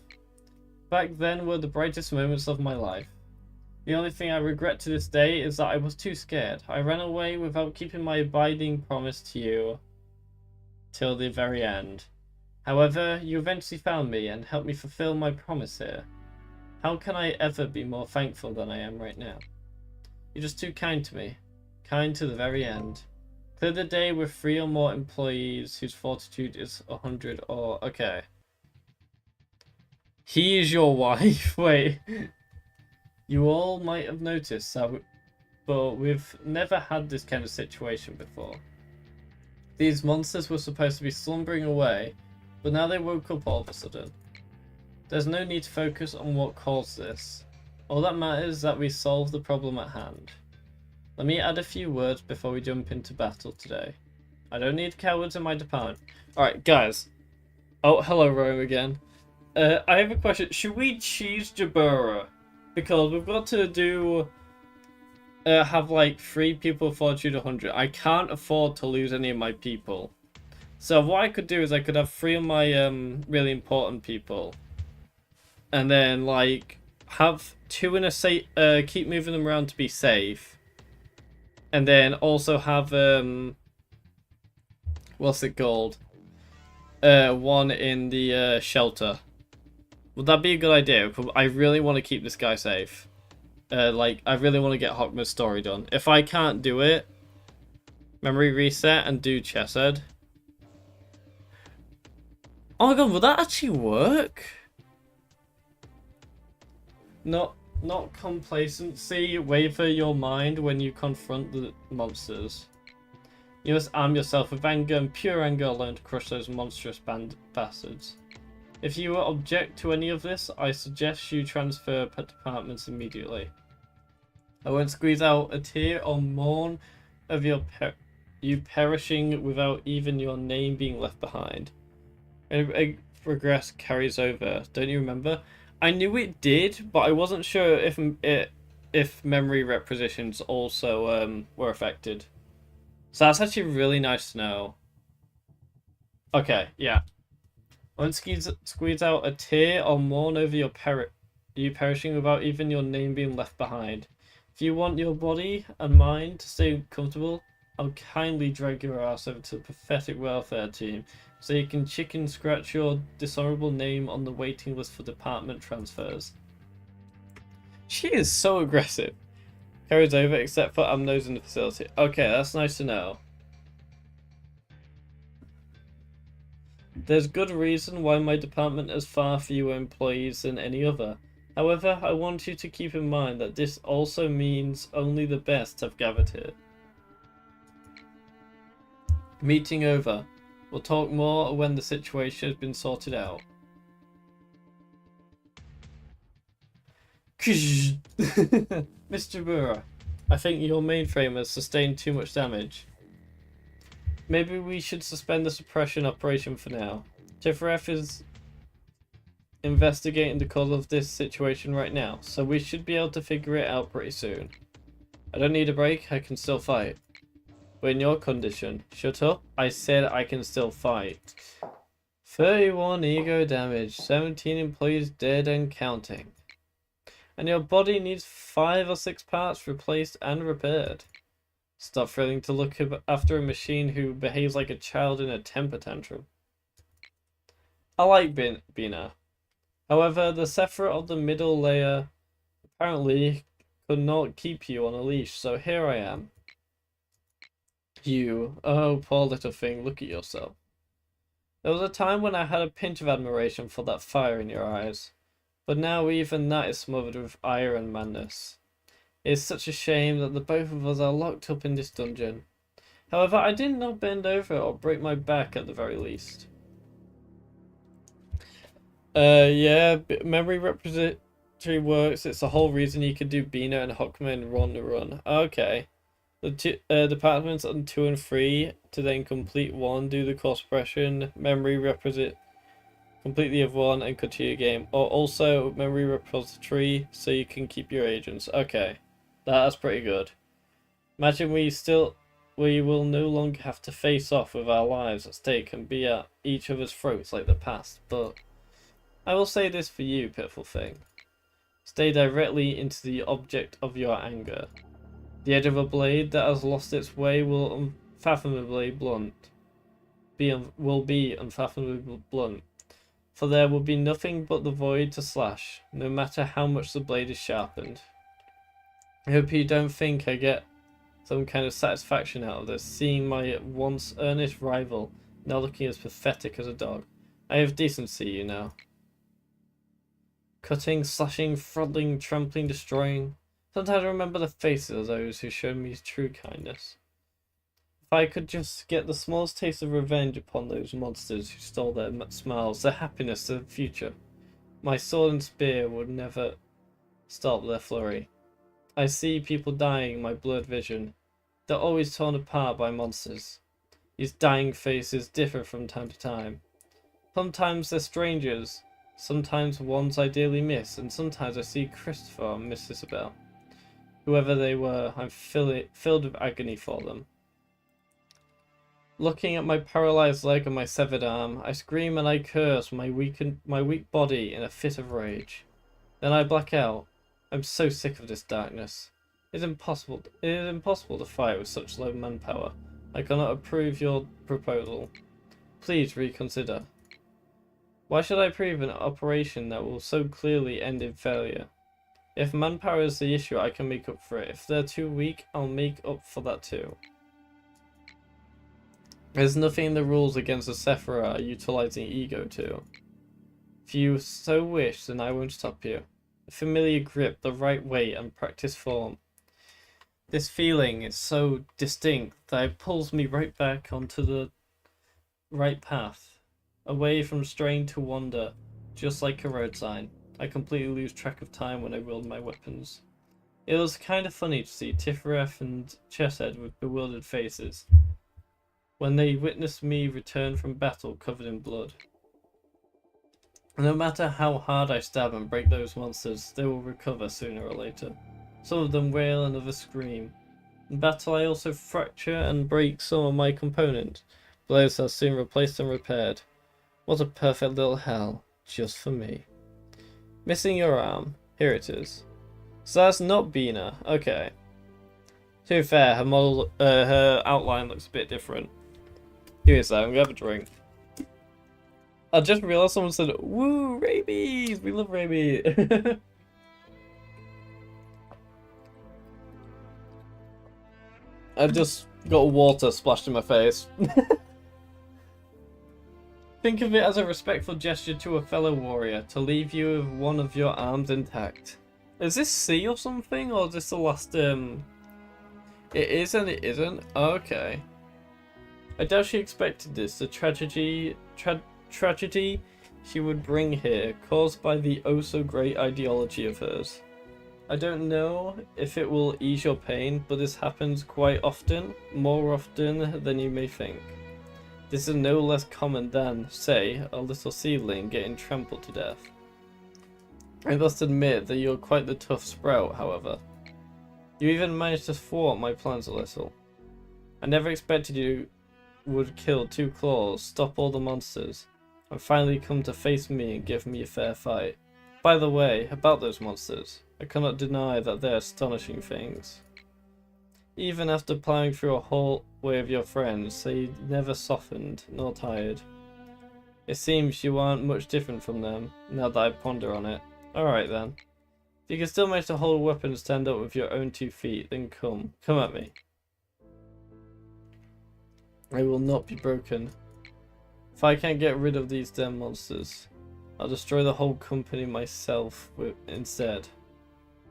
Back then were the brightest moments of my life. The only thing I regret to this day is that I was too scared. I ran away without keeping my abiding promise to you till the very end. However, you eventually found me and helped me fulfill my promise here. How can I ever be more thankful than I am right now? You're just too kind to me. Kind to the very end. Clear the day with 3 or more employees whose fortitude is 100 or... Okay. He is your wife. Wait. You all might have noticed that, but we've never had this kind of situation before. These monsters were supposed to be slumbering away, but now they woke up all of a sudden. There's no need to focus on what caused this. All that matters is that we solve the problem at hand. Let me add a few words before we jump into battle today. I don't need cowards in my department. Alright, guys. Oh, hello, Rome again. I have a question. Should we choose Jabura? Because we've got to do... have like 3 people fortitude 100. I can't afford to lose any of my people. So what I could do is I could have 3 of my really important people. And then like have 2 in a safe... keep moving them around to be safe. And then also have... what's it called? 1 in the shelter. Would that be a good idea? I really want to keep this guy safe. Like, I really want to get Hockma's story done. If I can't do it, memory reset and do Chesed. Oh my god, will that actually work? Not complacency, waver your mind when you confront the monsters. You must arm yourself with anger and pure anger alone to crush those monstrous bastards. If you object to any of this, I suggest you transfer departments immediately. I won't squeeze out a tear or mourn of your you perishing without even your name being left behind. A regress carries over. Don't you remember? I knew it did, but I wasn't sure if memory repositions also were affected. So that's actually really nice to know. Okay, yeah. Won't squeeze out a tear or mourn over you perishing without even your name being left behind. If you want your body and mind to stay comfortable, I'll kindly drag your ass over to the pathetic welfare team so you can chicken scratch your dishonorable name on the waiting list for department transfers. She is so aggressive. Carries over except for Amnos in the facility. Okay, that's nice to know. There's good reason why my department has far fewer employees than any other. However, I want you to keep in mind that this also means only the best have gathered here. Meeting over. We'll talk more when the situation has been sorted out. Mr. Burra, I think your mainframe has sustained too much damage. Maybe we should suspend the suppression operation for now. Tifref is investigating the cause of this situation right now, so we should be able to figure it out pretty soon. I don't need a break, I can still fight. But in your condition, shut up, I said I can still fight. 31 ego damage, 17 employees dead and counting. And your body needs 5 or 6 parts replaced and repaired. Stop failing to look after a machine who behaves like a child in a temper tantrum. I like Bina. However, the Sephra of the middle layer apparently could not keep you on a leash, so here I am. You, oh poor little thing, look at yourself. There was a time when I had a pinch of admiration for that fire in your eyes, but now even that is smothered with ire and madness. It is such a shame that the both of us are locked up in this dungeon. However, I did not bend over or break my back at the very least. Yeah, memory repository works. It's the whole reason you could do Bina and Hockman run. Okay. The departments on 2 and 3 to then complete 1, do the core suppression, memory repository, complete the other one, and continue your game. Or also memory repository so you can keep your agents. Okay. That's pretty good. Imagine we will no longer have to face off with our lives at stake and be at each other's throats like the past, but I will say this for you, pitiful thing. Stay directly into the object of your anger. The edge of a blade that has lost its way will unfathomably blunt. Will be unfathomably blunt. For there will be nothing but the void to slash, no matter how much the blade is sharpened. I hope you don't think I get some kind of satisfaction out of this, seeing my once earnest rival now looking as pathetic as a dog. I have decency, you know. Cutting, slashing, throttling, trampling, destroying. Sometimes I remember the faces of those who showed me true kindness. If I could just get the smallest taste of revenge upon those monsters who stole their smiles, their happiness, their future, my sword and spear would never stop their flurry. I see people dying in my blurred vision. They're always torn apart by monsters. These dying faces differ from time to time. Sometimes they're strangers, sometimes ones I dearly miss, and sometimes I see Christopher and Miss Isabel. Whoever they were, I'm filled with agony for them. Looking at my paralyzed leg and my severed arm, I scream and I curse my weak body in a fit of rage. Then I black out. I'm so sick of this darkness. It is impossible to fight with such low manpower. I cannot approve your proposal. Please reconsider. Why should I approve an operation that will so clearly end in failure? If manpower is the issue, I can make up for it. If they're too weak, I'll make up for that too. There's nothing in the rules against the Sephra utilizing ego too. If you so wish, then I won't stop you. A familiar grip, the right weight, and practice form. This feeling is so distinct that it pulls me right back onto the right path, away from strain to wander, just like a road sign. I completely lose track of time when I wield my weapons. It was kind of funny to see Tifref and Chesed with bewildered faces. when they witness me return from battle covered in blood. No matter how hard I stab and break those monsters, they will recover sooner or later. Some of them wail and others scream. In battle I also fracture and break some of my components. Blows are soon replaced and repaired. What a perfect little hell, just for me. Missing your arm. Here it is. So that's not Bina. Okay. To be fair, her model, her outline looks a bit different. Here is that. I'm gonna have a drink. I just realized someone said, "Woo, rabies! We love rabies." I just got water splashed in my face. Think of it as a respectful gesture to a fellow warrior to leave you with one of your arms intact. Is this C or something, or is this the last It is and it isn't? Okay. I doubt she expected this, the tragedy she would bring here, caused by the oh-so-great ideology of hers. I don't know if it will ease your pain, but this happens quite often, more often than you may think. This is no less common than, say, a little seedling getting trampled to death. I must admit that you're quite the tough sprout, however. You even managed to thwart my plans a little. I never expected you would kill 2 claws, stop all the monsters, and finally come to face me and give me a fair fight. By the way, about those monsters, I cannot deny that they're astonishing things. Even after plowing through a whole way of your friends, they never softened nor tired. It seems you aren't much different from them, now that I ponder on it. Alright then. If you can still manage to hold a weapon and stand up with your own 2 feet, then come at me. I will not be broken. If I can't get rid of these damn monsters, I'll destroy the whole company myself instead.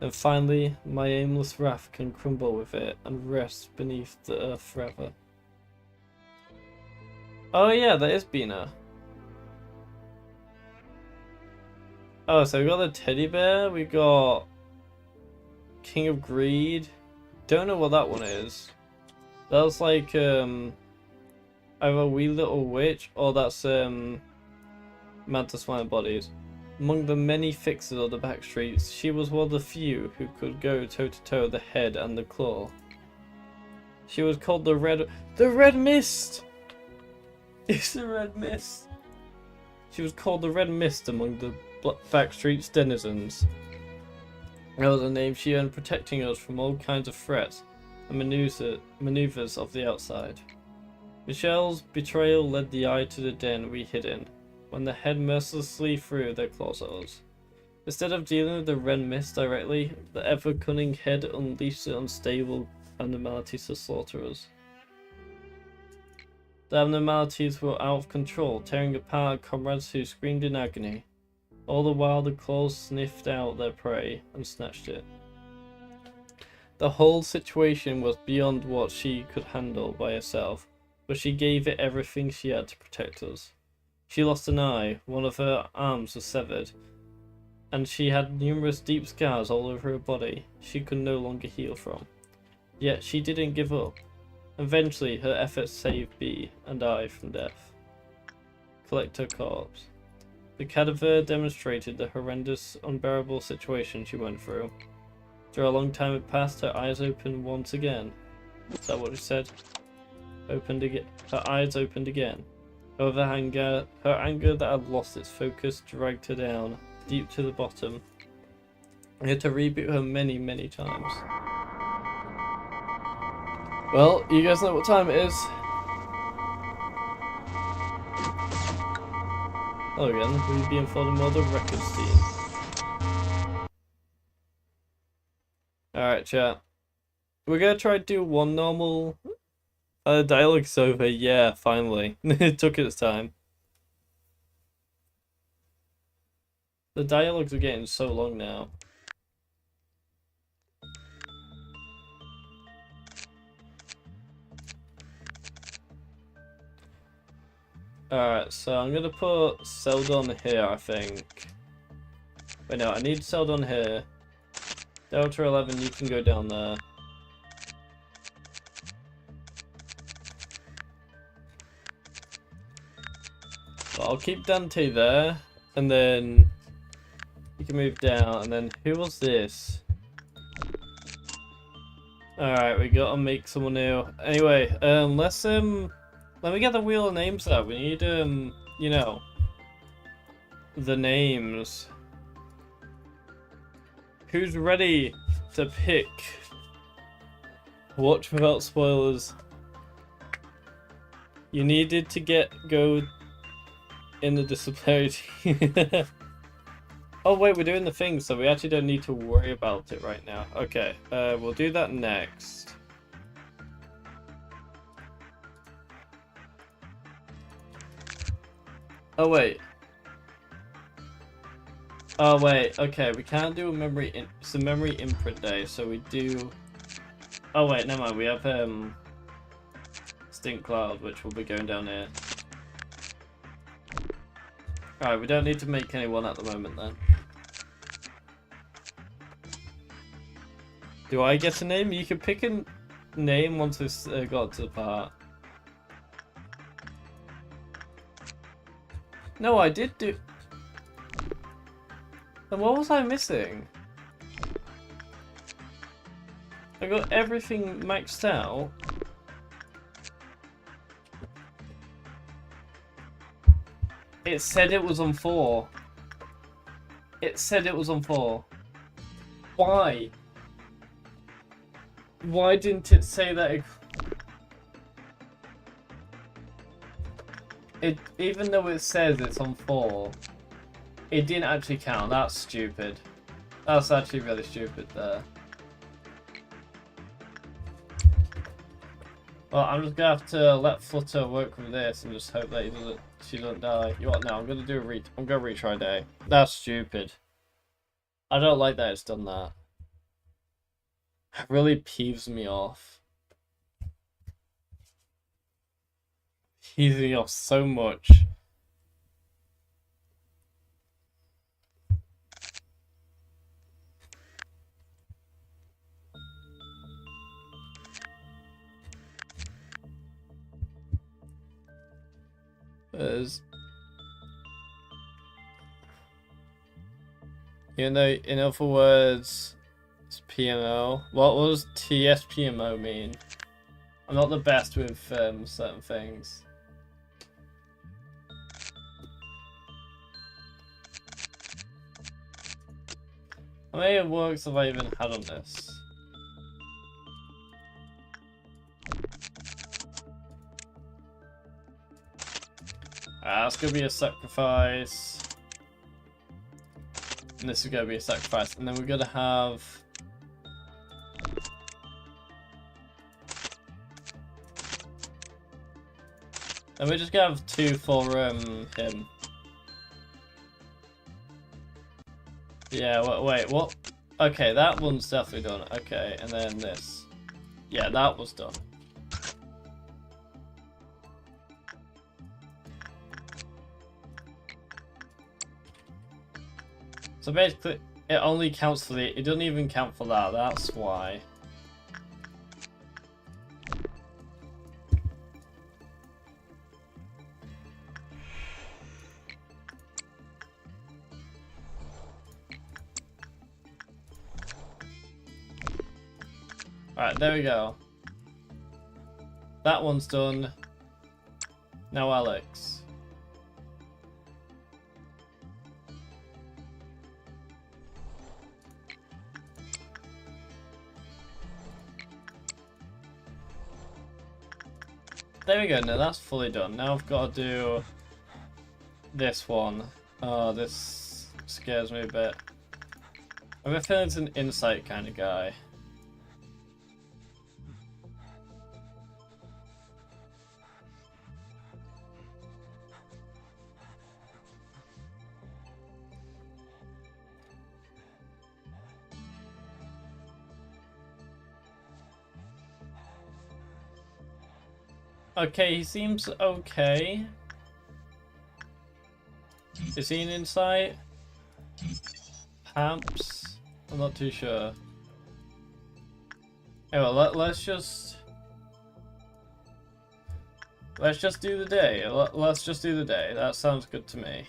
And finally, my aimless wrath can crumble with it and rest beneath the earth forever. Oh yeah, that is Bina. Oh, so we got the teddy bear, we got King of Greed. Don't know what that one is. That was like either a wee little witch or that's Mantis Flying Bodies. Among the many fixers of the back streets, she was one of the few who could go toe-to-toe with the head and the claw. She was called the Red Mist! It's the Red Mist! She was called the Red Mist among the back streets denizens. That was a name she earned protecting us from all kinds of threats and maneuvers of the outside. Michelle's betrayal led the eye to the den we hid in, when the head mercilessly threw their claws at us. Instead of dealing with the Red Mist directly, the ever-cunning head unleashed the unstable Abnormalities to slaughter us. The Abnormalities were out of control, tearing apart comrades who screamed in agony. All the while the claws sniffed out their prey and snatched it. The whole situation was beyond what she could handle by herself, but she gave it everything she had to protect us. She lost an eye, one of her arms was severed, and she had numerous deep scars all over her body she could no longer heal from. Yet she didn't give up. Eventually her efforts saved B and I from death. Collect her corpse. The cadaver demonstrated the horrendous, unbearable situation she went through. After a long time had passed, her eyes opened once again. Is that what she said? Opened again. Her eyes opened again. However, her anger that had lost its focus dragged her down, deep to the bottom. I had to reboot her many, many times. Well, you guys know what time it is. Hello again, we'll be informed more the records team. Alright, chat. We're gonna try to do one normal... dialogue's over, yeah, finally. It took its time. The dialogues are getting so long now. Alright, so I'm gonna put Seldon here, I think. Wait, no, I need Seldon here. Delta 11, you can go down there. But I'll keep Dante there, and then you can move down, and then who was this? Alright, we gotta make someone new. Anyway, let me get the wheel of names out. We need, you know, the names. Who's ready to pick? Watch without spoilers. You needed to go in the disciplinary team. Oh wait, we're doing the thing, so we actually don't need to worry about it right now. Okay, we'll do that next. Oh wait. Oh wait, okay, we can't do it's a memory imprint day, so we do... Oh wait, never mind, we have Stink Cloud, which will be going down here. Alright, we don't need to make anyone at the moment then. Do I get a name? You can pick a name once we've got to the part. No, I did do... Then what was I missing? I got everything maxed out. It said it was on 4. It said it was on 4. Why? Why didn't it say that? Even though it says it's on 4, it didn't actually count. That's stupid. That's actually really stupid there. Well, I'm just gonna have to let Flutter work with this and just hope that she doesn't die. You know what? No, I'm gonna retry day. That's stupid. I don't like that it's done that. It really peeves me off. Peeves me off so much. You know, in other words, it's PMO. What does TSPMO mean? I'm not the best with certain things. How many works have I even had on this? That's gonna be a sacrifice. And this is gonna be a sacrifice. And then we're gonna have... And we're just gonna have 2 for him. Yeah, wait, what? Okay, that one's definitely done. Okay, and then this. Yeah, that was done. So basically, it only counts for it doesn't even count for that, that's why. Alright, there we go. That one's done. Now Alex. There we go, now that's fully done. Now I've got to do this one. Oh, this scares me a bit. I have a feeling it's an insight kind of guy. Okay, he seems okay. Is he an insight? Perhaps? I'm not too sure. Anyway, let's just... Let's just do the day. Let's just do the day. That sounds good to me.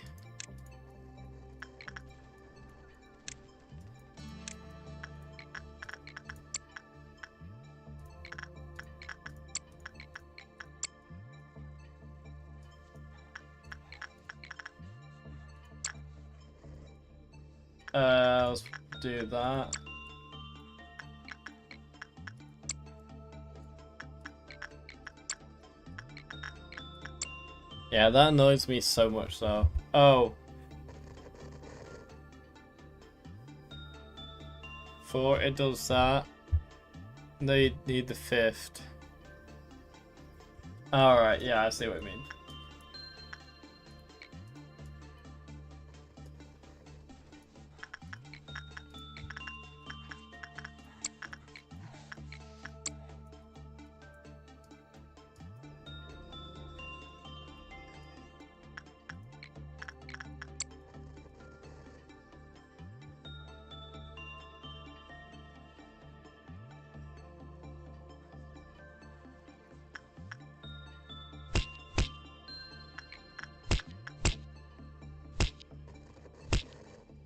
Let's do that. Yeah, that annoys me so much though. Oh. 4, it does that. They need the 5th. Alright, yeah, I see what you mean.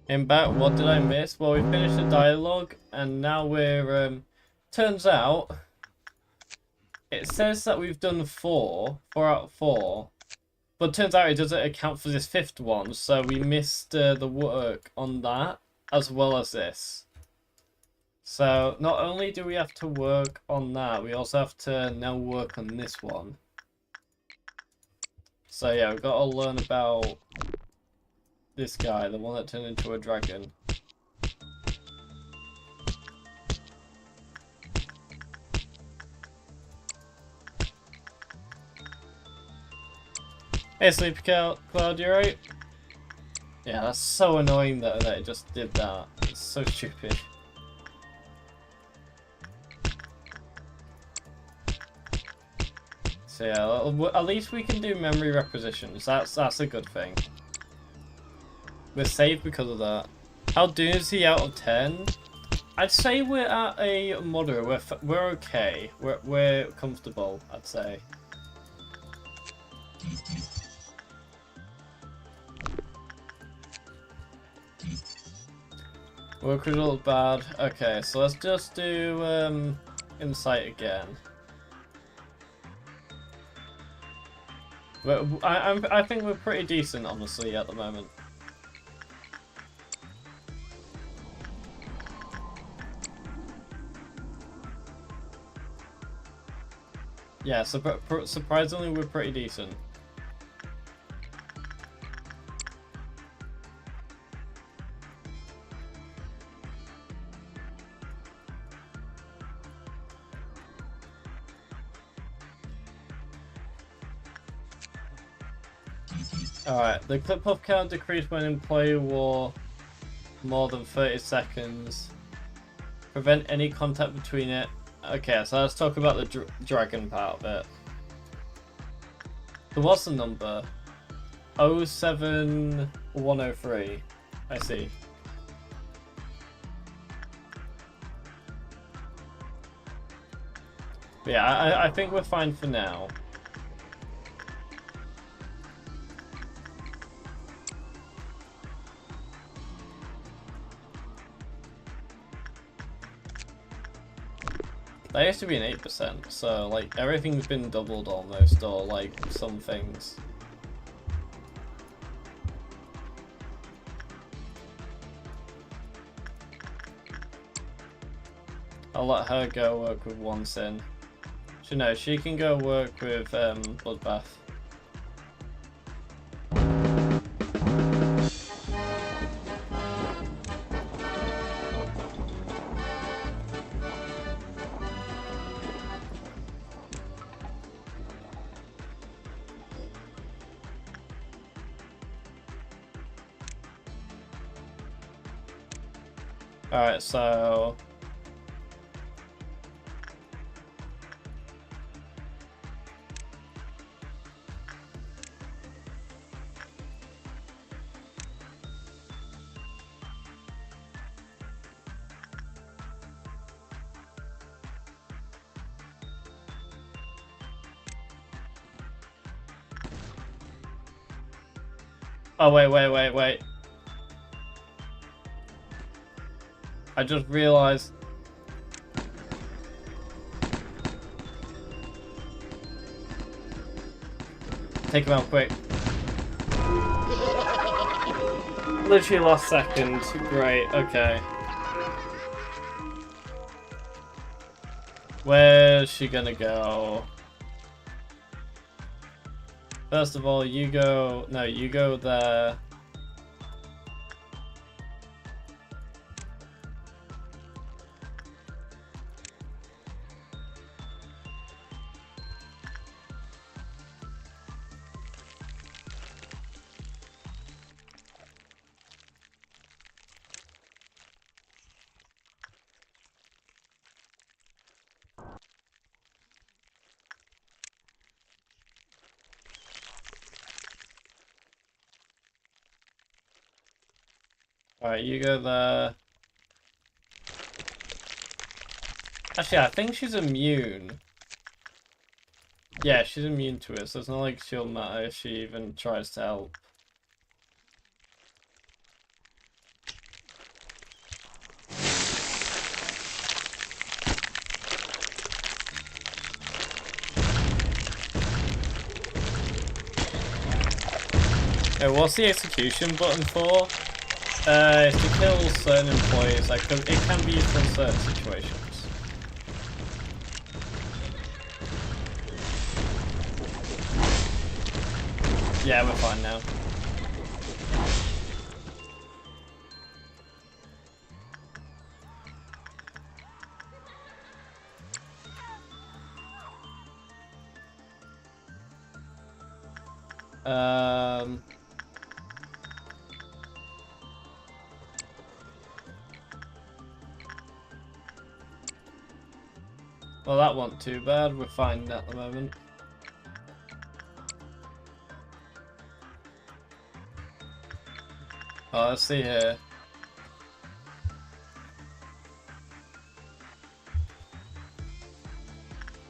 In back, what did I miss? Well, we finished the dialogue, and now we're, turns out, it says that we've done 4 out of 4, but turns out it doesn't account for this 5th one, so we missed the work on that, as well as this. So, not only do we have to work on that, we also have to now work on this one. So yeah, we've got to learn about this guy, the one that turned into a dragon. Hey, Sleepy Cloud, you right? Yeah, that's so annoying that it just did that. It's so stupid. So yeah, at least we can do memory requisitions. That's a good thing. We're safe because of that. How doozy out of 10? I'd say we're at a moderate. We're okay. We're comfortable, I'd say. Work result bad. Okay, so let's just do insight again. I think we're pretty decent, honestly, at the moment. Yeah, surprisingly, we're pretty decent. Alright, the clip puff count decreased when employee wore more than 30 seconds. Prevent any contact between it. Okay, so let's talk about the dragon part of it. So what's the number? 07103. I see. But yeah, I think we're fine for now. That used to be an 8%, so like everything's been doubled almost, or like some things. I'll let her go work with one sin. She can go work with Bloodbath. Alright, so... Oh, wait. I just realized. Take him out quick. Literally last second. Great, okay. Where's she gonna go? First of all, you go... No, you go there. Alright, you go there. Actually, I think she's immune. Yeah, she's immune to it, so it's not like she'll matter if she even tries to help. Hey, what's the execution button for? To kill certain employees, like, it can be used in certain situations. Yeah, we're fine now. Well, that wasn't too bad. We're fine at the moment. Oh, let's see here.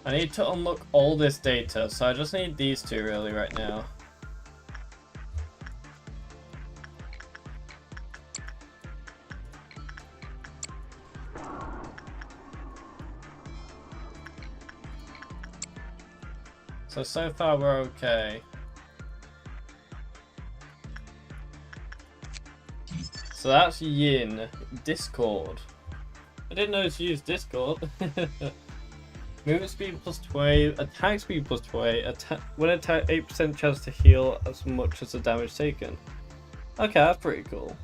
I need to unlock all this data, so I just need these two really right now. So far we're okay. So that's Yin. Discord. I didn't know to use Discord. Movement speed plus 20, attack speed plus 20, when attack 8% chance to heal as much as the damage taken. Okay, that's pretty cool.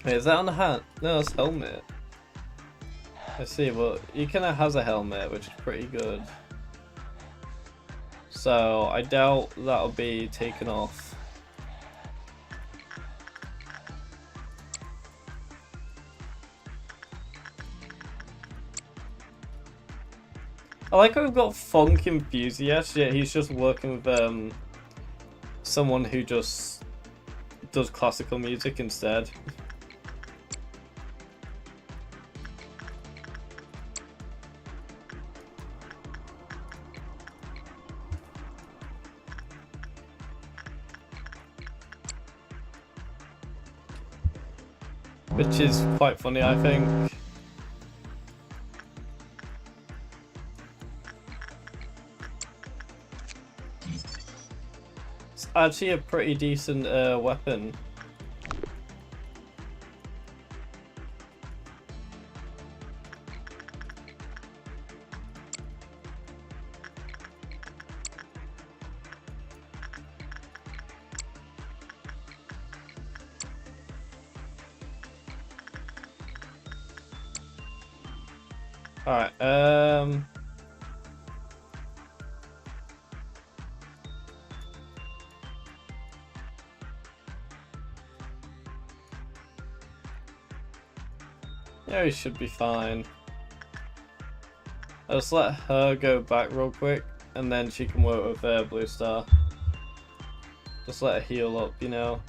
Wait, is that on the hand? No, it's helmet. I see, but Ikana has a helmet, which is pretty good. So, I doubt that'll be taken off. I like how we've got Funk Enthusiast, yet he's just working with someone who just does classical music instead. Which is quite funny, I think. It's actually a pretty decent weapon. Alright, yeah, we should be fine. I'll just let her go back real quick, and then she can work with Blue Star. Just let her heal up, you know.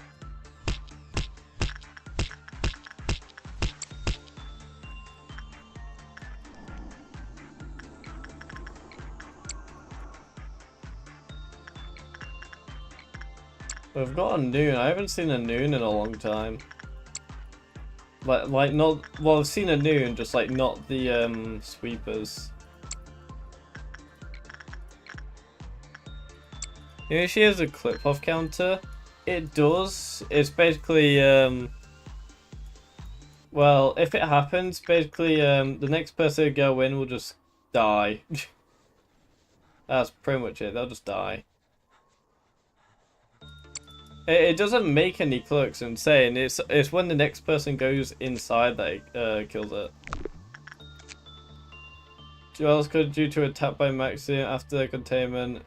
We've got a noon. I haven't seen a noon in a long time. Like not. Well, I've seen a noon, just like not the sweepers. You know, she has a clip-off counter. It does. It's basically well, if it happens, basically the next person to go in will just die. That's pretty much it. They'll just die. It doesn't make any clerks insane. It's when the next person goes inside that it kills it. Jewels could due to attack by Maxi after their containment.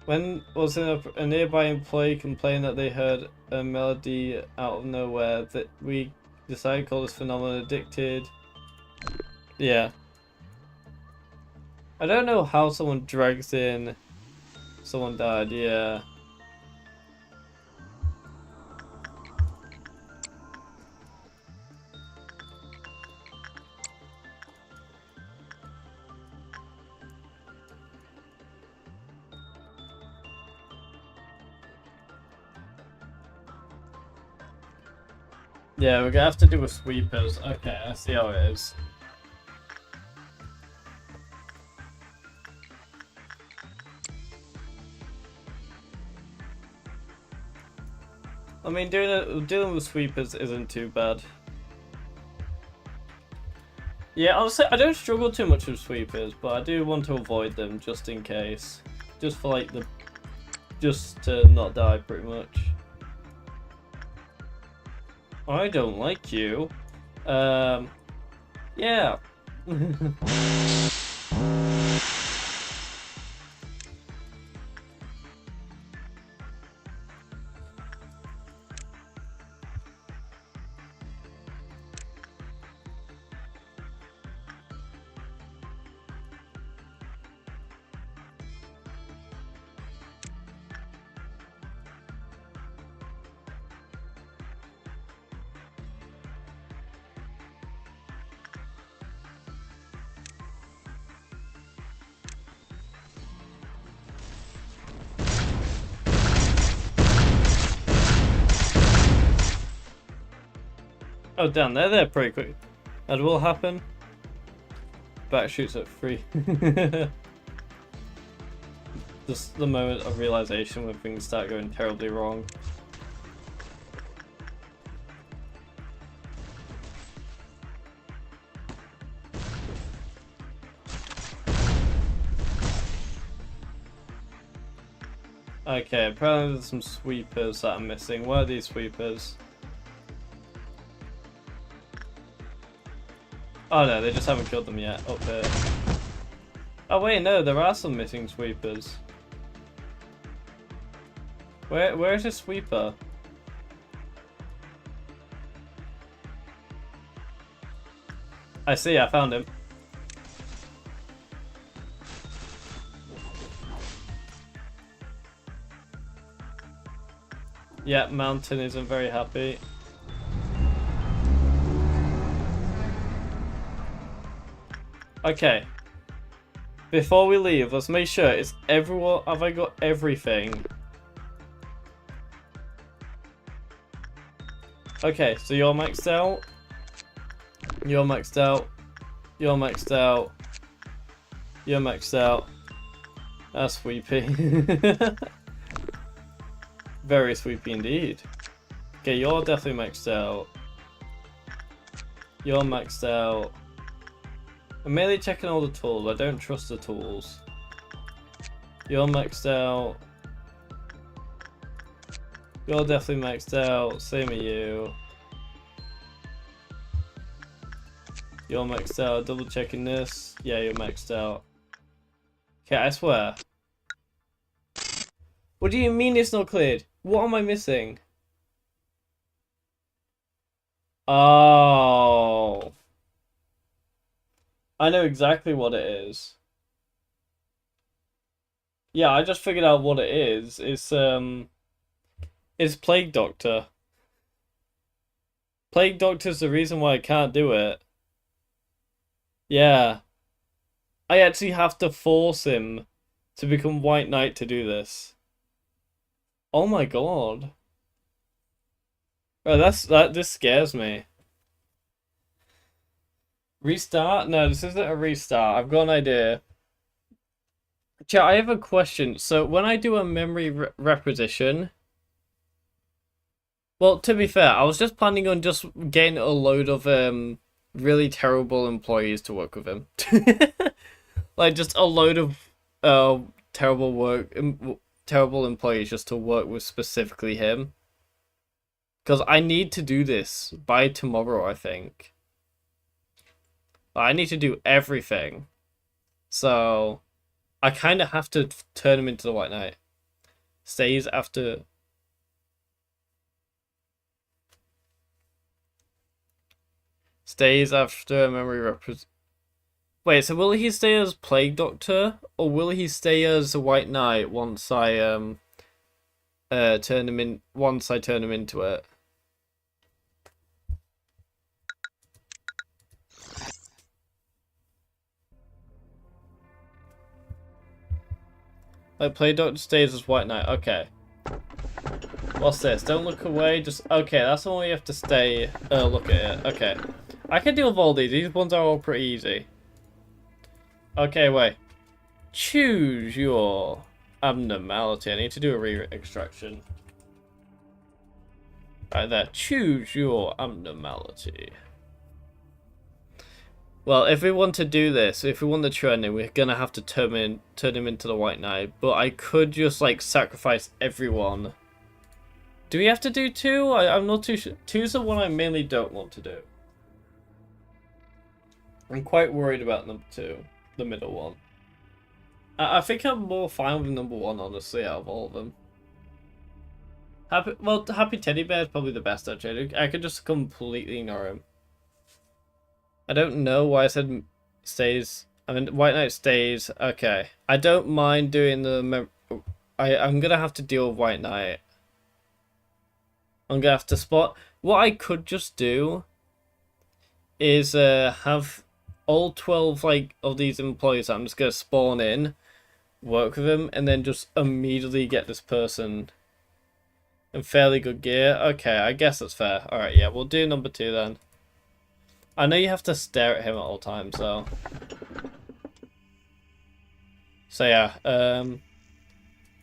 When was a nearby employee complained that they heard a melody out of nowhere, that we decided to call this phenomenon addicted. Yeah. I don't know how someone drags in someone died, yeah. Yeah, we're gonna have to do with sweepers. Okay, I see how it is. I mean, dealing with sweepers isn't too bad. Yeah, honestly, I don't struggle too much with sweepers, but I do want to avoid them just in case. Just for like just to not die, pretty much. I don't like you. Yeah. Oh damn, they're there pretty quick. That will happen. Back shoots at 3. Just the moment of realization when things start going terribly wrong. Okay, apparently there's some sweepers that I'm missing. Where are these sweepers? Oh no, they just haven't killed them yet, up there. Oh wait, no, there are some missing sweepers. Where is the sweeper? I see, I found him. Yeah, Mountain isn't very happy. Okay. Before we leave, let's make sure it's everyone. Have I got everything? Okay, so you're maxed out. You're maxed out. You're maxed out. You're maxed out. That's sweepy. Very sweepy indeed. Okay, you're definitely maxed out. You're maxed out. I'm merely checking all the tools. I don't trust the tools. You're maxed out. You're definitely maxed out. Same as you. You're maxed out. Double checking this. Yeah, you're maxed out. Okay, I swear. What do you mean it's not cleared? What am I missing? Oh. I know exactly what it is. Yeah, I just figured out what it is. It's Plague Doctor. Plague Doctor's the reason why I can't do it. Yeah. I actually have to force him to become White Knight to do this. Oh my god. Oh, this scares me. Restart? No, this isn't a restart. I've got an idea. Chat, I have a question. So when I do a memory repetition, well, to be fair, I was just planning on just getting a load of really terrible employees to work with him. Like just a load of terrible employees just to work with specifically him. Because I need to do this by tomorrow, I think. I need to do everything. So I kind of have to turn him into the White Knight. Stays after... Stays after a memory represent. Wait, so will he stay as Plague Doctor, or will he stay as a White Knight once I turn him into it? Like Plague Doctor stays as White Knight. Okay. What's this? Don't look away. Just okay. That's all you have to stay. Look at it. Okay. I can deal with all these. These ones are all pretty easy. Okay, wait. Choose your abnormality. I need to do a re-extraction. Right there. Choose your abnormality. Well, if we want to do this, if we want the training, we're gonna have to turn him into the White Knight. But I could just like sacrifice everyone. Do we have to do two? I'm not too sure. Two's the one I mainly don't want to do. I'm quite worried about number two, the middle one. I think I'm more fine with number one, honestly, out of all of them. Happy Teddy Bear is probably the best actually. I could just completely ignore him. I don't know why I said stays. I mean, White Knight stays. Okay. I don't mind doing the... I'm going to have to deal with White Knight. I'm going to have to spot... What I could just do is have all 12 like of these employees I'm just going to spawn in, work with him, and then just immediately get this person in fairly good gear. Okay, I guess that's fair. Alright, yeah, we'll do number two then. I know you have to stare at him at all times, so... So yeah,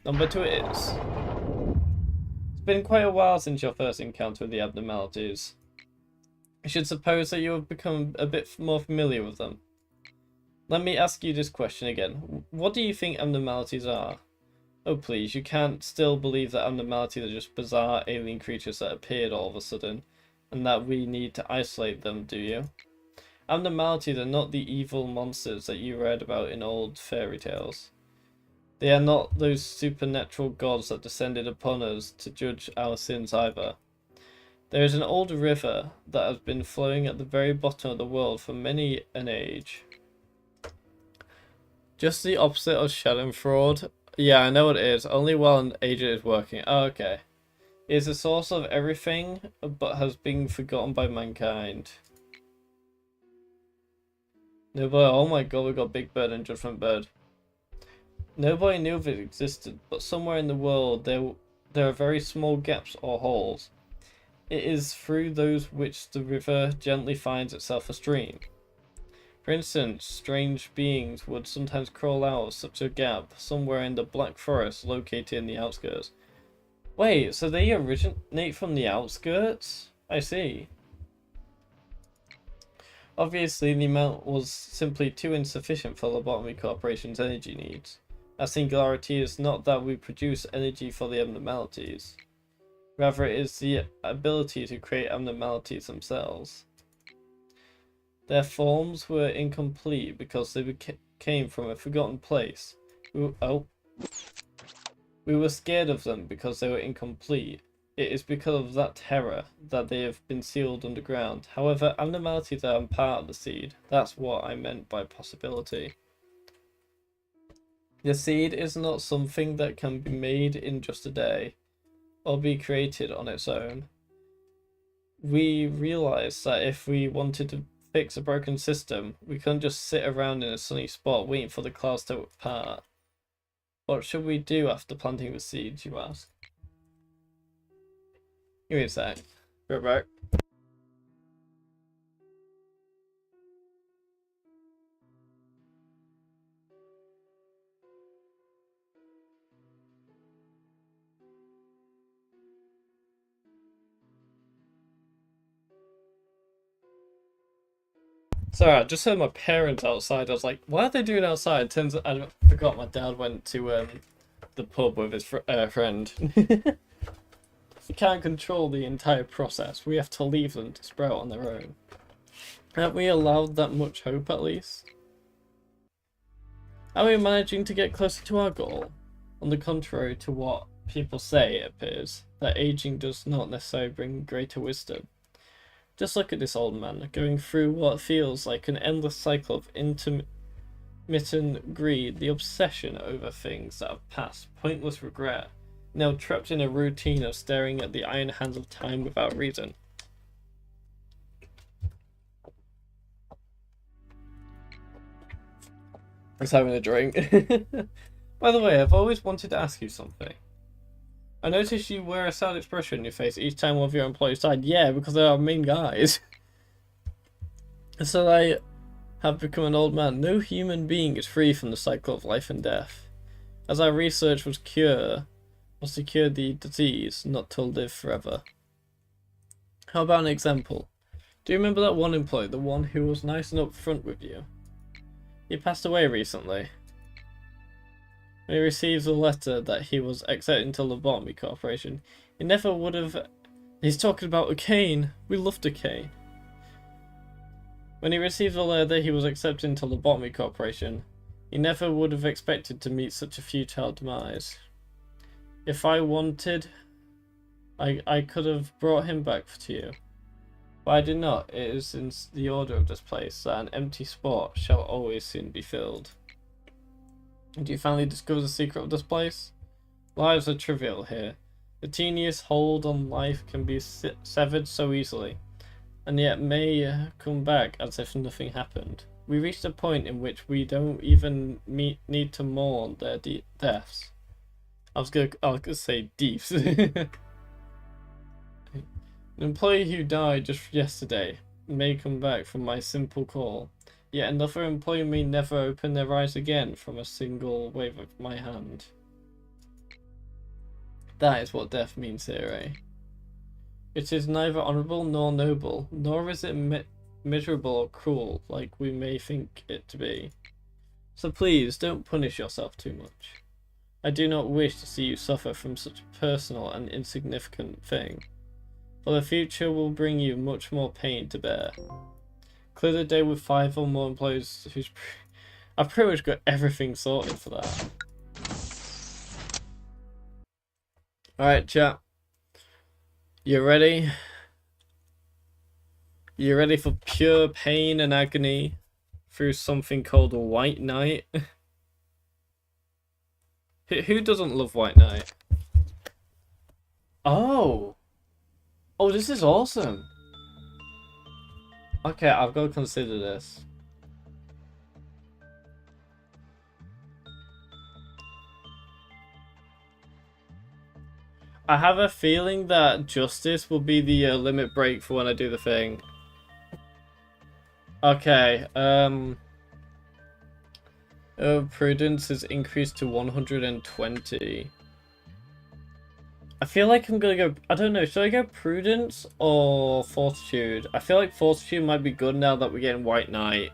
number two it is. It's been quite a while since your first encounter with the abnormalities. I should suppose that you have become a bit more familiar with them. Let me ask you this question again. What do you think abnormalities are? Oh please, you can't still believe that abnormalities are just bizarre alien creatures that appeared all of a sudden, and that we need to isolate them, do you? Abnormalities are not the evil monsters that you read about in old fairy tales. They are not those supernatural gods that descended upon us to judge our sins either. There is an old river that has been flowing at the very bottom of the world for many an age. Just the opposite of Schadenfreude. Yeah, I know what it is. Only while an agent is working. Oh, okay. It is the source of everything, but has been forgotten by mankind. Nobody, oh my god, we got Big Bird and Judgment Bird. Nobody knew if it existed, but somewhere in the world there are very small gaps or holes. It is through those which the river gently finds itself a stream. For instance, strange beings would sometimes crawl out of such a gap somewhere in the Black Forest located in the outskirts. Wait, so they originate from the outskirts? I see. Obviously, the amount was simply too insufficient for Lobotomy Corporation's energy needs. Our singularity is not that we produce energy for the abnormalities. Rather, it is the ability to create abnormalities themselves. Their forms were incomplete because they came from a forgotten place. We were scared of them because they were incomplete. It is because of that terror that they have been sealed underground. However, abnormalities are part of the seed. That's what I meant by possibility. The seed is not something that can be made in just a day, or be created on its own. We realized that if we wanted to fix a broken system, we couldn't just sit around in a sunny spot waiting for the clouds to part. What should we do after planting the seeds, you ask? Give me a sec. Be right back. Sorry, I just heard my parents outside. I was like, what are they doing outside? Turns out I forgot my dad went to the pub with his friend. We can't control the entire process. We have to leave them to sprout on their own. Haven't we allowed that much hope at least? Are we managing to get closer to our goal? On the contrary to what people say, it appears that aging does not necessarily bring greater wisdom. Just look at this old man, going through what feels like an endless cycle of intermittent greed, the obsession over things that have passed, pointless regret, now trapped in a routine of staring at the iron hands of time without reason. I was having a drink. By the way, I've always wanted to ask you something. I noticed you wear a sad expression on your face each time one of your employees died. Yeah, because they are mean guys. So I have become an old man. No human being is free from the cycle of life and death. As our research was to cure the disease, not to live forever. How about an example? Do you remember that one employee, the one who was nice and upfront with you? He passed away recently. When he receives a letter that he was accepted into Lobotomy Corporation, he never would have... He's talking about a cane. We loved a cane. When he received a letter that he was accepted into Lobotomy Corporation, he never would have expected to meet such a futile demise. If I wanted, I could have brought him back to you. But I did not. It is in the order of this place that an empty spot shall always soon be filled. And you finally discover the secret of this place? Lives are trivial here. The teeniest hold on life can be severed so easily, and yet may come back as if nothing happened. We reached a point in which we don't even need to mourn their deaths. I was gonna say deaths. An employee who died just yesterday may come back from my simple call. Yet another employee may never open their eyes again from a single wave of my hand. That is what death means here, eh? It is neither honourable nor noble, nor is it miserable or cruel like we may think it to be. So please, don't punish yourself too much. I do not wish to see you suffer from such a personal and insignificant thing, for the future will bring you much more pain to bear. Clear the day with 5 or more employees who's... I've pretty much got everything sorted for that. Alright, chat. You ready? You ready for pure pain and agony through something called a White Knight? Who doesn't love White Knight? Oh! Oh, this is awesome! Okay, I've got to consider this. I have a feeling that justice will be the limit break for when I do the thing. Okay, prudence is increased to 120. I feel like I'm gonna go... I don't know, should I go prudence or fortitude? I feel like fortitude might be good now that we're getting White Knight.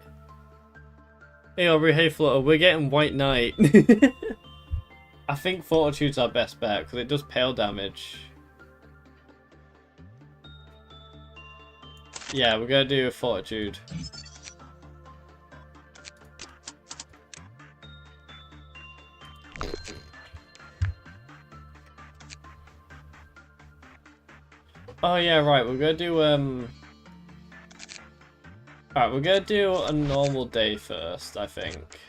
Hey Aubrey, hey Flutter, we're getting White Knight. I think fortitude's our best bet because it does pale damage. Yeah, we're gonna do fortitude. Oh yeah, right, we're gonna do alright, we're gonna do a normal day first, I think.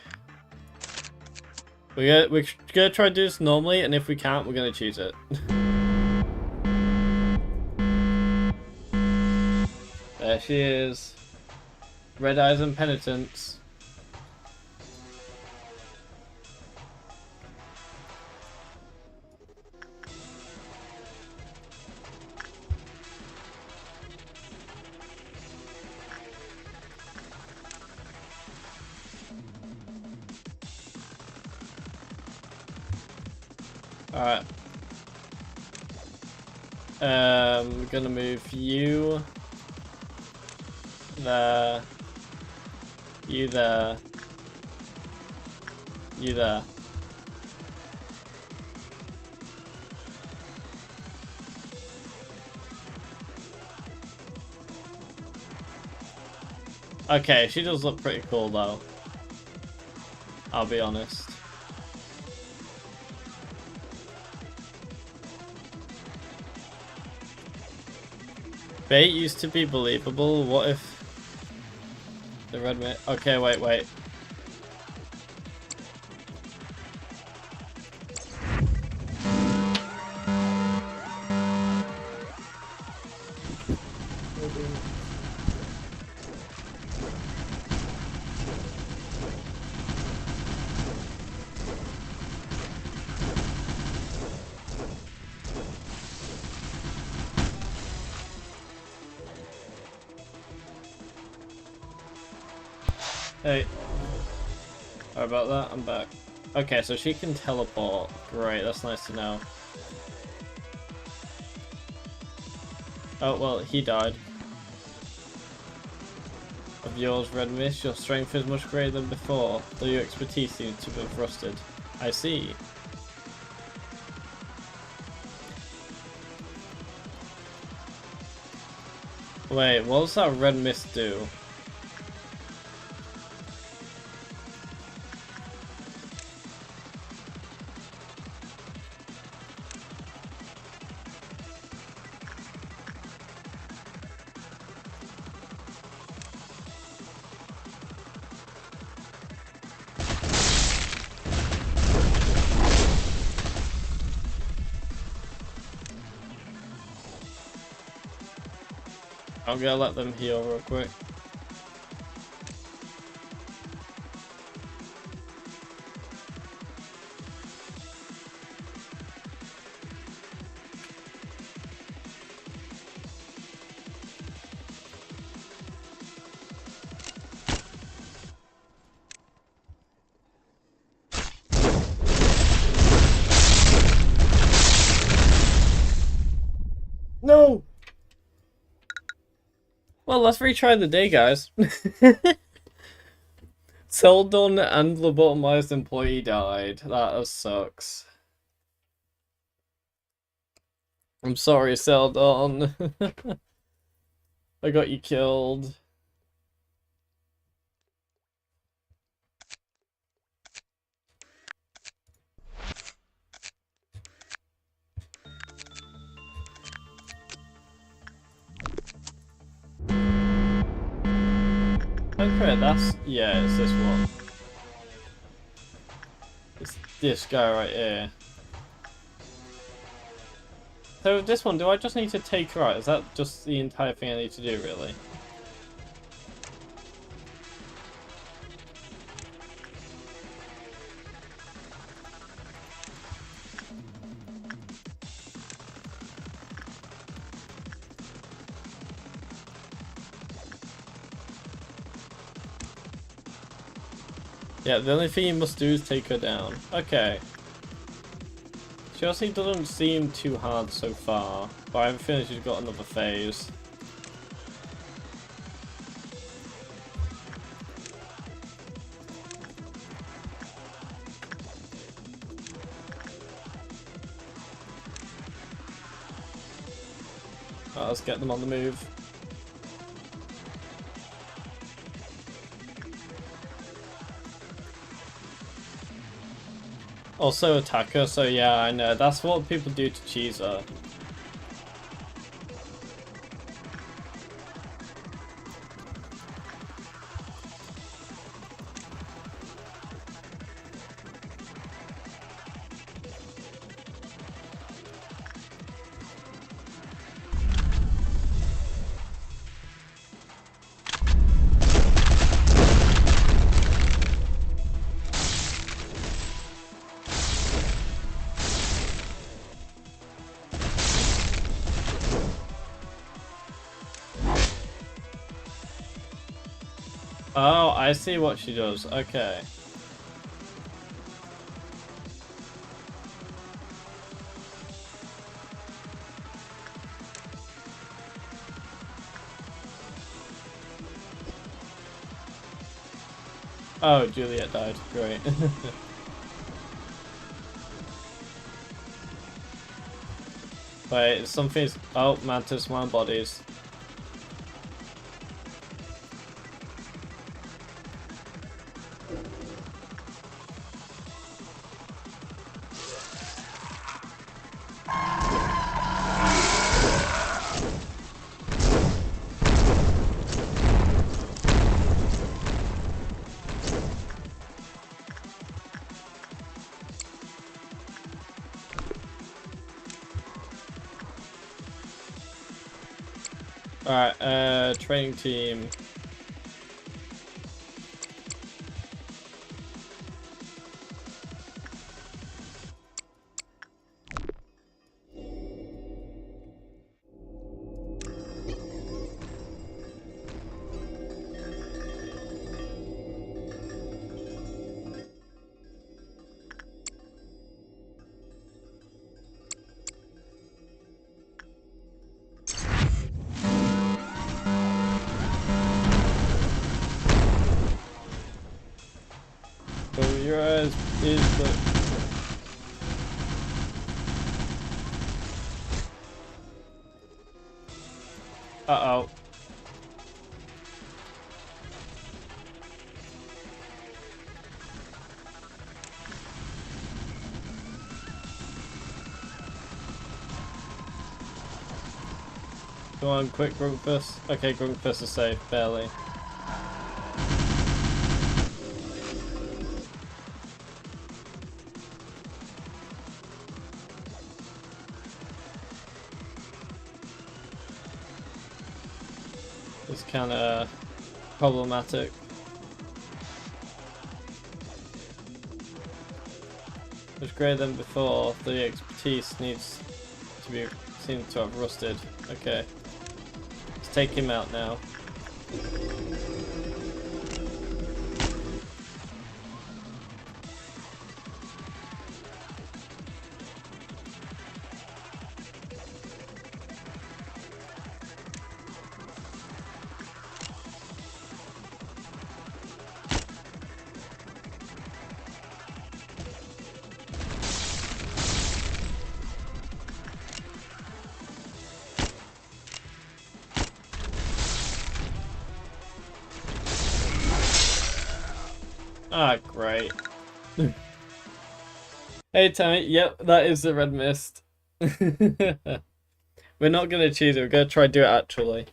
We're gonna try to do this normally, and if we can't, we're gonna choose it. There she is. Red Eyes and Penitence. Alright. We're gonna move you there, you there, you there. Okay, she does look pretty cool though. I'll be honest. Bait used to be believable. What if the red mist? Okay, wait. Hey. Sorry about that, I'm back. Okay, so she can teleport. Great, that's nice to know. Oh, well, he died. Of yours, Red Mist, your strength is much greater than before, though your expertise seems to have rusted. I see. Wait, what does that Red Mist do? I'm gonna let them heal real quick. No! Well, let's retry the day, guys. Seldon and lobotomized employee died. That sucks. I'm sorry, Seldon. I got you killed. Okay, that's... yeah, it's this one. It's this guy right here. So this one, do I just need to take her out? Is that just the entire thing I need to do, really? Yeah, the only thing you must do is take her down. Okay. She honestly doesn't seem too hard so far, but I have a feeling she's got another phase. Right, let's get them on the move. Also attacker, so yeah, I know. That's what people do to cheese her. Oh, I see what she does. Okay. Oh, Juliet died. Great. Wait, something's... Oh, Mantis Man bodies. Alright, training team. So your eyes is the... Uh-oh. Go on, quick, Grunkfist. Okay, Grunkfist is safe, barely. It's kind of problematic. It's greater than before. The expertise needs to be seems to have rusted. Okay, let's take him out now. Ah, great. Hey, Tammy. Yep, that is the red mist. We're not gonna cheat it. We're gonna try to do it actually.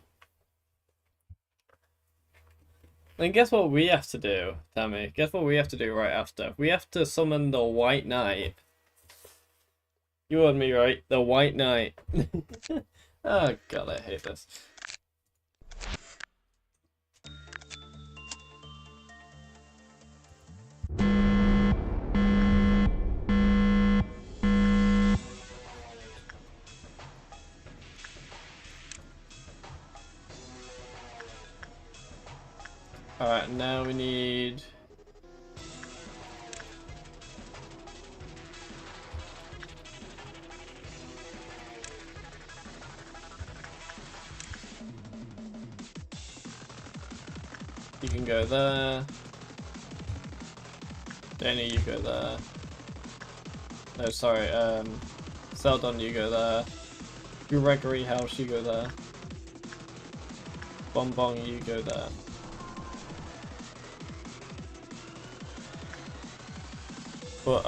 Then guess what we have to do, Tammy? Guess what we have to do right after? We have to summon the White Knight. You heard me right. The White Knight. Oh god, I hate this. Alright, now we need... You can go there. Danny, you go there. No, sorry, Seldon, you go there. Gregory House, you go there. Bonbon, you go there. But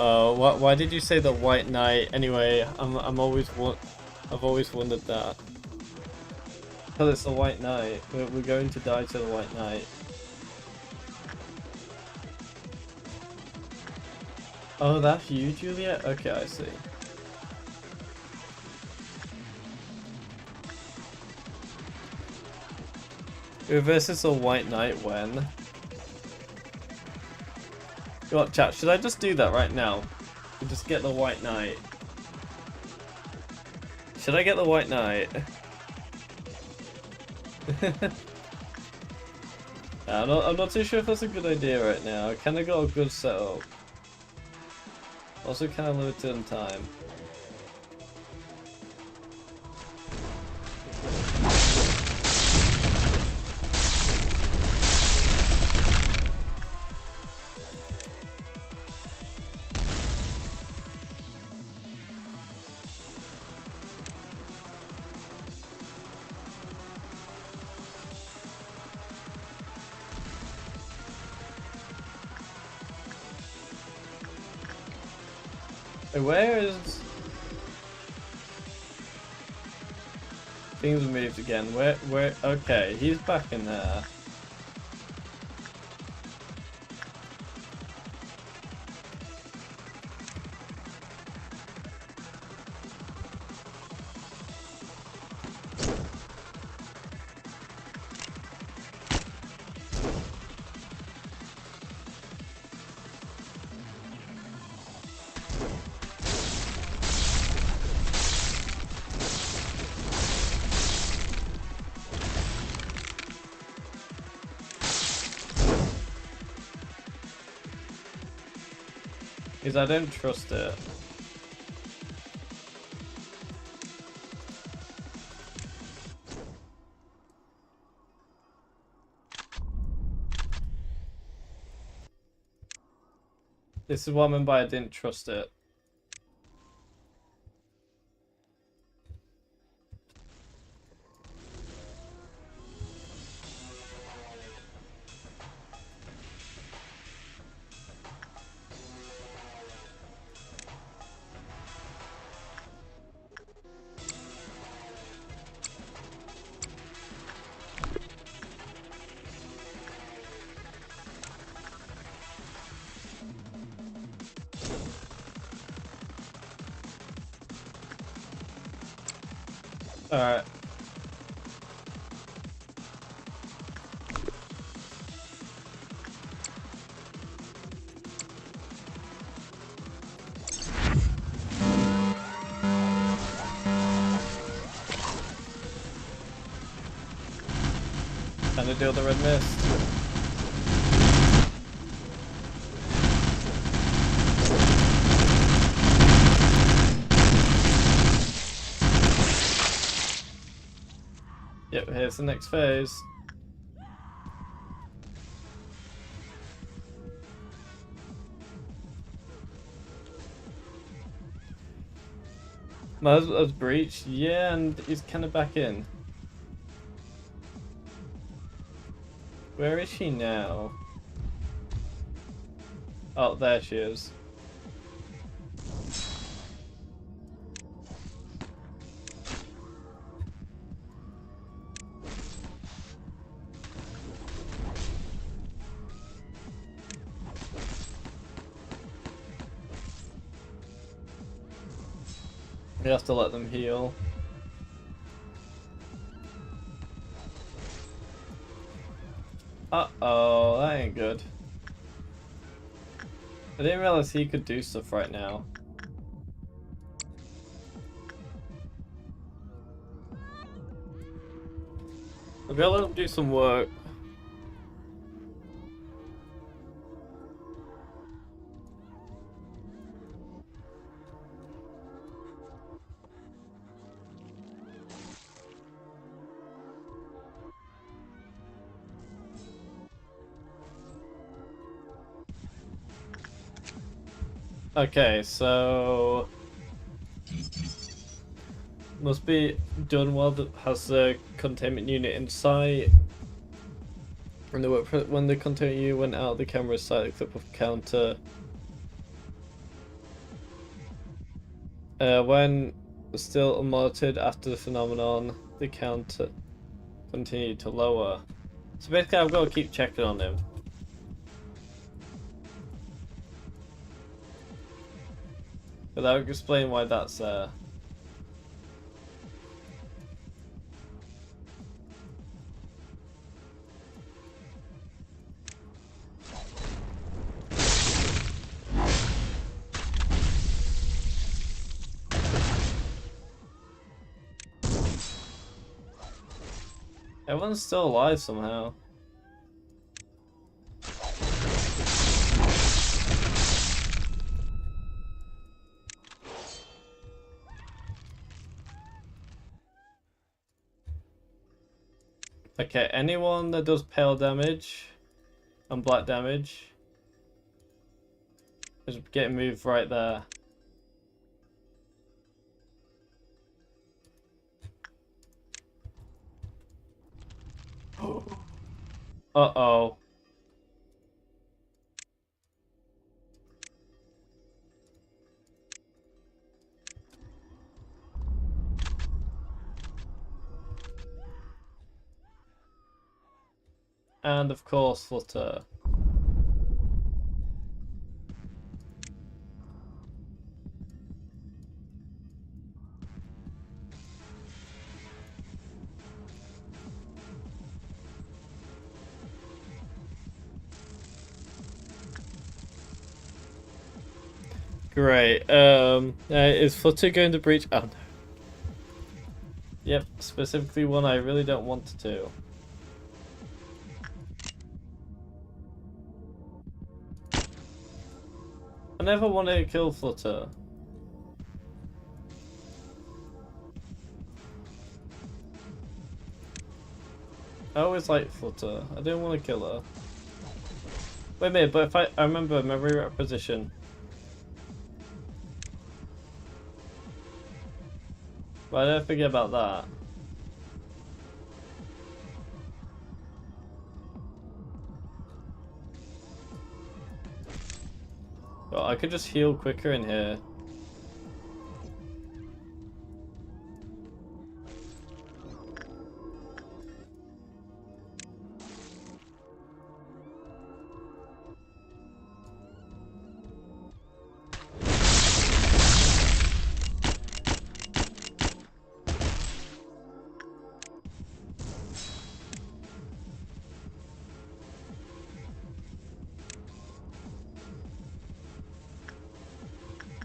why did you say the White Knight? Anyway, I've always wondered that. Because it's the White Knight. We're going to die to the White Knight. Oh, that's you, Juliet? Okay, I see. Versus a White Knight when? What, chat? Should I just do that right now? Just get the White Knight. Should I get the White Knight? I'm not too sure if that's a good idea right now. I kind of got a good setup. Also kind of limited in time. Where is... Things moved again. Where? Okay, he's back in there. Because I don't trust it. This is what I meant by I didn't trust it. Alright. Trying to deal the red mist. Yep, here's the next phase. Maz breached, yeah, and he's kind of back in. Where is she now? Oh, there she is. We have to let them heal. Uh-oh, that ain't good. I didn't realize he could do stuff right now. Maybe I'll let him do some work. Okay, so must be done while it has the containment unit in sight. When the containment unit went out, the camera sight clip of counter. When still unmonitored after the phenomenon, the counter continued to lower. So basically, I've got to keep checking on him. But that would explain why that's there. Everyone's still alive somehow. Okay, anyone that does pale damage and black damage is getting moved right there. Uh-oh. And of course, Flutter. Great. Is Flutter going to breach? Oh no. Yep, specifically one I really don't want to do. I never wanted to kill Flutter. I always liked Flutter. I didn't want to kill her. Wait a minute, but if I remember memory reposition. But I don't forget about that. Well, I could just heal quicker in here.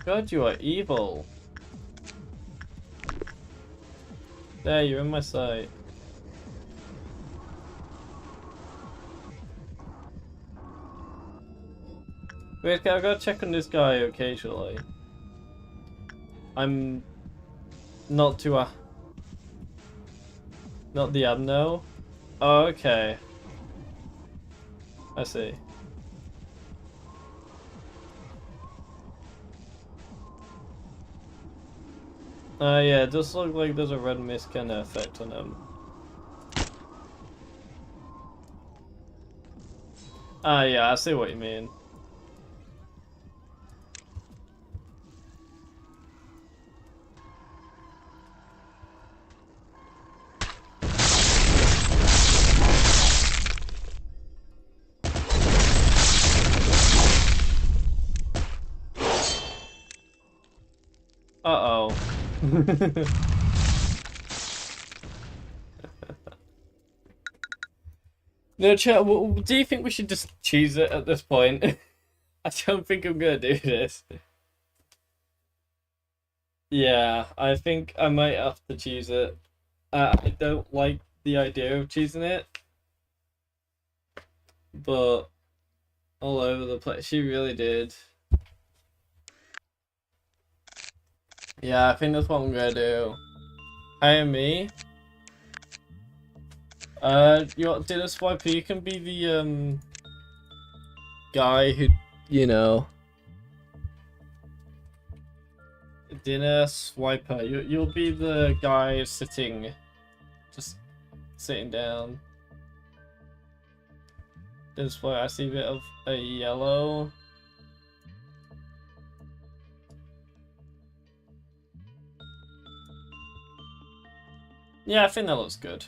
God, you are evil. There, you're in my sight. Wait, I gotta check on this guy occasionally. I'm not too not the Abno. Oh, okay. I see. Yeah, it does look like there's a red mist kind of effect on him. Yeah, I see what you mean. Uh-oh. No, chat, do you think we should just choose it at this point? I don't think I'm gonna do this. Yeah, I think I might have to choose it. I don't like the idea of choosing it. But all over the place, she really did. Yeah, I think that's what I'm gonna do. Hire me. You want dinner swiper? You can be the guy who, you know, dinner swiper. You'll be the guy sitting, just sitting down. Dinner swiper. I see a bit of a yellow. Yeah, I think that looks good.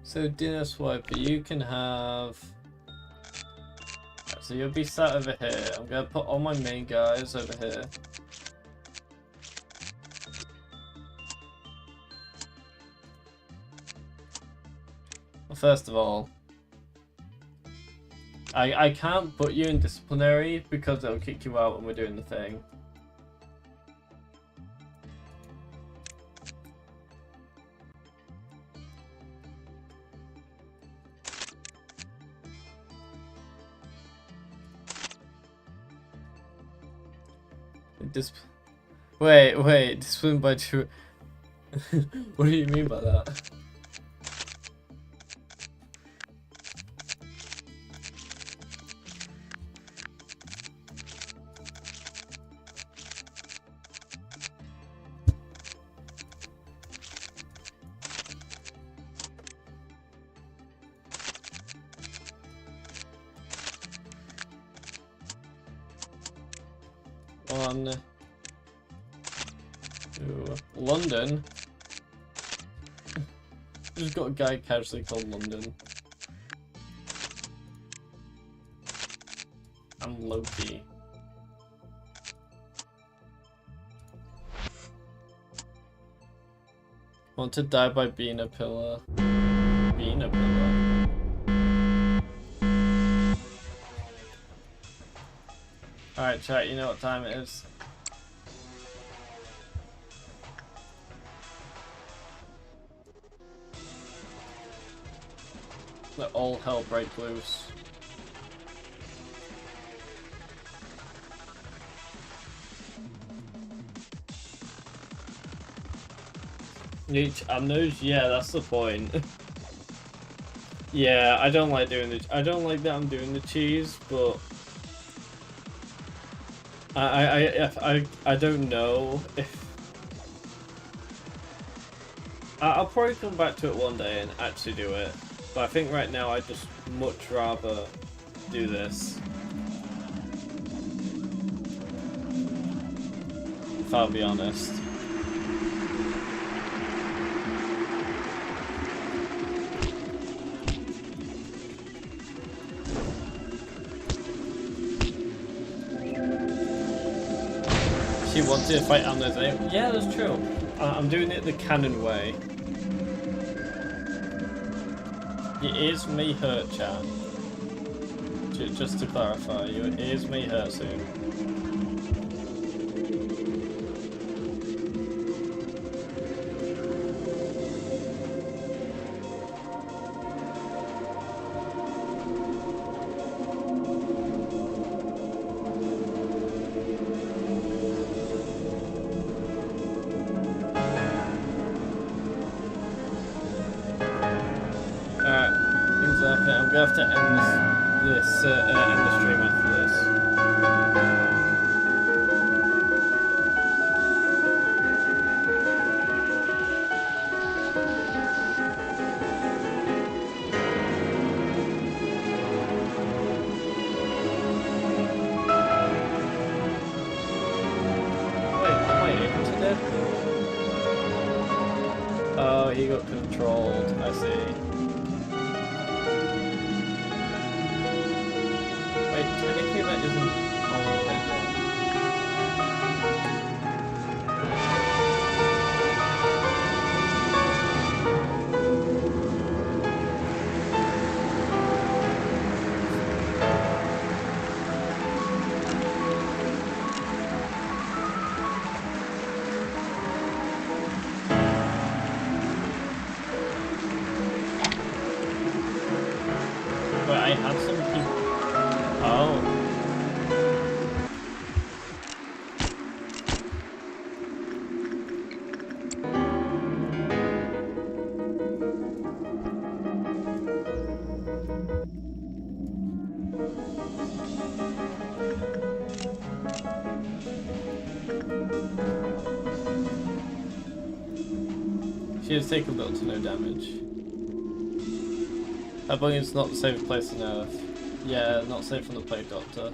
So dinner swiper, you can have. So you'll be sat over here. I'm gonna put all my main guys over here. Well, first of all, I can't put you in disciplinary because it'll kick you out when we're doing the thing. Wait, discipline by two. What do you mean by that? On to London. Just got a guy casually called London. I'm Loki. Want to die by being a pillar. Being a pillar. Alright, chat, you know what time it is. Let all hell break loose. Yeah, that's the point. Yeah, I don't like doing I don't like that I'm doing the cheese, but I don't know if I'll probably come back to it one day and actually do it. But I think right now I'd just much rather do this. If I'll be honest. She wanted to fight on those. Yeah, that's true. I'm doing it the canon way. Your ears may hurt, chat. Just to clarify, your ears may hurt soon. I'm gonna have to end end the stream after this. Wait, am I able to dead? Oh, he got controlled. I see. Technically that isn't all the way down. But I had some people. Oh. She has taken little to no damage. I believe it's not the safest place on Earth. Yeah, not safe from the Plague Doctor.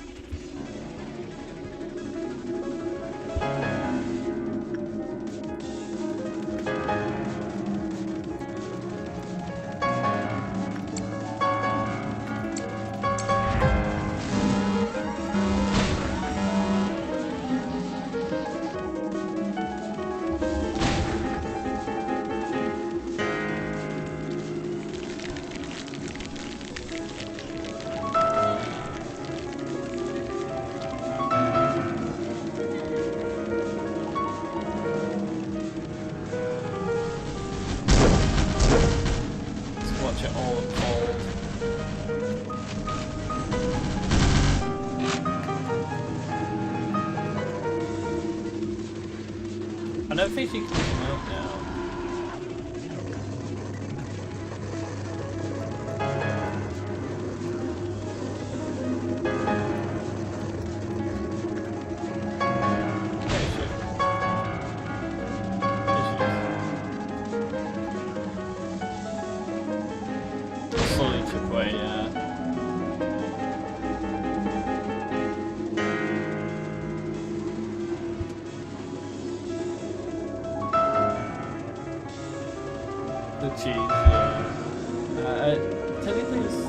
I don't think she can come out now. Slowly took away, yeah. cheese, yeah. Technically it's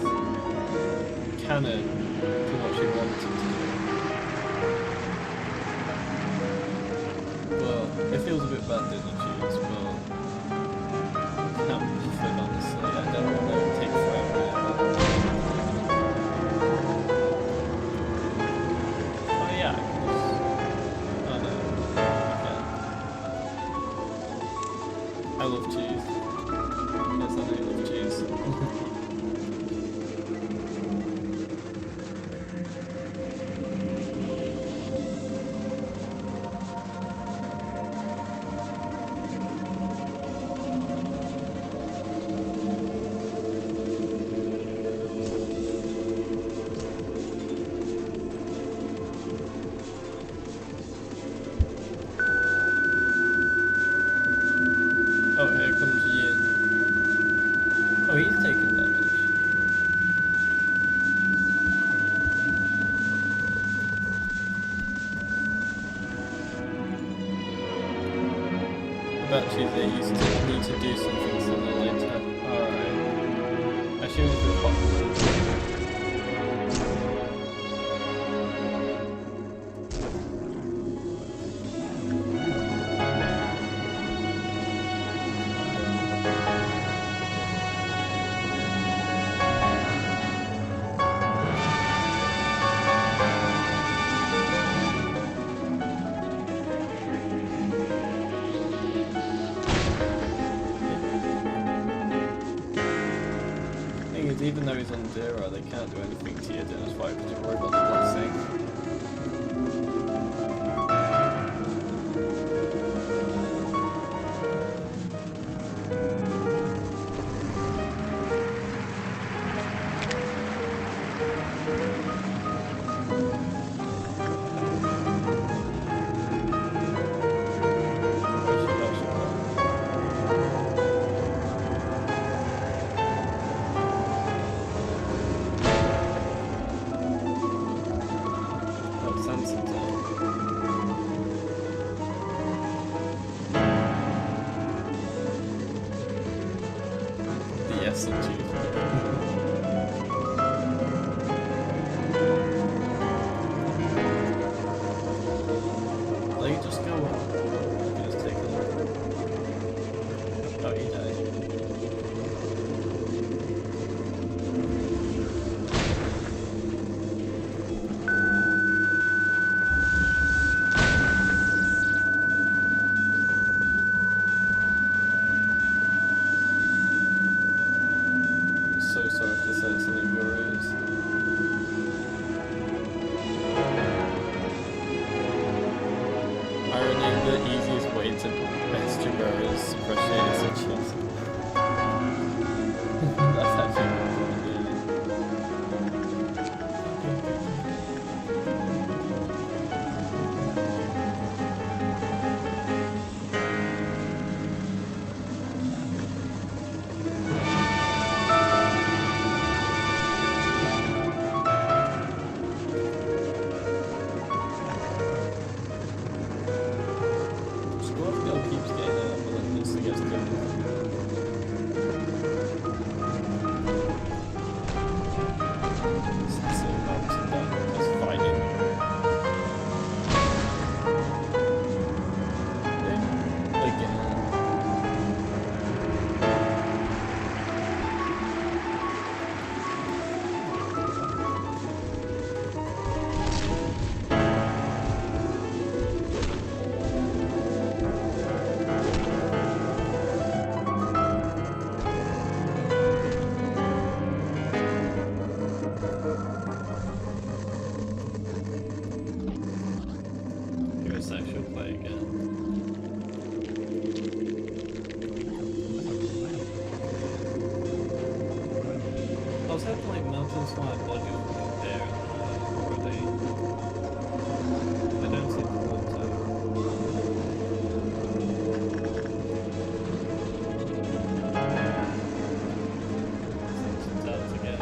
canon to what she wanted to do. Well, it feels a bit bad doing the cheese, but I'm perfect, honestly. I don't want to take forever. Oh yeah, oh no. Okay. I love cheese. Yes, I do love cheese. Oh, here comes Yin. Oh, he's taking damage. I bet you they used to need to do something sooner or later. Alright. I assume it's with Popcorn. Even though he's on zero, they can't do anything to you, that's why, because you're worried about the blessing. Yes, indeed. Let you just go on. You can just take a look. Oh, he died. So sorry if this hurts any of your ears. Irony, the easiest way to best your bow is suppressing it as a cheese. That's actually a good point, yeah. Keeps getting it, but then this gets done. Mountains like body there already. I don't see the water. Something's out again.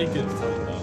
take his time though.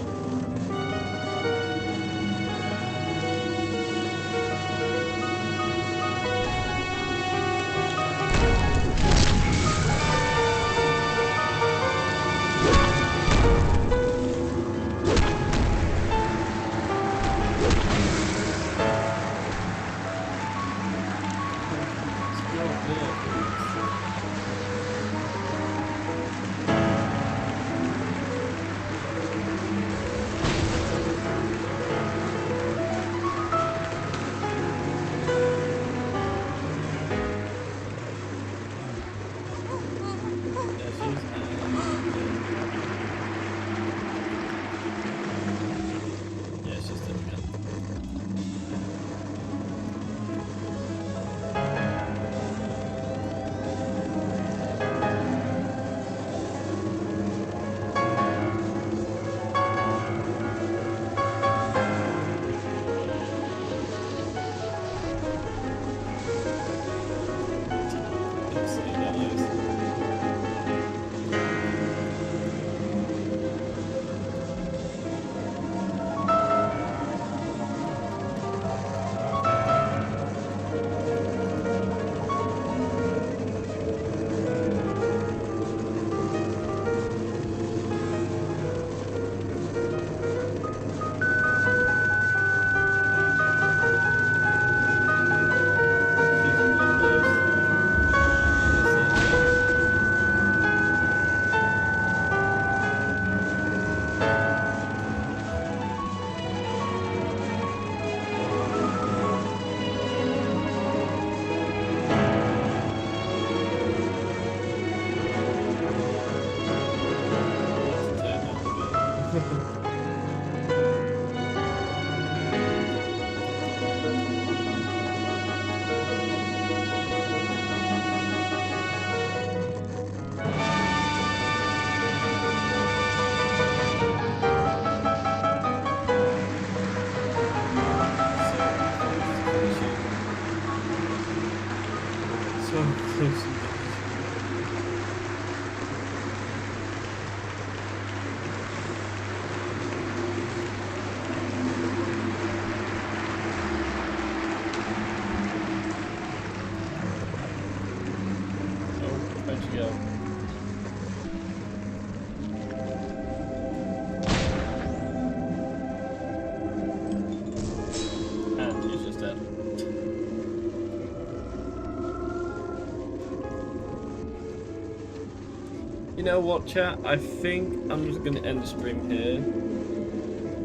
You know what, chat? I think I'm just gonna end the stream here.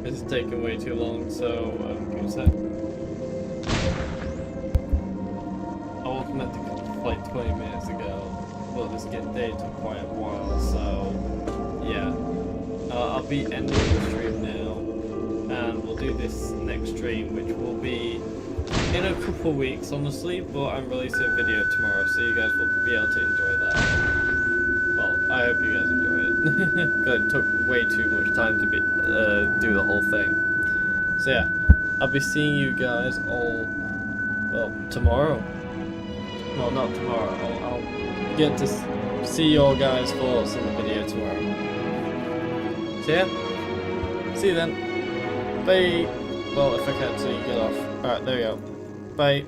It's taken way too long, so give me a sec. I was meant to come like 20 minutes ago, but this day took quite a while, so yeah. I'll be ending the stream now, and we'll do this next stream, which will be in a couple of weeks, honestly, but I'm releasing a video tomorrow, so you guys will be able to enjoy that. I hope you guys enjoy it. Because it took way too much time to do the whole thing. So yeah, I'll be seeing you guys all, well, tomorrow. Well, not tomorrow. I'll get to see your guys' thoughts in the video tomorrow. So yeah, see you then. Bye. Well, if I can't see you, get off. Alright, there we go. Bye.